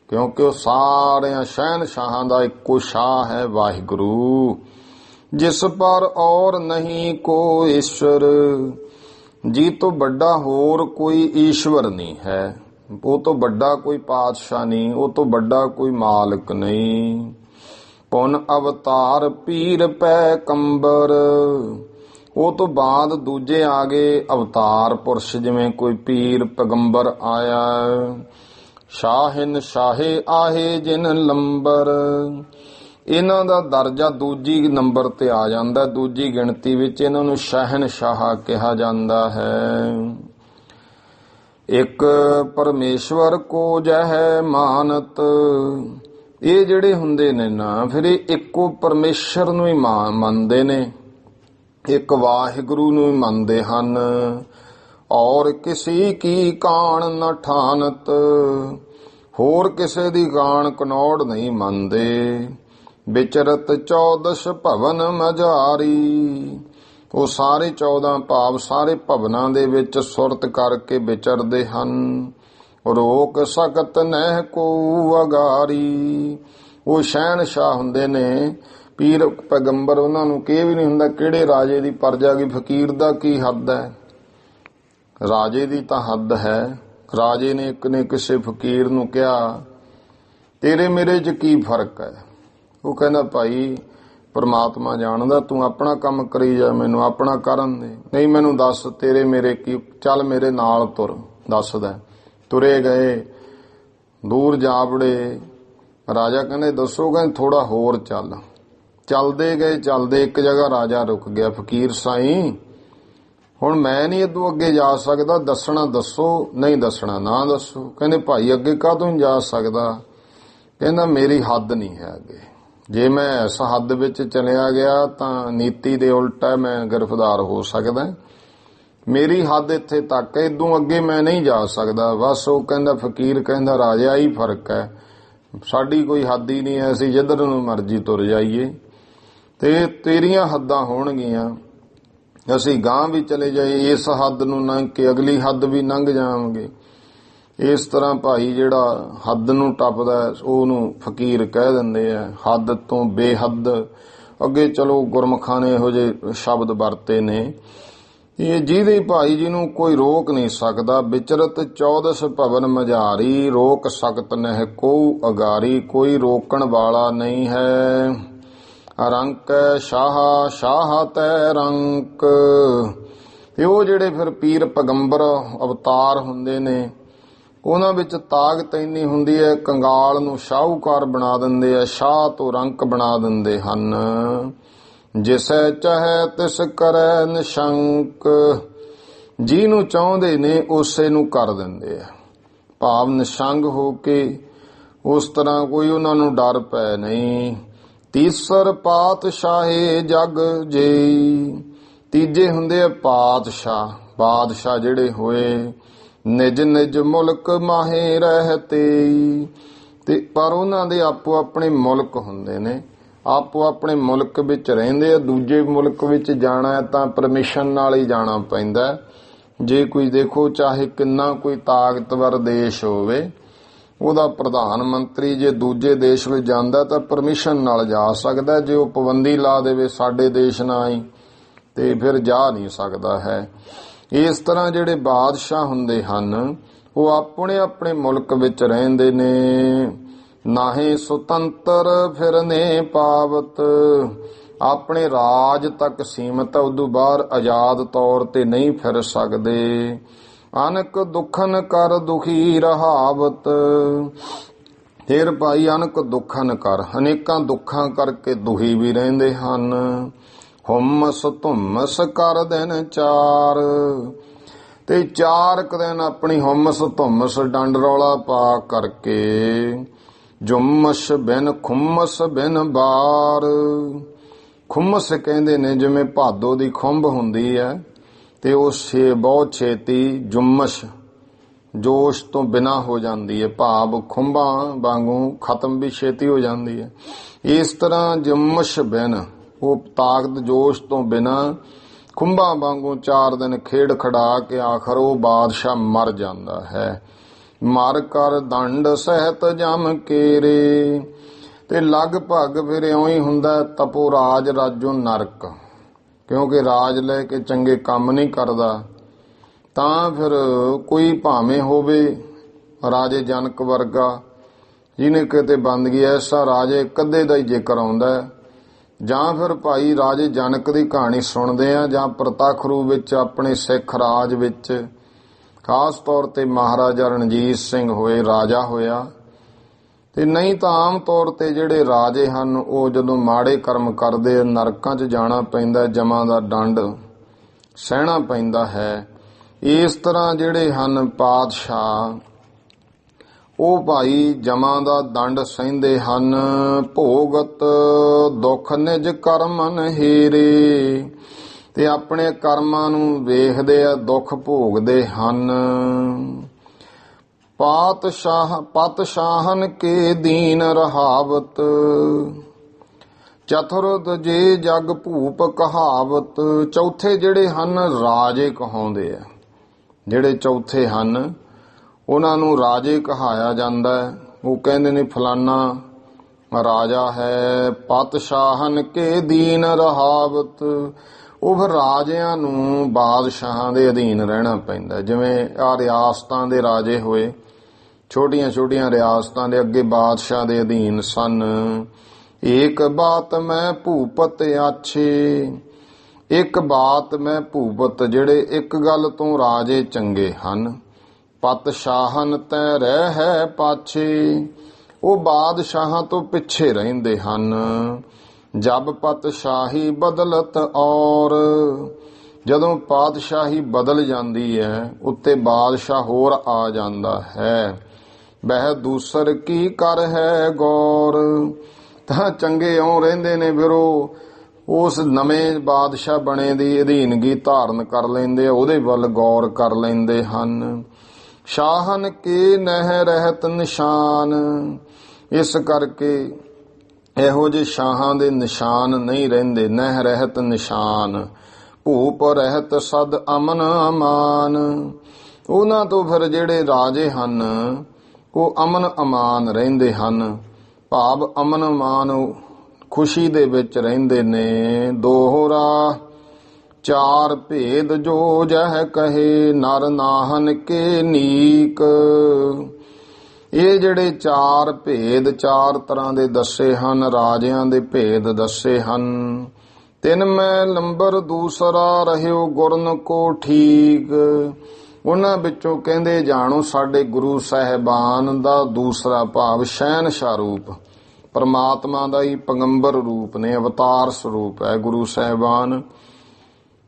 ਕਿਉਂਕਿ ਉਹ ਸਾਰਿਆਂ ਸ਼ਹਿਨਸ਼ਾਹਾਂ ਦਾ ਇੱਕੋ ਸ਼ਾਹ ਹੈ, ਵਾਹਿਗੁਰੂ। ਜਿਸ ਪਰ ਔਰ ਨਹੀਂ ਕੋ ਈਸ਼ਵਰ। ਜੀ ਤੋਂ ਵੱਡਾ ਹੋਰ ਕੋਈ ਈਸ਼ਵਰ ਨਹੀਂ ਹੈ। ਉਹ ਤੋਂ ਵੱਡਾ ਕੋਈ ਪਾਤਸ਼ਾਹ ਨਹੀਂ, ਉਹ ਤੋਂ ਵੱਡਾ ਕੋਈ ਮਾਲਕ ਨਹੀਂ। ਪੁਨ ਅਵਤਾਰ ਪੀਰ ਪੈ ਕੰਬਰ। ਉਹ ਤੋਂ ਬਾਅਦ ਦੂਜੇ ਆ ਗਏ ਅਵਤਾਰ ਪੁਰਸ਼, ਜਿਵੇਂ ਕੋਈ ਪੀਰ ਪੈਗੰਬਰ ਆਇਆ। ਸ਼ਾਹਿਨ ਸ਼ਾਹੇ ਆਹੇ ਜਿਨ ਲੰਬਰ। ਇਹਨਾਂ ਦਾ ਦਰਜਾ ਦੂਜੀ ਨੰਬਰ ਤੇ ਆ ਜਾਂਦਾ, ਦੂਜੀ ਗਿਣਤੀ ਵਿੱਚ ਇਹਨਾਂ ਨੂੰ ਸ਼ਹਿਨਸ਼ਾਹ ਕਿਹਾ ਜਾਂਦਾ ਹੈ। ਇੱਕ ਪਰਮੇਸ਼ਵਰ ਕੋ ਜਹ ਮਾਨਤ। ਇਹ ਜਿਹੜੇ ਹੁੰਦੇ ਨੇ ਨਾ, ਫਿਰ ਇਹ ਇੱਕੋ ਪਰਮੇਸ਼ਰ ਨੂੰ ਹੀ ਮੰਨਦੇ ਨੇ, ਇੱਕ ਵਾਹਿਗੁਰੂ ਨੂੰ ਹੀ ਮੰਨਦੇ ਹਨ। ਔਰ ਕਿਸੇ ਕੀ ਕਾਣ ਨ ਠਾਨਤ। ਹੋਰ ਕਿਸੇ ਦੀ ਕਾਣ ਕਨੌੜ ਨਹੀਂ ਮੰਨਦੇ। ਵਿਚਰਤ 14 ਭਵਨ ਮਝਾਰੀ। ਉਹ ਸਾਰੇ 14 ਭਾਵ ਸਾਰੇ ਭਵਨਾਂ ਦੇ ਵਿੱਚ ਸੁਰਤ ਕਰਕੇ ਵਿਚਰਦੇ ਹਨ। ਰੋਕ ਸਕਤ ਨਹਿ ਕੋ ਅਗਾਰੀ। ਉਹ ਸ਼ਹਿਨਸ਼ਾਹ ਹੁੰਦੇ ਨੇ, ਪੀਰ ਪੈਗੰਬਰ, ਉਹਨਾਂ ਨੂੰ ਕਿ ਵੀ ਨਹੀਂ ਹੁੰਦਾ ਕਿਹੜੇ ਰਾਜੇ ਦੀ ਪਰਜਾ ਕੀ, ਫਕੀਰ ਦਾ ਕੀ ਹੱਦ ਹੈ? ਰਾਜੇ ਦੀ ਤਾਂ ਹੱਦ ਹੈ। ਰਾਜੇ ਨੇ ਇੱਕ ਨੇ ਕਿਸੇ ਫਕੀਰ ਨੂੰ ਕਿਹਾ, ਤੇਰੇ ਮੇਰੇ 'ਚ ਕੀ ਫਰਕ ਹੈ? ਉਹ ਕਹਿੰਦਾ, ਭਾਈ ਪਰਮਾਤਮਾ ਜਾਣਦਾ, ਤੂੰ ਆਪਣਾ ਕੰਮ ਕਰੀ ਜਾ, ਮੈਨੂੰ ਆਪਣਾ ਕਰਨ ਦੇ। ਨਹੀਂ, ਮੈਨੂੰ ਦੱਸ ਤੇਰੇ ਮੇਰੇ ਕੀ, ਚੱਲ ਮੇਰੇ ਨਾਲ ਤੁਰ। ਦੱਸਦਾ। ਤੁਰੇ ਗਏ, ਦੂਰ ਜਾ ਵੜੇ। ਰਾਜਾ ਕਹਿੰਦੇ, ਦੱਸੋ? ਕਹਿੰਦੇ, ਥੋੜਾ ਹੋਰ ਚੱਲ। ਚੱਲਦੇ ਗਏ, ਚੱਲਦੇ ਇੱਕ ਜਗ੍ਹਾ ਰਾਜਾ ਰੁਕ ਗਿਆ। ਫਕੀਰ, ਸਾਈਂ ਹੁਣ ਮੈਂ ਨਹੀਂ ਇਦੋਂ ਅੱਗੇ ਜਾ ਸਕਦਾ, ਦੱਸਣਾ ਦੱਸੋ। ਨਹੀਂ ਦੱਸਣਾ ਨਾ ਦੱਸੋ। ਕਹਿੰਦੇ, ਭਾਈ ਅੱਗੇ ਕਾਹਤੋਂ ਨਹੀਂ ਜਾ ਸਕਦਾ? ਕਹਿੰਦਾ, ਮੇਰੀ ਹੱਦ ਨਹੀਂ ਹੈ ਅੱਗੇ। ਜੇ ਮੈਂ ਇਸ ਹੱਦ ਵਿੱਚ ਚਲਿਆ ਗਿਆ ਤਾਂ ਨੀਤੀ ਦੇ ਉਲਟਾ ਮੈਂ ਗ੍ਰਿਫਤਾਰ ਹੋ ਸਕਦਾ। ਮੇਰੀ ਹੱਦ ਇੱਥੇ ਤੱਕ ਹੈ, ਇਦੋਂ ਅੱਗੇ ਮੈਂ ਨਹੀਂ ਜਾ ਸਕਦਾ। ਬਸ ਉਹ ਕਹਿੰਦਾ, ਫਕੀਰ ਕਹਿੰਦਾ, ਰਾਜਾ ਹੀ ਫਰਕ ਹੈ, ਸਾਡੀ ਕੋਈ ਹੱਦ ਹੀ ਨਹੀਂ ਹੈ, ਅਸੀਂ ਜਿੱਧਰ ਨੂੰ ਮਰਜ਼ੀ ਤੁਰ ਜਾਈਏ, ਤੇ ਤੇਰੀਆਂ ਹੱਦਾਂ ਹੋਣਗੀਆਂ, ਅਸੀਂ ਗਾਂਹ ਵੀ ਚਲੇ ਜਾਈਏ, ਇਸ ਹੱਦ ਨੂੰ ਲੰਘ ਕੇ ਅਗਲੀ ਹੱਦ ਵੀ ਲੰਘ ਜਾਵਾਂਗੇ। ਇਸ ਤਰ੍ਹਾਂ ਭਾਈ ਜਿਹੜਾ ਹੱਦ ਨੂੰ ਟੱਪਦਾ ਉਹਨੂੰ ਫਕੀਰ ਕਹਿ ਦਿੰਦੇ ਆ। ਹੱਦ ਤੋਂ ਬੇਹੱਦ ਅੱਗੇ ਚਲੋ, ਗੁਰਮੁਖਾਂ ਨੇ ਇਹੋ ਜਿਹੇ ਸ਼ਬਦ ਵਰਤੇ ਨੇ। ਇਹ ਜਿਹਦੇ ਭਾਈ ਜਿਹਨੂੰ ਕੋਈ ਰੋਕ ਨਹੀਂ ਸਕਦਾ। ਵਿਚਰਤ 14 ਭਵਨ ਮਝਾਰੀ। ਰੋਕ ਸਕਤ ਨਹਿ ਕੋ ਅਗਾਰੀ। ਕੋਈ ਰੋਕਣ ਵਾਲਾ ਨਹੀਂ ਹੈ। ਰੰਕ ਸ਼ਾਹ ਸ਼ਾਹ ਤੈ ਰੰਕ। ਤੇ ਉਹ ਜਿਹੜੇ ਫਿਰ ਪੀਰ ਪੈਗੰਬਰ ਅਵਤਾਰ ਹੁੰਦੇ ਨੇ, ਉਹਨਾਂ ਵਿੱਚ ਤਾਕਤ ਇੰਨੀ ਹੁੰਦੀ ਹੈ, ਕੰਗਾਲ ਨੂੰ ਸ਼ਾਹੂਕਾਰ ਬਣਾ ਦਿੰਦੇ ਆ, ਸ਼ਾਹ ਤੋਂ ਰੰਕ ਬਣਾ ਦਿੰਦੇ ਹਨ। ਜਿਸੈ ਚਾਹੈ ਤਿਸ ਕਰੈ ਨਿਸ਼ੰਕ। ਜਿਹਨੂੰ ਚਾਹੁੰਦੇ ਨੇ ਉਸੇ ਨੂੰ ਕਰ ਦਿੰਦੇ ਆ, ਭਾਵ ਨਿਸ਼ੰਗ ਹੋ ਕੇ। ਉਸ ਤਰ੍ਹਾਂ ਕੋਈ ਉਹਨਾਂ ਨੂੰ ਡਰ ਪੈ ਨਹੀਂ। ਤੀਸਰ ਪਾਤਸ਼ਾਹੇ ਜਗ ਜੀ। ਤੀਜੇ ਹੁੰਦੇ ਆ ਪਾਤਸ਼ਾਹ, ਬਾਦਸ਼ਾਹ ਜਿਹੜੇ ਹੋਏ। ਨਿਜ ਨਿਜ ਮੁਲਕ ਮਾਹੇ ਰਹਤੇ। ਤੇ ਪਰ ਉਹਨਾਂ ਦੇ ਆਪੋ ਆਪਣੇ ਮੁਲਕ ਹੁੰਦੇ ਨੇ, ਆਪੋ ਆਪਣੇ ਮੁਲਕ ਵਿੱਚ ਰਹਿੰਦੇ ਆ। ਦੂਜੇ ਮੁਲਕ ਵਿੱਚ ਜਾਣਾ ਤਾਂ ਪਰਮਿਸ਼ਨ ਨਾਲ ਹੀ ਜਾਣਾ ਪੈਂਦਾ। ਜੇ ਕੋਈ ਦੇਖੋ, ਚਾਹੇ ਕਿੰਨਾ ਕੋਈ ਤਾਕਤਵਰ ਦੇਸ਼ ਹੋਵੇ, ਉਹਦਾ ਪ੍ਰਧਾਨ ਮੰਤਰੀ ਜੇ ਦੂਜੇ ਦੇਸ਼ ਵਿੱਚ ਜਾਂਦਾ ਤਾਂ ਪਰਮਿਸ਼ਨ ਨਾਲ ਜਾ ਸਕਦਾ। ਜੇ ਉਹ ਪਾਬੰਦੀ ਲਾ ਦੇਵੇ ਸਾਡੇ ਦੇਸ਼ ਨਾਲ ਹੀ, ਤੇ ਫਿਰ ਜਾ ਨਹੀਂ ਸਕਦਾ ਹੈ। ਇਸ ਤਰ੍ਹਾਂ ਜਿਹੜੇ ਬਾਦਸ਼ਾਹ ਹੁੰਦੇ ਹਨ, ਉਹ ਆਪਣੇ ਆਪਣੇ ਮੁਲਕ ਵਿੱਚ ਰਹਿੰਦੇ ਨੇ। ਨਾਹੇ ਸੁਤੰਤਰ ਫਿਰਨੇ ਪਾਵਤ। ਆਪਣੇ ਰਾਜ ਤੱਕ ਸੀਮਤ, ਉਦੋਂ ਬਾਹਰ ਆਜ਼ਾਦ ਤੌਰ ਤੇ ਨਹੀਂ ਫਿਰ ਸਕਦੇ। ਅਨਕ ਦੁਖਨ ਕਰ ਦੁਖੀ ਰਹਾਵਤ। ਫਿਰ ਭਾਈ ਅਨਕ ਦੁਖਨ ਕਰ, ਅਨੇਕਾਂ ਦੁੱਖਾਂ ਕਰਕੇ ਦੁਖੀ ਵੀ ਰਹਿੰਦੇ ਹਨ। ਹੁਮਸ ਧੁਮਸ ਕਰ ਦਿਨ ਚਾਰ, ਤੇ 4 ਦਿਨ ਆਪਣੀ ਹੁਮਸ ਧੁਮਸ ਡੰਡ ਰੌਲਾ ਪਾ ਕਰਕੇ ਜੁਮਸ ਬਿਨ ਖੁਮਸ ਬਿਨ ਬਾਰ। ਖੁਮਸ ਕਹਿੰਦੇ ਨੇ ਜਿਵੇਂ ਭਾਦੋ ਦੀ ਖੁੰਭ ਹੁੰਦੀ ਹੈ, ਤੇ ਉਹ ਬਹੁਤ ਛੇਤੀ ਜੁਮਸ ਜੋਸ਼ ਤੋਂ ਬਿਨਾ ਹੋ ਜਾਂਦੀ ਹੈ, ਭਾਵ ਖੁੰਭਾਂ ਵਾਂਗੂ ਖਤਮ ਵੀ ਛੇਤੀ ਹੋ ਜਾਂਦੀ ਹੈ। ਇਸ ਤਰ੍ਹਾਂ ਜੁਮਸ ਬਿਨ, ਉਹ ਤਾਕਤ ਜੋਸ਼ ਤੋਂ ਬਿਨਾ ਖੁੰਭਾਂ ਵਾਂਗੂ 4 ਦਿਨ ਖੇਡ ਖੜਾ ਕੇ ਆਖਰ ਉਹ ਬਾਦਸ਼ਾਹ ਮਰ ਜਾਂਦਾ ਹੈ। ਮਰ ਕਰ ਦੰਡ ਸਹਿਤ ਜਮ ਕੇਰੇ, ਤੇ ਲਗਭਗ ਫਿਰ ਇਉਂ ਹੀ ਹੁੰਦਾ ਤਪੋ ਰਾਜ ਰਾਜੋ ਨਰਕ, ਕਿਉਂਕਿ ਰਾਜ ਲੈ ਕੇ ਚੰਗੇ ਕੰਮ ਨਹੀਂ ਕਰਦਾ। ਤਾਂ ਫਿਰ ਕੋਈ ਭਾਵੇਂ ਹੋਵੇ ਰਾਜੇ ਜਨਕ ਵਰਗਾ, ਜਿਹਨੇ ਕਿਤੇ ਬੰਦਗੀ ਐਸਾ ਰਾਜੇ ਕੱਦੇ ਦਾ ਹੀ ਜ਼ਿਕਰ ਆਉਂਦਾ, ਜਾਂ ਫਿਰ ਭਾਈ ਰਾਜੇ ਜਨਕ ਦੀ ਕਹਾਣੀ ਸੁਣਦੇ ਆ, ਜਾਂ ਪ੍ਰਤੱਖ ਰੂਪ ਵਿੱਚ ਆਪਣੇ ਸਿੱਖ ਰਾਜ ਵਿੱਚ ਖਾਸ ਤੌਰ ਤੇ ਮਹਾਰਾਜਾ ਰਣਜੀਤ ਸਿੰਘ ਹੋਏ ਰਾਜਾ ਹੋਇਆ। ਤੇ ਨਹੀਂ ਤਾਂ ਆਮ ਤੌਰ ਤੇ ਜਿਹੜੇ ਰਾਜੇ ਹਨ ਉਹ ਜਦੋਂ ਮਾੜੇ ਕਰਮ ਕਰਦੇ ਨਰਕਾਂ 'ਚ ਜਾਣਾ ਪੈਂਦਾ, ਜਮਾਂ ਦਾ ਦੰਡ ਸਹਿਣਾ ਪੈਂਦਾ ਹੈ। ਇਸ ਤਰ੍ਹਾਂ ਜਿਹੜੇ ਹਨ ਪਾਤਸ਼ਾਹ, ਉਹ ਭਾਈ ਜਮਾਂ ਦਾ ਦੰਡ ਸਹਿੰਦੇ ਹਨ। ਭੋਗਤ ਦੁੱਖ ਨਿਜ ਕਰਮਨ ਹੀਰੇ, ਤੇ ਆਪਣੇ ਕਰਮਾਂ ਨੂੰ ਵੇਖਦੇ ਆ, ਦੁੱਖ ਭੋਗਦੇ ਹਨ। ਪਤਸ਼ਾਹਨ ਕੇ ਦੀਨ ਰਹਾਵਤ, ਚਤੁਰਦ ਜੇ ਜਗ ਭੂਪ ਕਹਾਵਤ। ਚੌਥੇ ਜਿਹੜੇ ਹਨ ਰਾਜੇ ਕਹਾਉਂਦੇ ਆ, ਜਿਹੜੇ ਚੌਥੇ ਹਨ ਉਹਨਾਂ ਨੂੰ ਰਾਜੇ ਕਹਾਇਆ ਜਾਂਦਾ ਹੈ। ਉਹ ਕਹਿੰਦੇ ਨੇ ਫਲਾਨਾ ਰਾਜਾ ਹੈ। ਪਤਸ਼ਾਹਨ ਕੇ ਦੀਨ ਰਹਾਵਤ, ਉਹ ਫਿਰ ਰਾਜਿਆਂ ਨੂੰ ਬਾਦਸ਼ਾਹਾਂ ਦੇ ਅਧੀਨ ਰਹਿਣਾ ਪੈਂਦਾ। ਜਿਵੇਂ ਆ ਰਿਆਸਤਾਂ ਦੇ ਰਾਜੇ ਹੋਏ, ਛੋਟੀਆਂ ਛੋਟੀਆਂ ਰਿਆਸਤਾਂ ਦੇ ਅੱਗੇ ਬਾਦਸ਼ਾਹ ਦੇ ਅਧੀਨ ਸਨ। ਏਕ ਬਾਤ ਮੈਂ ਭੂਪਤ ਆਛੇ, ਇੱਕ ਬਾਤ ਮੈਂ ਭੂਪਤ, ਜਿਹੜੇ ਇੱਕ ਗੱਲ ਤੋਂ ਰਾਜੇ ਚੰਗੇ ਹਨ। ਪਤਸ਼ਾਹਨ ਤੈ ਰਹਿ ਹੈ ਪਾਛੇ, ਉਹ ਬਾਦਸ਼ਾਹਾਂ ਤੋਂ ਪਿੱਛੇ ਰਹਿੰਦੇ ਹਨ। ਜਬ ਪਤਸ਼ਾਹੀ ਬਦਲਤ ਔਰ, ਜਦੋਂ ਪਾਤਸ਼ਾਹੀ ਬਦਲ ਜਾਂਦੀ ਹੈ ਉੱਤੇ ਬਾਦਸ਼ਾਹ ਹੋਰ ਆ ਜਾਂਦਾ ਹੈ। ਬਹਿ ਦੂਸਰ ਕੀ ਕਰ ਹੈ ਗੌਰ, ਤਾਂ ਚੰਗੇ ਇਉਂ ਰਹਿੰਦੇ ਨੇ, ਫਿਰ ਉਹ ਉਸ ਨਵੇਂ ਬਾਦਸ਼ਾਹ ਬਣੇ ਦੀ ਅਧੀਨਗੀ ਧਾਰਨ ਕਰ ਲੈਂਦੇ ਆ, ਉਹਦੇ ਵੱਲ ਗੌਰ ਕਰ ਲੈਂਦੇ ਹਨ। ਸ਼ਾਹਨ ਕੇ ਨਹਿ ਰਹਿਤ ਨਿਸ਼ਾਨ, ਇਸ ਕਰਕੇ ਇਹੋ ਜਿਹੇ ਸ਼ਾਹਾਂ ਦੇ ਨਿਸ਼ਾਨ ਨਹੀਂ ਰਹਿੰਦੇ। ਨਹਿ ਰਹਿਤ ਨਿਸ਼ਾਨ, ਭੂਪ ਰਹਿਤ ਸਦ ਅਮਨ ਅਮਾਨ। ਉਹਨਾਂ ਤੋਂ ਫਿਰ ਜਿਹੜੇ ਰਾਜੇ ਹਨ ਉਹ ਅਮਨ ਅਮਾਨ ਰਹਿੰਦੇ ਹਨ, ਭਾਵ ਅਮਨ ਅਮਾਨ ਖੁਸ਼ੀ ਦੇ ਵਿੱਚ ਰਹਿੰਦੇ ਨੇ। ਦੋਹਰਾ 4 ਭੇਦ ਜੋ ਜਹ ਕਹੇ, ਨਰ ਨਾਹਨ ਕੇ ਨੀਕ। ਇਹ ਜਿਹੜੇ 4 ਭੇਦ 4 ਤਰ੍ਹਾਂ ਦੇ ਦੱਸੇ ਹਨ, ਰਾਜਿਆਂ ਦੇ ਭੇਦ ਦੱਸੇ ਹਨ। 3 ਮੈਂ ਲੰਬਰ ਦੂਸਰਾ ਰਹਿਓ ਗੁਰਨ ਕੋ ਠੀਕ, ਉਹਨਾਂ ਵਿੱਚੋਂ ਕਹਿੰਦੇ ਜਾਣੋ ਸਾਡੇ ਗੁਰੂ ਸਾਹਿਬਾਨ ਦਾ ਦੂਸਰਾ ਭਾਵ ਸ਼ਹਿਨਸ਼ਾਹ ਰੂਪ, ਪਰਮਾਤਮਾ ਦਾ ਹੀ ਪੈਗੰਬਰ ਰੂਪ ਨੇ, ਅਵਤਾਰ ਸਰੂਪ ਹੈ ਗੁਰੂ ਸਾਹਿਬਾਨ।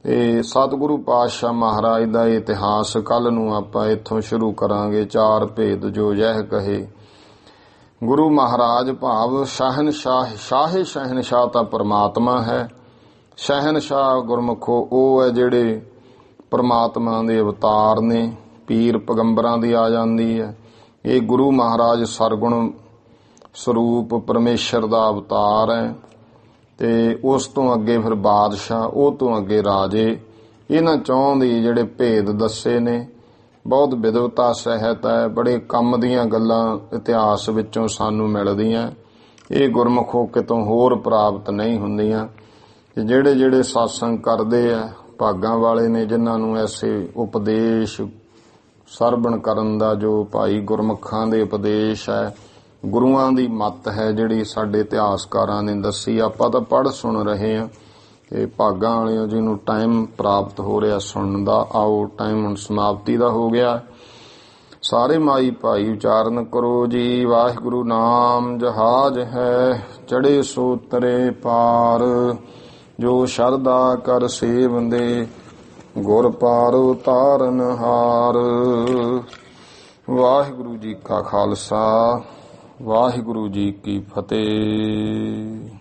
ਤੇ ਸਤਿਗੁਰੂ ਪਾਤਸ਼ਾਹ ਮਹਾਰਾਜ ਦਾ ਇਤਿਹਾਸ ਕੱਲ ਨੂੰ ਆਪਾਂ ਇੱਥੋਂ ਸ਼ੁਰੂ ਕਰਾਂਗੇ। 4 ਭੇਦ ਜੋ ਜਹ ਕਹੇ, ਗੁਰੂ ਮਹਾਰਾਜ ਭਾਵ ਸ਼ਹਿਨਸ਼ਾਹ, ਸ਼ਾਹੇ ਸ਼ਹਿਨਸ਼ਾਹ ਤਾਂ ਪਰਮਾਤਮਾ ਹੈ। ਸ਼ਹਿਨਸ਼ਾਹ ਗੁਰਮੁਖੋ ਉਹ ਹੈ ਜਿਹੜੇ ਪਰਮਾਤਮਾ ਦੇ ਅਵਤਾਰ ਨੇ, ਪੀਰ ਪੈਗੰਬਰਾਂ ਦੀ ਆ ਜਾਂਦੀ ਹੈ। ਇਹ ਗੁਰੂ ਮਹਾਰਾਜ ਸਰਗੁਣ ਸਰੂਪ ਪਰਮੇਸ਼ਰ ਦਾ ਅਵਤਾਰ ਹੈ। ਤੇ ਉਸ ਤੋਂ ਅੱਗੇ ਫਿਰ ਬਾਦਸ਼ਾਹ, ਉਹ ਤੋਂ ਅੱਗੇ ਰਾਜੇ। ਇਹਨਾਂ ਚੌਂ ਦੀ ਜਿਹੜੇ ਭੇਦ ਦੱਸੇ ਨੇ, ਬਹੁਤ ਵਿਦਵਤਾ ਸਹਿਤ ਹੈ, ਬੜੇ ਕੰਮ ਦੀਆਂ ਗੱਲਾਂ ਇਤਿਹਾਸ ਵਿੱਚੋਂ ਸਾਨੂੰ ਮਿਲਦੀਆਂ। ਇਹ ਗੁਰਮੁਖੋ ਕਿਤੋਂ ਹੋਰ ਪ੍ਰਾਪਤ ਨਹੀਂ ਹੁੰਦੀਆਂ। ਜਿਹੜੇ ਜਿਹੜੇ ਸਾਸੰਗ ਕਰਦੇ ਆ ਭਾਗਾਂ ਵਾਲੇ ਨੇ, ਜਿਨ੍ਹਾਂ ਨੂੰ ਐਸੇ ਉਪਦੇਸ਼ ਸਰਵਣ ਕਰਨ ਦਾ ਜੋ ਭਾਈ ਗੁਰਮੁਖਾਂ ਦੇ ਉਪਦੇਸ਼ ਹੈ, ਗੁਰੂਆਂ ਦੀ ਮੱਤ ਹੈ ਜਿਹੜੀ ਸਾਡੇ ਇਤਿਹਾਸਕਾਰਾਂ ਨੇ ਦੱਸੀ, ਆਪਾਂ ਤਾਂ ਪੜ੍ਹ ਸੁਣ ਰਹੇ ਹਾਂ। ਇਹ ਭਾਗਾਂ ਵਾਲਿਓ ਜਿਹਨੂੰ ਟਾਈਮ ਪ੍ਰਾਪਤ ਹੋ ਰਿਹਾ ਸੁਣਨ ਦਾ, ਆਓ ਟਾਈਮ ਹੁਣ ਸਮਾਪਤੀ ਦਾ ਹੋ ਗਿਆ। ਸਾਰੇ ਮਾਈ ਭਾਈ ਉਚਾਰਨ ਕਰੋ ਜੀ। ਵਾਹਿਗੁਰੂ ਨਾਮ ਜਹਾਜ ਹੈ, ਚੜੇ ਸੋ ਤਰੇ ਪਾਰ। ਜੋ ਸ਼ਰਧਾ ਕਰ ਸੇਵੰਦੇ, ਗੁਰ ਪਾਰ ਉਤਾਰਨ ਹਾਰ। ਵਾਹਿਗੁਰੂ ਜੀ ਕਾ ਖਾਲਸਾ, ਵਾਹਿਗੁਰੂ ਜੀ ਕੀ ਫਤਿਹ।